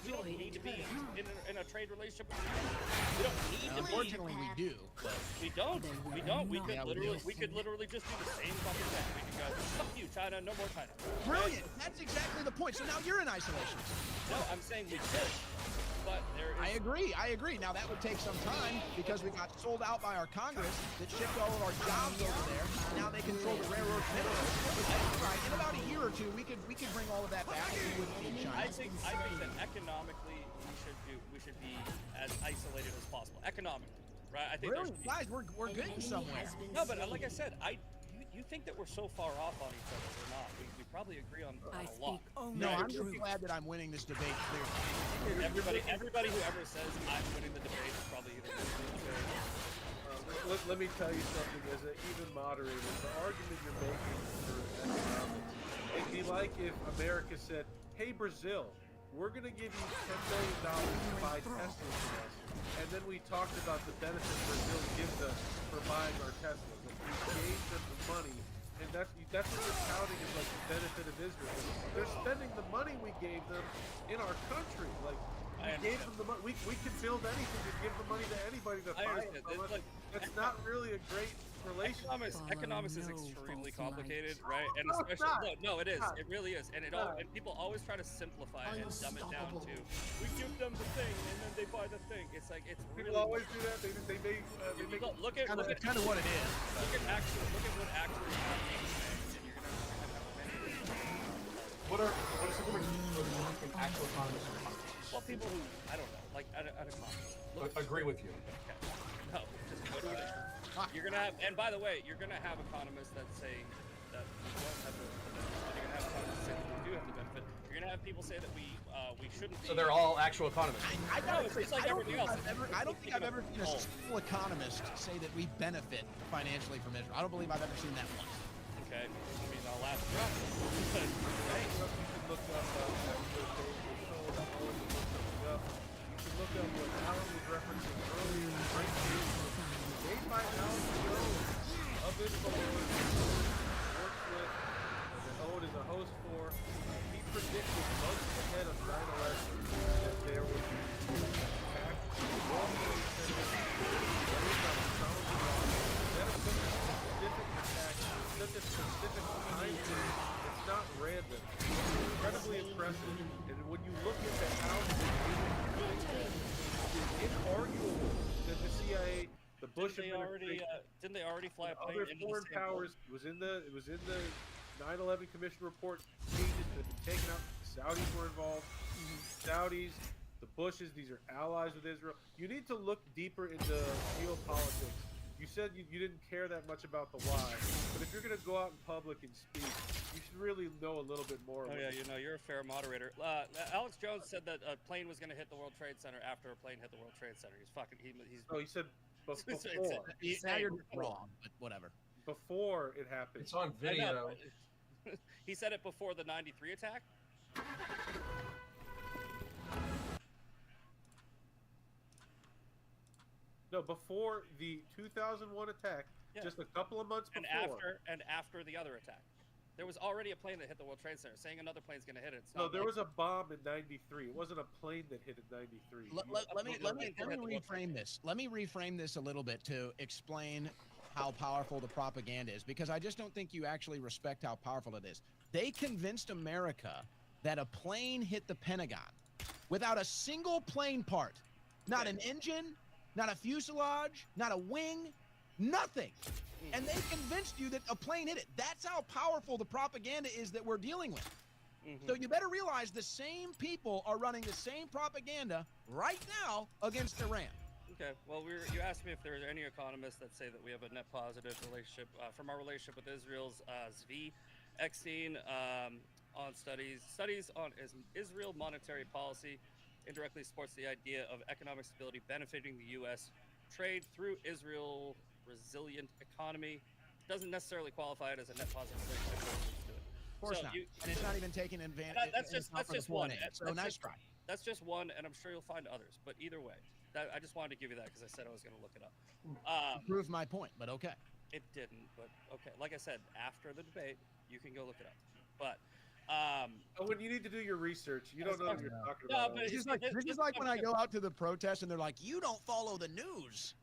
You don't need to be in a trade relationship. We don't need to. Unfortunately, we do. We don't. We don't. We could literally just do the same fucking thing. We could go, fuck you, China. No more China. Brilliant. That's exactly the point. So now you're in isolation. No, I'm saying we could. But there is. I agree. Now that would take some time because we got sold out by our Congress that shipped all of our jobs over there. Now they control the railroad minerals. But that's right. In about a year or two, we could bring all of that back and we wouldn't need China. I think that economically we should be as isolated as possible. Economically, right? I think Really, guys, we're getting somewhere. No, but like I said, you think that we're so far off on each other. We're not. We probably agree on a lot. No, I'm just glad that I'm winning this debate clearly. Everybody who ever says I'm winning the debate is probably either let me tell you something. As an even moderator, the argument you're making for economics, it'd be like if America said, "Hey Brazil, we're going to give you $10 million to buy Teslas from us," and then we talked about the benefit Brazil gives us for buying our Teslas. And we gave them the money, and that's what you're touting as like the benefit of Israel. They're spending the money we gave them in our country. Like we gave them the money. We can build anything and give the money to anybody to buy it from us. That's not really a great relationship. Economics is extremely complicated, right? And especially no, it is. It really is. And and people always try to simplify it and dumb it down to we give them the thing and then they buy the thing. It's like it's people always do that. They make look at kind of what it is. Look at what actually happening. What are some different actual economists? Well, people who I don't know, like at economists. Agree with you. Okay. No, just go to it. You're gonna have, and by the way, you're gonna have economists that say that we don't have the benefit. You're gonna have economists that say that we do have the benefit. You're gonna have people say that we shouldn't be. So they're all actual economists. I don't think I've ever seen a Oh. single economist say that we benefit financially from Israel. I don't believe I've ever seen that once. Okay, I mean I'll laugh. You can look up. You can look up what Alan was referencing earlier. Made by Alan Jones of Infowars, works with, and Owen is a host for. He predicted months ahead of 9/11 that there would be an attack on the World Trade Center based on Osama bin Laden. That is such a specific attack, such a specific time frame. It's not random. It's incredibly impressive. And when you look into how it's inarguable that the CIA, the Bush administration, didn't they already fly a plane other into foreign the powers? It was in the 9/11 Commission report. Changes that have been taken out. The Saudis were involved. Saudis, the Bushes, these are allies with Israel. You need to look deeper into geopolitics. You said you didn't care that much about the why, but if you're going to go out in public and speak, you should really know a little bit more. Oh yeah, you're a fair moderator. Alex Jones said that a plane was going to hit the World Trade Center after a plane hit the World Trade Center. He's fucking. Oh, he said before. Now you're wrong, but whatever. Before it happened. It's on video. He said it before the '93 attack. No, before the 2001 attack, just a couple of months before. And after the other attack. There was already a plane that hit the World Trade Center. Saying another plane's going to hit it. No, there was a bomb in '93. It wasn't a plane that hit in '93. Let me reframe this. Let me reframe this a little bit to explain how powerful the propaganda is, because I just don't think you actually respect how powerful it is. They convinced America that a plane hit the Pentagon without a single plane part, not an engine, not a fuselage, not a wing, nothing. And they convinced you that a plane hit it. That's how powerful the propaganda is that we're dealing with. So you better realize the same people are running the same propaganda right now against Iran. Okay, well, you asked me if there's any economists that say that we have a net positive relationship from our relationship with Israel's Zvi Eckstein on studies on Israel monetary policy indirectly supports the idea of economic stability benefiting the U.S. trade through Israel resilient economy. Doesn't necessarily qualify it as a net positive relationship. Of course not. And it's not even taking advantage. That's just one. So nice try. That's just one, and I'm sure you'll find others. But either way, I just wanted to give you that because I said I was going to look it up. Prove my point, but okay. It didn't, but okay. Like I said, after the debate, you can go look it up. But when you need to do your research, you don't know what you're talking about. This is like when I go out to the protest and they're like, "You don't follow the news."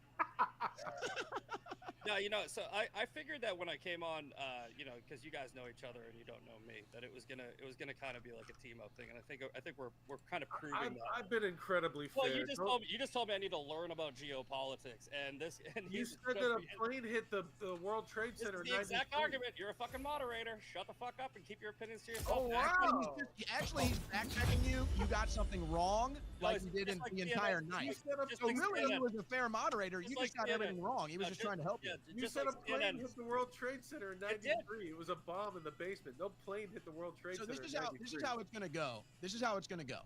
No, so I figured that when I came on, because you guys know each other and you don't know me, that it was gonna kind of be like a team up thing, and I think we're kind of proving that. I've been incredibly fair. Well, you just told me I need to learn about geopolitics, and you said that a plane hit the World Trade Center. It's the exact argument. You're a fucking moderator. Shut the fuck up and keep your opinions to yourself. Oh wow! Actually, he's back checking you. You got something wrong, like you did in the entire night. So really, he was a fair moderator. You just got everything wrong. He was just trying to help you. You said a plane hit the World Trade Center in '93. It was a bomb in the basement. No plane hit the World Trade Center. So this is how it's gonna go. This is how it's gonna go.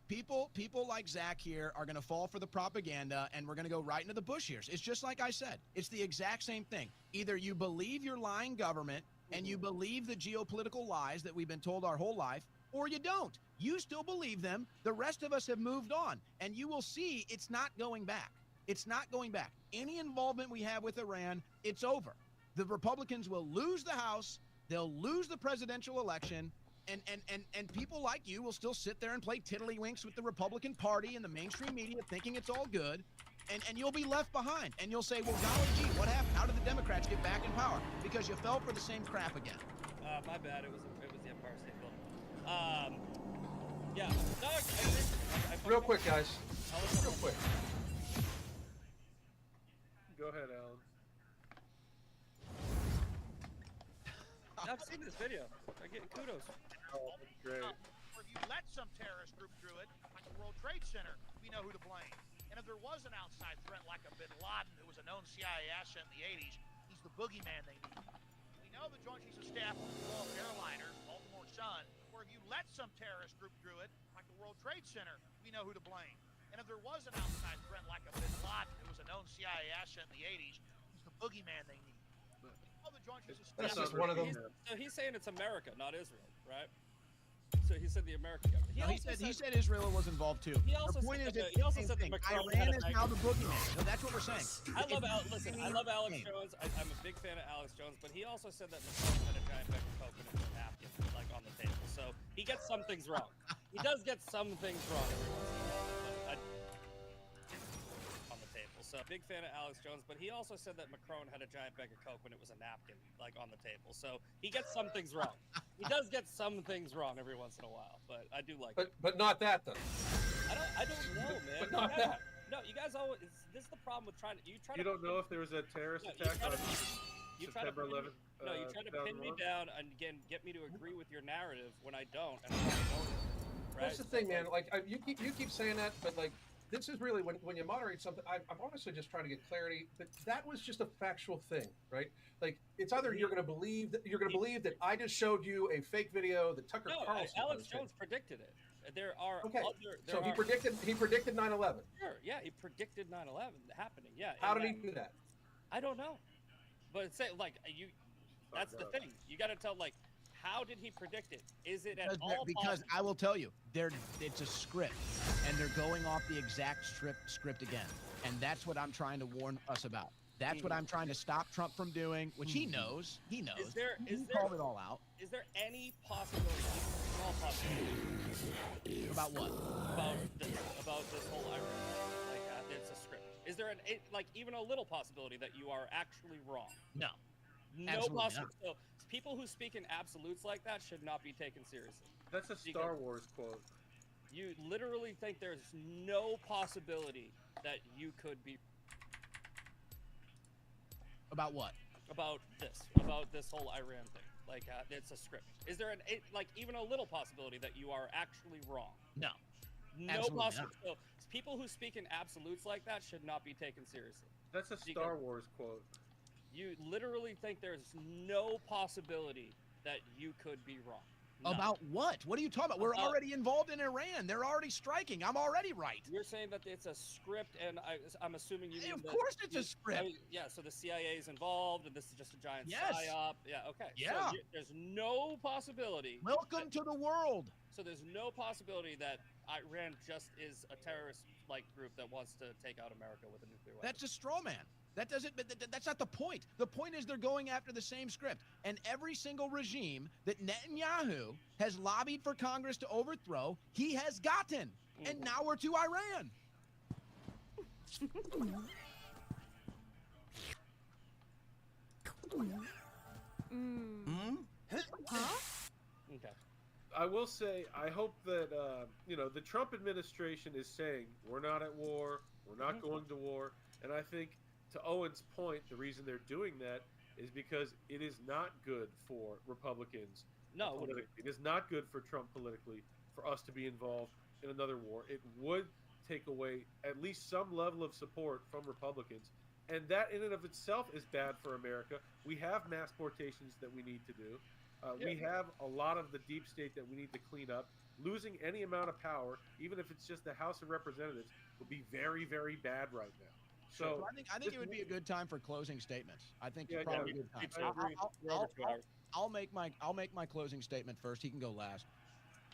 People like Zach here are gonna fall for the propaganda, and we're gonna go right into the bush here. It's just like I said. It's the exact same thing. Either you believe your lying government and you believe the geopolitical lies that we've been told our whole life, or you don't. You still believe them. The rest of us have moved on, and you will see it's not going back. It's not going back. Any involvement we have with Iran, it's over. The Republicans will lose the House, they'll lose the presidential election, and people like you will still sit there and play tiddlywinks with the Republican Party and the mainstream media thinking it's all good, and you'll be left behind. And you'll say, well, golly gee, what happened? How did the Democrats get back in power? Because you fell for the same crap again. My bad. It was the Empire State Building. Yeah. No, I Real quick, guys. Real quick. Go ahead, Alan. I've seen this video. I get kudos. Oh, that's great. Or if you let some terrorist group do it, like the World Trade Center, we know who to blame. And if there was an outside threat like a Bin Laden, who was a known CIA asset in the 80s, he's the boogeyman they need. We know the Joint Chiefs of Staff on the Gulf airliner, Baltimore Sun, or if you let some terrorist group do it, like the World Trade Center, we know who to blame. And if there was an outside threat like a Bin Laden, who was a known CIA asset in the 80s, he's the boogeyman they need. That's just one of them. So he's saying it's America, not Israel, right? So he said the American government. He said Israel was involved too. He also the point said is he also said that Iran is now the boogeyman. No, that's what we're saying. I love Alex Jones. I'm a big fan of Alex Jones, but he also said that Macron had a giant bag of coconut in a napkin, like on the table. So he gets some things wrong. He does get some things wrong every once in a while. On the table. So big fan of Alex Jones, but he also said that Macron had a giant bag of coke when it was a napkin, like on the table. So he gets some things wrong. He does get some things wrong every once in a while, but I do like it. But not that though. I don't know, man. But not that. No, you guys always. This is the problem with trying to. You don't know if there was a terrorist attack on September 11th. No, you try to pin me down and again get me to agree with your narrative when I don't, and I don't. Right? That's the thing, man. Like you keep saying that, but like this is really when you moderate something. I'm honestly just trying to get clarity. That was just a factual thing, right? Like it's either you're going to believe that I just showed you a fake video that Tucker Carlson. Alex Jones predicted it. There are he predicted 9/11. Sure, yeah, he predicted 9/11 happening. Yeah. How did he do that? I don't know, but say like you. That's the thing. You got to tell like. How did he predict it? Is it at all because I will tell you, it's a script, and they're going off the exact script again, and that's what I'm trying to warn us about. That's what I'm trying to stop Trump from doing, which he knows. He knows. He called it all out. Is there any possibility, small possibility, about what? About this whole Iran? Like it's a script. Is there even a little possibility that you are actually wrong? No. No possibility. So people who speak in absolutes like that should not be taken seriously. That's a Star Wars quote. You literally think there's no possibility that you could be. About what? About this whole Iran thing. Like it's a script. Is there even a little possibility that you are actually wrong? No. No possibility. So people who speak in absolutes like that should not be taken seriously. That's a Star Wars quote. You literally think there's no possibility that you could be wrong. No. About what? What are you talking about? We're already involved in Iran. They're already striking. I'm already right. You're saying that it's a script, and I'm assuming you mean of course it's a script. Yeah, so the CIA is involved, and this is just a giant psyop. Yeah, okay. Yeah. So there's no possibility. Welcome to the world. So there's no possibility that Iran just is a terrorist-like group that wants to take out America with a nuclear weapon. That's a straw man. That's not the point. The point is they're going after the same script. And every single regime that Netanyahu has lobbied for Congress to overthrow, he has gotten. And now we're to Iran. Huh? Okay. I will say, I hope that the Trump administration is saying we're not at war, we're not going to war, and I think to Owen's point, the reason they're doing that is because it is not good for Republicans. No, it is not good for Trump politically for us to be involved in another war. It would take away at least some level of support from Republicans, and that in and of itself is bad for America. We have mass deportations that we need to do. We have a lot of the deep state that we need to clean up. Losing any amount of power, even if it's just the House of Representatives, would be very, very bad right now. So I think it would be a good time for closing statements. I think it's probably a good time. I agree. I'll make my closing statement first. He can go last.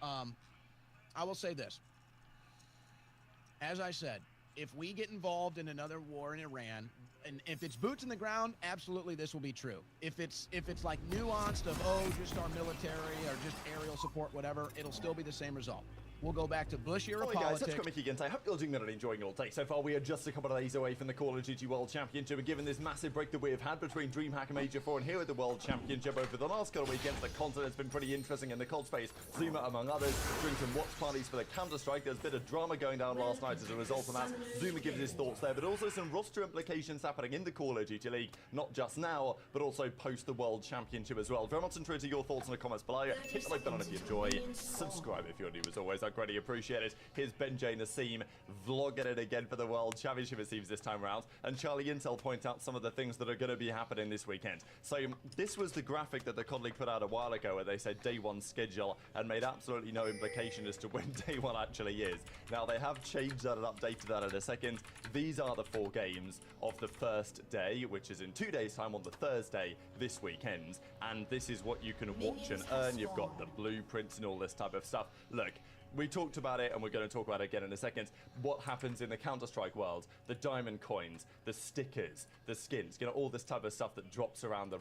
I will say this. As I said, if we get involved in another war in Iran, and if it's boots in the ground, absolutely this will be true. If it's like nuanced of just our military or just aerial support, whatever, it'll still be the same result. We'll go back to Bush era guys, politics. that's Mickey Ginte. I hope you're doing that and enjoying your day. So far, we are just a couple of days away from the Call of Duty World Championship, and given this massive break that we have had between DreamHack and Major 4 and here at the World Championship over the last couple of weekends, the content has been pretty interesting in the COD space. Zuma, among others, doing some watch parties for the Counter-Strike. There's a bit of drama going down last night as a result of that. Zuma gives his thoughts there, but also some roster implications happening in the Call of Duty League, not just now, but also post the World Championship as well. Very much intrigued to your thoughts in the comments below. Hit the like button if you enjoy. Subscribe if you're new as always. I'd greatly appreciate it. Here's Benjay Nassim vlogging it again for the World Championship, it seems, this time around. And Charlie Intel point out some of the things that are going to be happening this weekend. So this was the graphic that the COD League put out a while ago where they said day one schedule and made absolutely no implication as to when day one actually is. Now they have changed that and updated that in a second. These are the 4 games of the first day, which is in 2 days time on the Thursday this weekend. And this is what you can watch and earn. You've got the blueprints and all this type of stuff. Look, we talked about it and we're going to talk about it again in a second. What happens in the Counter-Strike world, the diamond coins, the stickers, the skins, all this type of stuff that drops around the